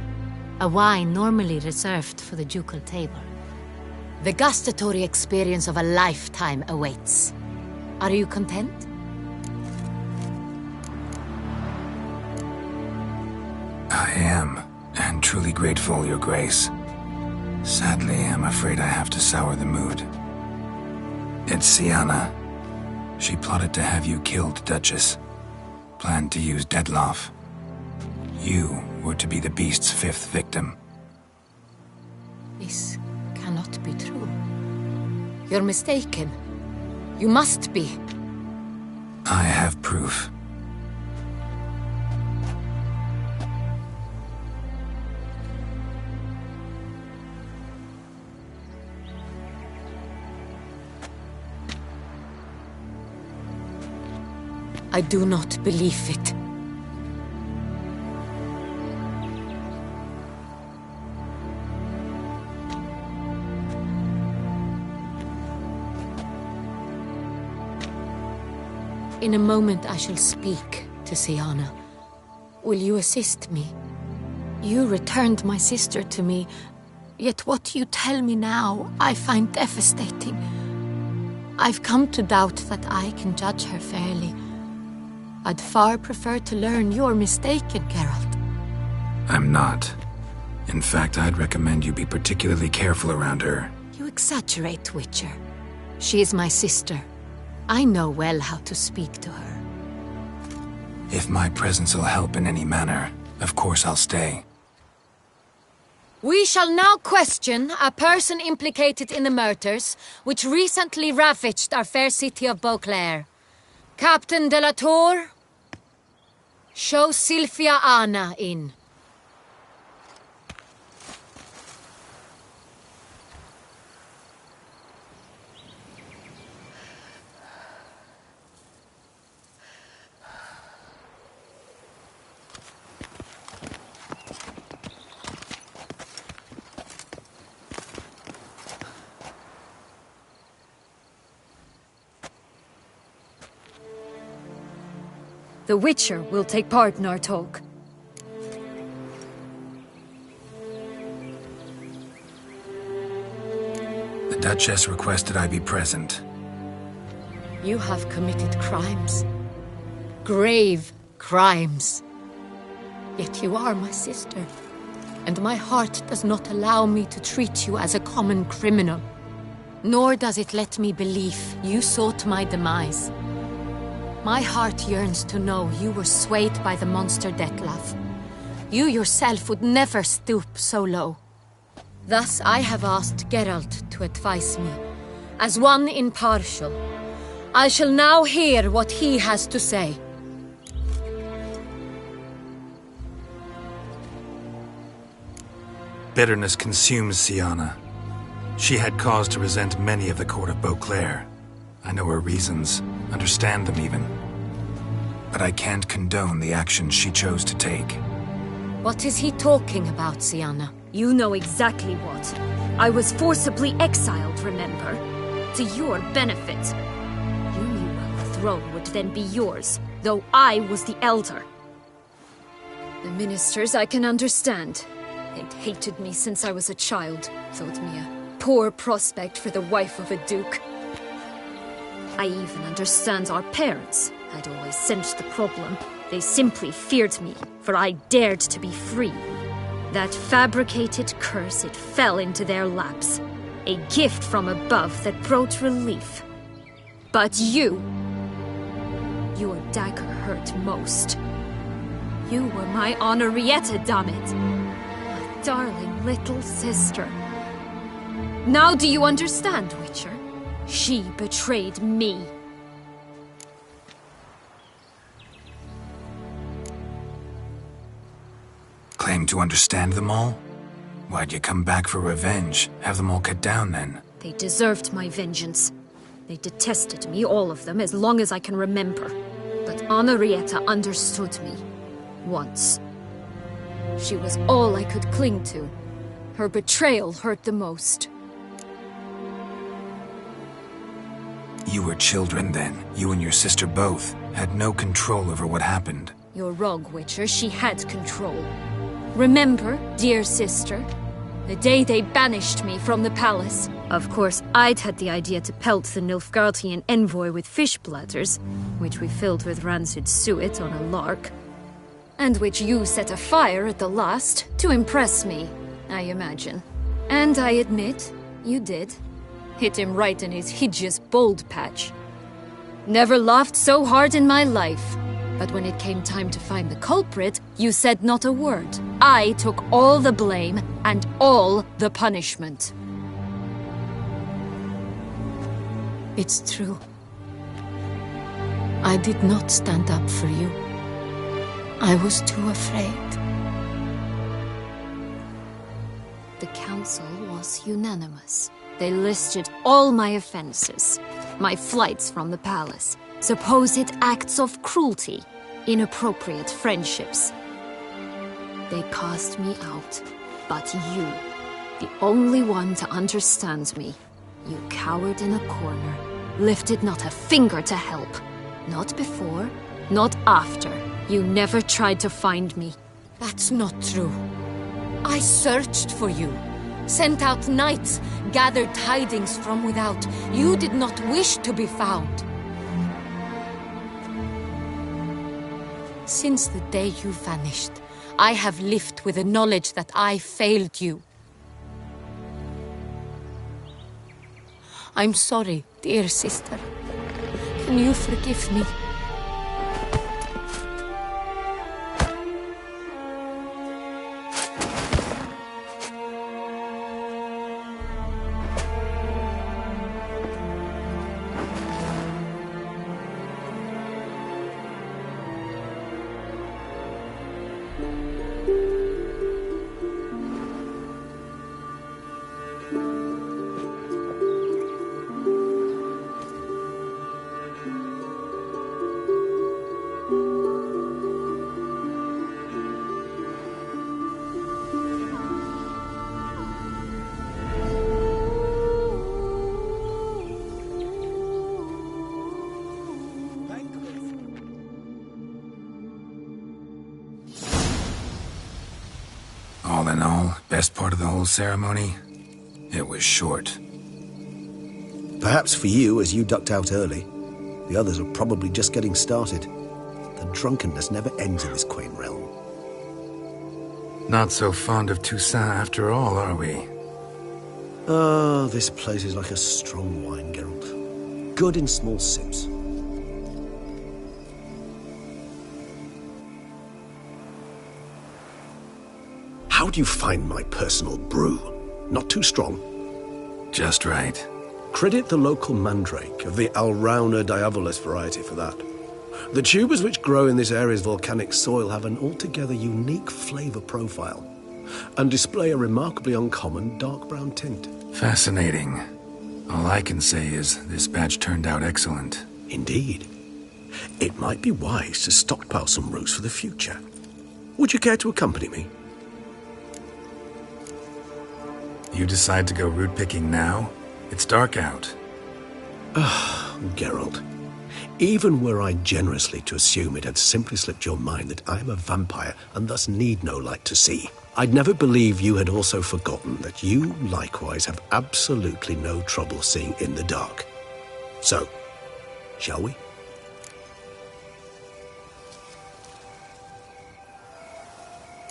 [SPEAKER 6] a wine normally reserved for the ducal table. The gustatory experience of a lifetime awaits. Are you content?
[SPEAKER 2] I am, and truly grateful, Your Grace. Sadly, I'm afraid I have to sour the mood. It's Sienna. She plotted to have you killed, Duchess. Planned to use Detloff. You were to be the beast's 5th victim.
[SPEAKER 6] This cannot be true. You're mistaken. You must be.
[SPEAKER 2] I have proof.
[SPEAKER 6] I do not believe it. In a moment I shall speak to Sienna. Will you assist me? You returned my sister to me, yet what you tell me now I find devastating. I've come to doubt that I can judge her fairly. I'd far prefer to learn you're mistaken, Geralt.
[SPEAKER 2] I'm not. In fact, I'd recommend you be particularly careful around her.
[SPEAKER 6] You exaggerate, Witcher. She is my sister. I know well how to speak to her.
[SPEAKER 2] If my presence will help in any manner, of course I'll stay.
[SPEAKER 6] We shall now question a person implicated in the murders which recently ravaged our fair city of Beauclair. Captain de la Tour, show Sylvia Anna in.
[SPEAKER 5] The Witcher will take part in our talk.
[SPEAKER 2] The Duchess requested I be present.
[SPEAKER 6] You have committed crimes. Grave crimes. Yet you are my sister, and my heart does not allow me to treat you as a common criminal. Nor does it let me believe you sought my demise. My heart yearns to know you were swayed by the monster Dettlaff. You yourself would never stoop so low. Thus I have asked Geralt to advise me, as one impartial. I shall now hear what he has to say.
[SPEAKER 2] Bitterness consumes Syanna. She had cause to resent many of the court of Beauclair. I know her reasons, understand them even. But I can't condone the actions she chose to take.
[SPEAKER 6] What is he talking about, Syanna?
[SPEAKER 5] You know exactly what. I was forcibly exiled, remember? To your benefit. You knew well the throne would then be yours, though I was the elder. The ministers I can understand. They'd hated me since I was a child, thought me a poor prospect for the wife of a duke. I even understand our parents. I'd always sensed the problem. They simply feared me, for I dared to be free. That fabricated curse, it fell into their laps. A gift from above that brought relief. But you... your dagger hurt most. You were my Henrietta, damn it. My darling little sister. Now do you understand, Witcher? She betrayed me.
[SPEAKER 2] Claim to understand them all? Why'd you come back for revenge? Have them all cut down then?
[SPEAKER 5] They deserved my vengeance. They detested me, all of them, as long as I can remember. But Henrietta understood me. Once. She was all I could cling to. Her betrayal hurt the most.
[SPEAKER 2] You were children then. You and your sister both had no control over what happened.
[SPEAKER 5] You're wrong, Witcher. She had control. Remember, dear sister, the day they banished me from the palace? Of course, I'd had the idea to pelt the Nilfgaardian envoy with fish bladders, which we filled with rancid suet on a lark, and which you set afire at the last to impress me, I imagine. And I admit, you did. Hit him right in his hideous bald patch. Never laughed so hard in my life. But when it came time to find the culprit, you said not a word. I took all the blame and all the punishment.
[SPEAKER 6] It's true. I did not stand up for you. I was too afraid.
[SPEAKER 5] The council was unanimous. They listed all my offenses. My flights from the palace, supposed acts of cruelty, inappropriate friendships. They cast me out, but you, the only one to understand me, you cowered in a corner, lifted not a finger to help. Not before, not after. You never tried to find me.
[SPEAKER 6] That's not true. I searched for you. Sent out knights, gathered tidings from without. You did not wish to be found. Since the day you vanished, I have lived with the knowledge that I failed you. I'm sorry, dear sister. Can you forgive me?
[SPEAKER 2] All in all, best part of the whole ceremony? It was short.
[SPEAKER 7] Perhaps for you, as you ducked out early. The others are probably just getting started. The drunkenness never ends in this quaint realm.
[SPEAKER 2] Not so fond of Toussaint after all, are we?
[SPEAKER 7] Ah, this place is like a strong wine, Geralt. Good in small sips. How do you find my personal brew? Not too strong?
[SPEAKER 2] Just right.
[SPEAKER 7] Credit the local mandrake of the Alrauna diavolis variety for that. The tubers which grow in this area's volcanic soil have an altogether unique flavor profile and display a remarkably uncommon dark brown tint.
[SPEAKER 2] Fascinating. All I can say is this batch turned out excellent.
[SPEAKER 7] Indeed. It might be wise to stockpile some roots for the future. Would you care to accompany me?
[SPEAKER 2] You decide to go root picking now? It's dark out.
[SPEAKER 7] Ah, Geralt. Even were I generously to assume it had simply slipped your mind that I am a vampire and thus need no light to see, I'd never believe you had also forgotten that you likewise have absolutely no trouble seeing in the dark. So, shall we?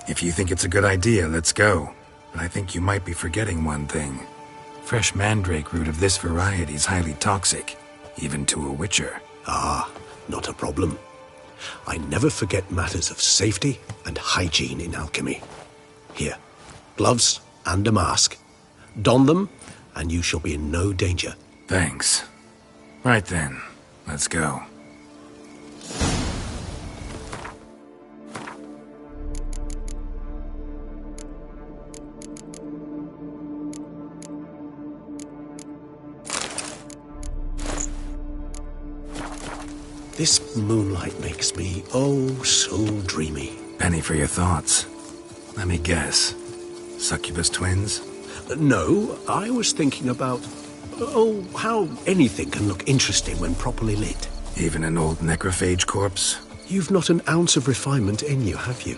[SPEAKER 2] If you think it's a good idea, let's go. But I think you might be forgetting one thing. Fresh mandrake root of this variety is highly toxic, even to a witcher.
[SPEAKER 7] Ah, not a problem. I never forget matters of safety and hygiene in alchemy. Here, gloves and a mask. Don them, and you shall be in no danger.
[SPEAKER 2] Thanks. Right then, let's go.
[SPEAKER 7] This moonlight makes me, oh, so dreamy.
[SPEAKER 2] Penny for your thoughts. Let me guess. Succubus twins?
[SPEAKER 7] No, I was thinking about, oh, how anything can look interesting when properly lit.
[SPEAKER 2] Even an old necrophage corpse?
[SPEAKER 7] You've not an ounce of refinement in you, have you?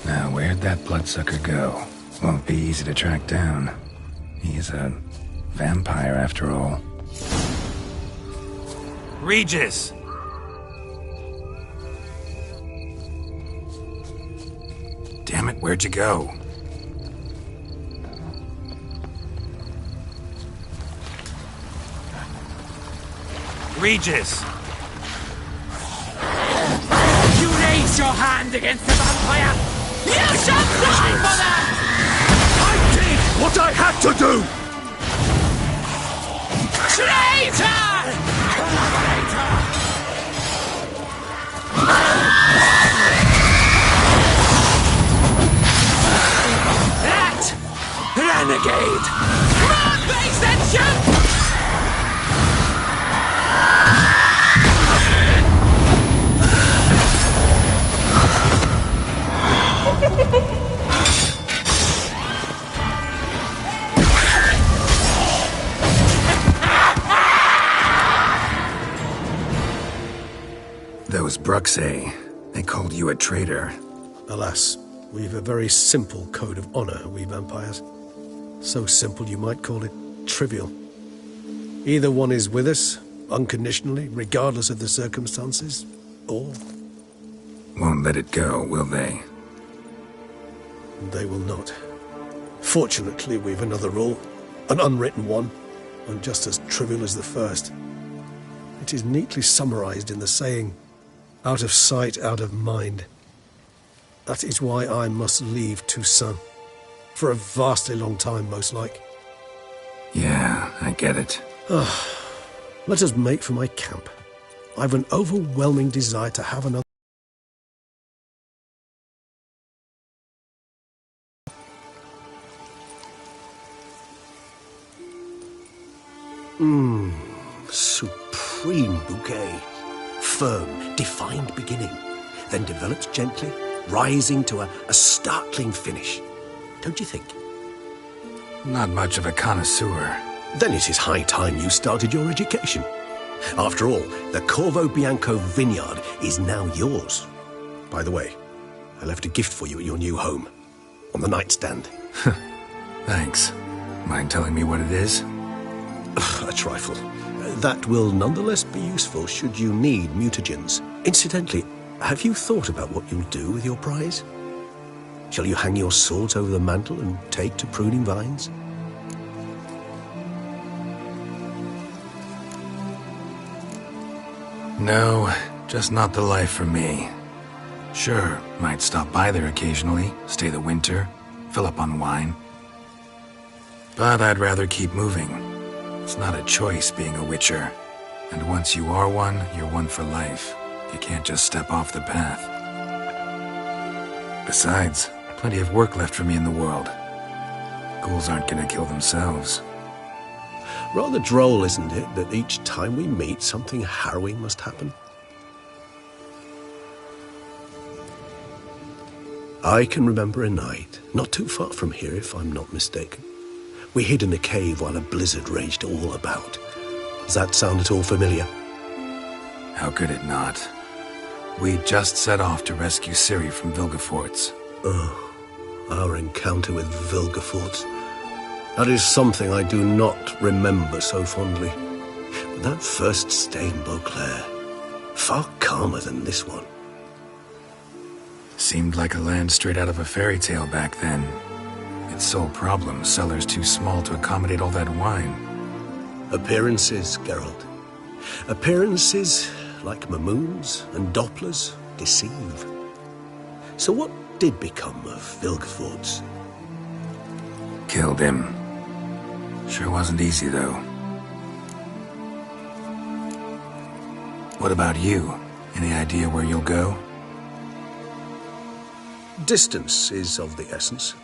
[SPEAKER 2] Now, where'd that bloodsucker go? Won't be easy to track down. He's a vampire, after all.
[SPEAKER 15] Regis!
[SPEAKER 2] Damn it, where'd you go?
[SPEAKER 15] outrageous.
[SPEAKER 12] You raise your hand against the vampire! You shall die for that!
[SPEAKER 3] I did what I had to do!
[SPEAKER 12] Traitor! That renegade! Run, face and shoot!
[SPEAKER 2] Those Bruxay, they called you a traitor.
[SPEAKER 7] Alas, we've a very simple code of honor, we vampires. So simple you might call it trivial. Either one is with us, unconditionally, regardless of the circumstances, or...
[SPEAKER 2] Won't let it go, will they?
[SPEAKER 7] They will not. Fortunately, we've another rule, an unwritten one, and just as trivial as the first. It is neatly summarized in the saying, out of sight, out of mind. That is why I must leave Toussaint. For a vastly long time, most like.
[SPEAKER 2] Yeah, I get it.
[SPEAKER 7] Let us make for my camp. I've an overwhelming desire to have another... Supreme bouquet. Firm, defined beginning, then develops gently, rising to a startling finish. Don't you think?
[SPEAKER 2] Not much of a connoisseur.
[SPEAKER 7] Then it is high time you started your education. After all, the Corvo Bianco vineyard is now yours. By the way, I left a gift for you at your new home, on the nightstand.
[SPEAKER 2] Thanks. Mind telling me what it is?
[SPEAKER 7] A trifle. That will nonetheless be useful should you need mutagens. Incidentally, have you thought about what you'll do with your prize? Shall you hang your swords over the mantle and take to pruning vines?
[SPEAKER 2] No, just not the life for me. Sure, might stop by there occasionally, stay the winter, fill up on wine. But I'd rather keep moving. It's not a choice being a witcher. And once you are one, you're one for life. You can't just step off the path. Besides, plenty of work left for me in the world. Ghouls aren't gonna kill themselves.
[SPEAKER 7] Rather droll, isn't it, that each time we meet, something harrowing must happen? I can remember a night, not too far from here if I'm not mistaken. We hid in a cave while a blizzard raged all about. Does that sound at all familiar?
[SPEAKER 2] How could it not? We just set off to rescue Ciri from Vilgefortz.
[SPEAKER 7] Oh, our encounter with Vilgefortz. That is something I do not remember so fondly. But that first stay in Beauclair, far calmer than this one.
[SPEAKER 2] Seemed like a land straight out of a fairy tale back then. Its sole problem, cellars too small to accommodate all that wine.
[SPEAKER 7] Appearances, Geralt. Appearances, like Mamoons and Dopplers, deceive. So what did become of Vilgefortz?
[SPEAKER 2] Killed him. Sure wasn't easy, though. What about you? Any idea where you'll go?
[SPEAKER 7] Distance is of the essence.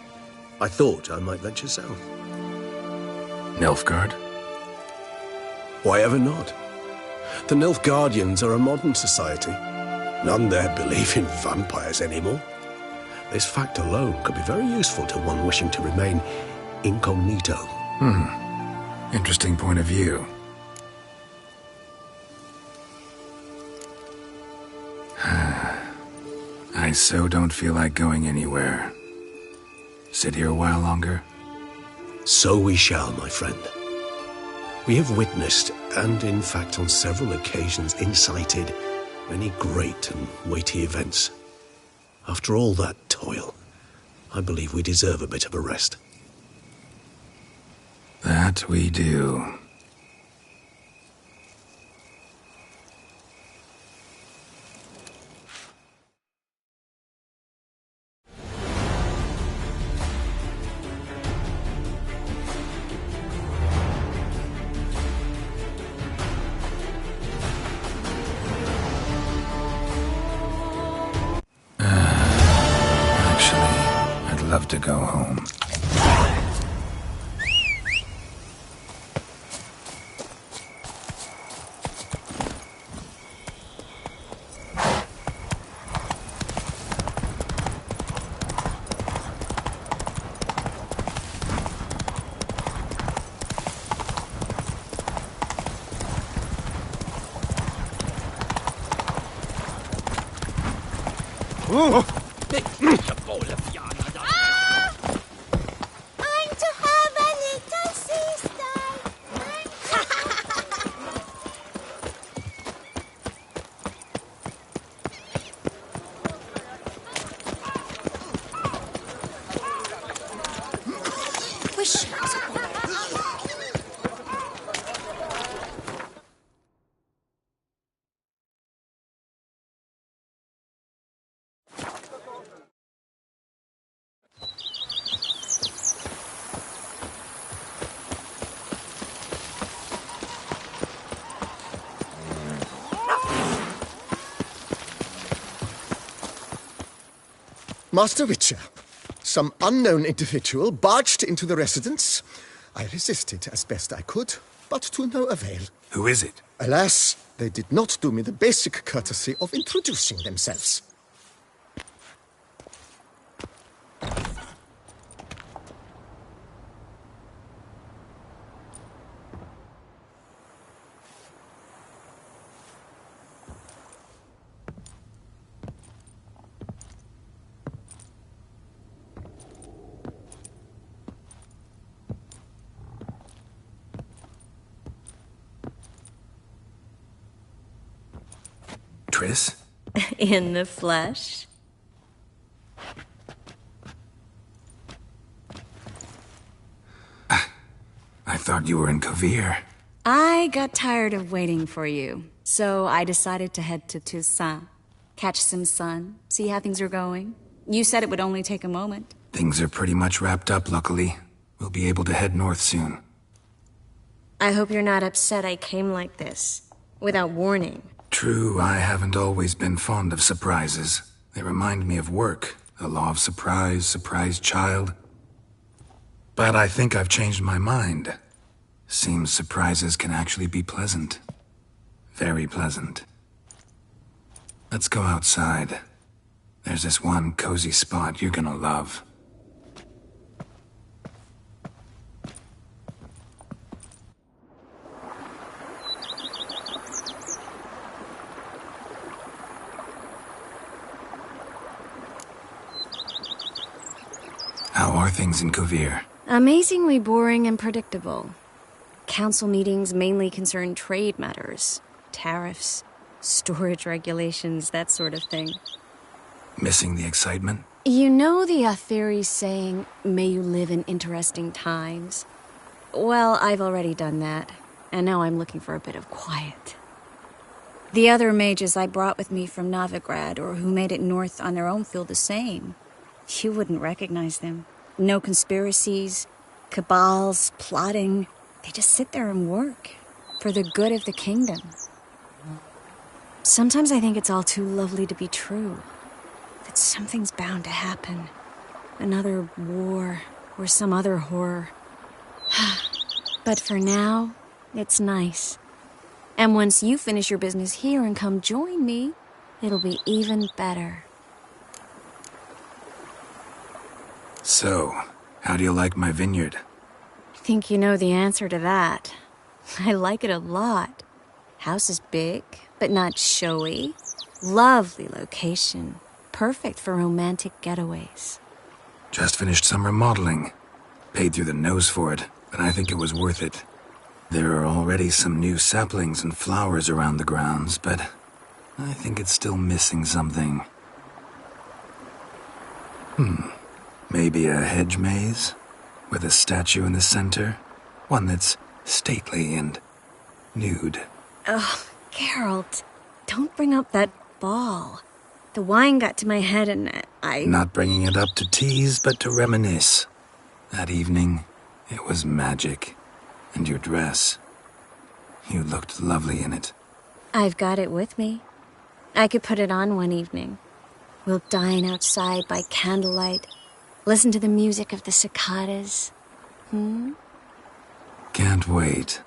[SPEAKER 7] I thought I might venture south.
[SPEAKER 2] Nilfgaard?
[SPEAKER 7] Why ever not? The Nilfgaardians are a modern society. None there believe in vampires anymore. This fact alone could be very useful to one wishing to remain incognito.
[SPEAKER 2] Interesting point of view. I so don't feel like going anywhere. Sit here a while longer?
[SPEAKER 7] So we shall, my friend. We have witnessed, and in fact on several occasions incited, many great and weighty events. After all that toil, I believe we deserve a bit of a rest.
[SPEAKER 2] That we do. love to go home.
[SPEAKER 11] I'm to have a little sister.
[SPEAKER 17] Master Witcher, some unknown individual barged into the residence. I resisted as best I could, but to no avail.
[SPEAKER 2] Who is it?
[SPEAKER 17] Alas, they did not do me the basic courtesy of introducing themselves.
[SPEAKER 2] Triss?
[SPEAKER 18] In the flesh?
[SPEAKER 2] I thought you were in Kovir.
[SPEAKER 18] I got tired of waiting for you, so I decided to head to Toussaint. Catch some sun, see how things are going. You said it would only take a moment.
[SPEAKER 2] Things are pretty much wrapped up, luckily. We'll be able to head north soon.
[SPEAKER 18] I hope you're not upset I came like this, without warning.
[SPEAKER 2] True, I haven't always been fond of surprises. They remind me of work, the law of surprise, surprise child. But I think I've changed my mind. Seems surprises can actually be pleasant. Very pleasant. Let's go outside. There's this one cozy spot you're gonna love. How are things in Kovir?
[SPEAKER 18] Amazingly boring and predictable. Council meetings mainly concern trade matters, tariffs, storage regulations, that sort of thing.
[SPEAKER 2] Missing the excitement?
[SPEAKER 18] You know the Aetheri's saying, may you live in interesting times? Well, I've already done that, and now I'm looking for a bit of quiet. The other mages I brought with me from Novigrad, or who made it north on their own, feel the same. You wouldn't recognize them. No conspiracies, cabals, plotting. They just sit there and work, for the good of the kingdom. Sometimes I think it's all too lovely to be true. That something's bound to happen. Another war, or some other horror. But for now, it's nice. And once you finish your business here and come join me, it'll be even better.
[SPEAKER 2] So, how do you like my vineyard?
[SPEAKER 18] I think you know the answer to that. I like it a lot. House is big, but not showy. Lovely location. Perfect for romantic getaways.
[SPEAKER 2] Just finished some remodeling. Paid through the nose for it, but I think it was worth it. There are already some new saplings and flowers around the grounds, but I think it's still missing something. Maybe a hedge maze? With a statue in the center? One that's stately and nude.
[SPEAKER 18] Oh, Geralt, don't bring up that ball. The wine got to my head and I...
[SPEAKER 2] Not bringing it up to tease, but to reminisce. That evening, it was magic. And your dress. You looked lovely in it.
[SPEAKER 18] I've got it with me. I could put it on one evening. We'll dine outside by candlelight. Listen to the music of the cicadas.
[SPEAKER 2] Can't wait.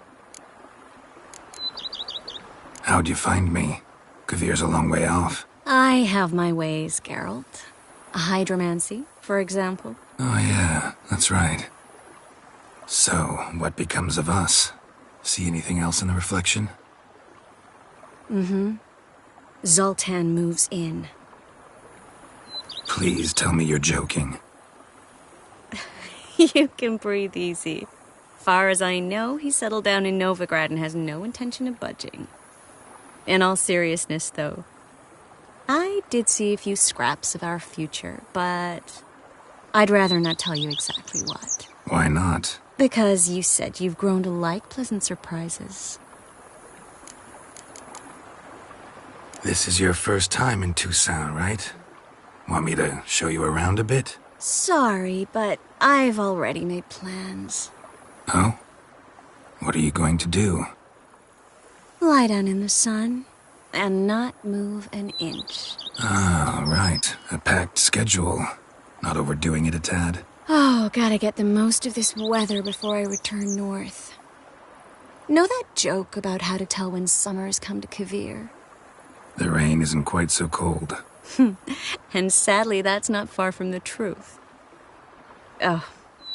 [SPEAKER 2] How'd you find me? Kavir's a long way off.
[SPEAKER 18] I have my ways, Geralt. Hydromancy, for example.
[SPEAKER 2] Oh yeah, that's right. So, what becomes of us? See anything else in the reflection?
[SPEAKER 18] Zoltan moves in.
[SPEAKER 2] Please tell me you're joking.
[SPEAKER 18] You can breathe easy. Far as I know, he settled down in Novigrad and has no intention of budging. In all seriousness, though, I did see a few scraps of our future, but I'd rather not tell you exactly what.
[SPEAKER 2] Why not?
[SPEAKER 18] Because you said you've grown to like pleasant surprises.
[SPEAKER 2] This is your first time in Toussaint, right? Want me to show you around a bit?
[SPEAKER 18] Sorry, but I've already made plans.
[SPEAKER 2] Oh? What are you going to do?
[SPEAKER 18] Lie down in the sun and not move an inch.
[SPEAKER 2] Ah, right. A packed schedule. Not overdoing it a tad.
[SPEAKER 18] Oh, gotta get the most of this weather before I return north. Know that joke about how to tell when summer's come to Kavir?
[SPEAKER 2] The rain isn't quite so cold.
[SPEAKER 18] And sadly, that's not far from the truth. Oh,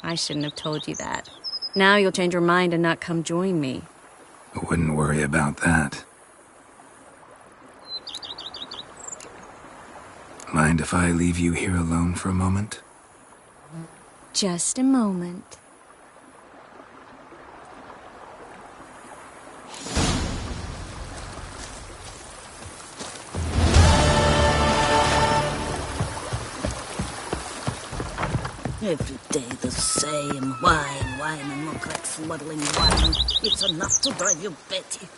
[SPEAKER 18] I shouldn't have told you that. Now you'll change your mind and not come join me.
[SPEAKER 2] I wouldn't worry about that. Mind if I leave you here alone for a moment?
[SPEAKER 18] Just a moment.
[SPEAKER 8] Every day the same. Wine, wine, and look like smuggling wine. It's enough to drive you batty.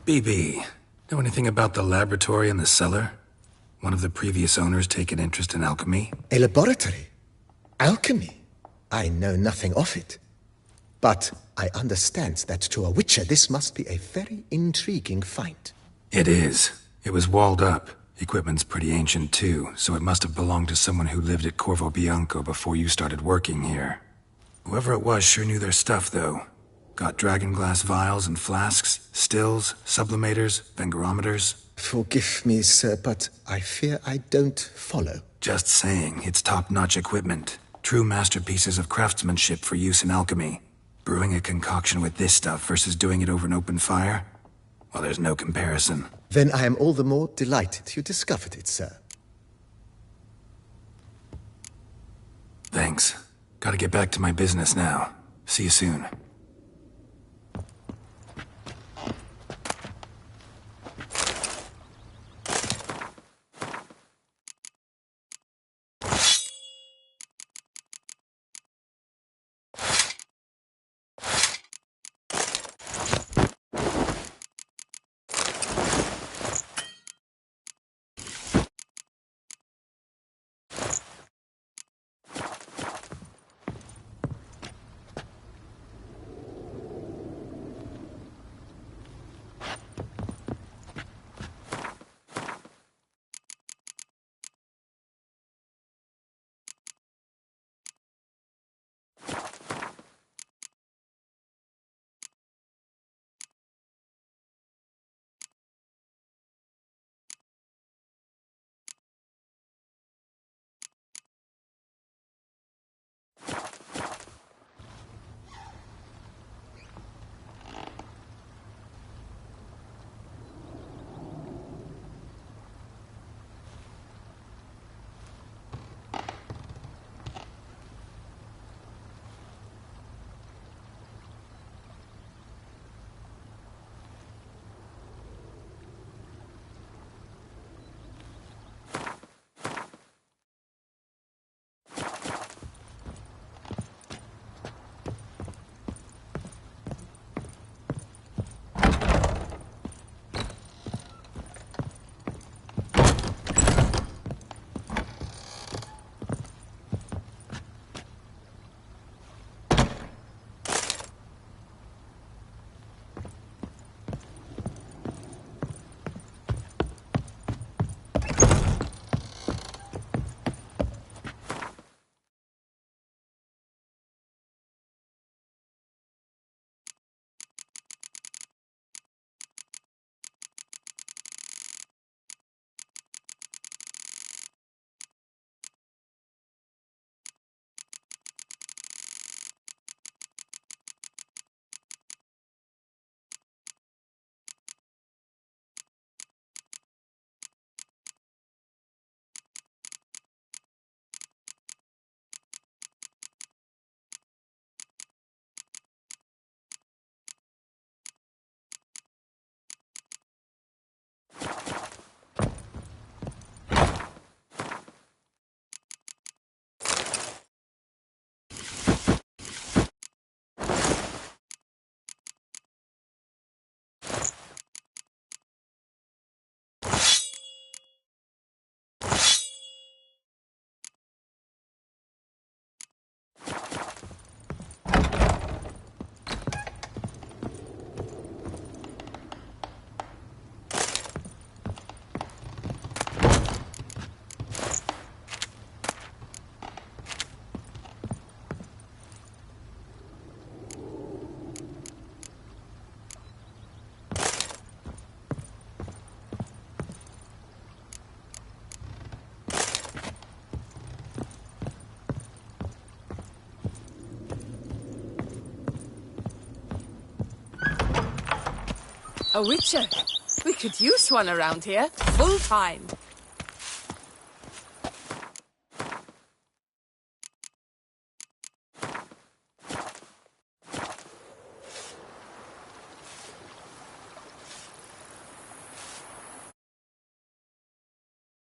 [SPEAKER 2] BB, know anything about the laboratory in the cellar? One of the previous owners take an interest in alchemy?
[SPEAKER 17] A laboratory? Alchemy? I know nothing of it. But I understand that to a witcher this must be a very intriguing find.
[SPEAKER 2] It is. It was walled up. Equipment's pretty ancient too, so it must have belonged to someone who lived at Corvo Bianco before you started working here. Whoever it was sure knew their stuff, though. Got dragonglass vials and flasks, stills, sublimators, vengerometers.
[SPEAKER 17] Forgive me, sir, but I fear I don't follow.
[SPEAKER 2] Just saying, it's top-notch equipment. True masterpieces of craftsmanship for use in alchemy. Brewing a concoction with this stuff versus doing it over an open fire? Well, there's no comparison.
[SPEAKER 17] Then I am all the more delighted you discovered it, sir.
[SPEAKER 2] Thanks. Gotta get back to my business now. See you soon.
[SPEAKER 19] A witcher. We could use one around here, full time.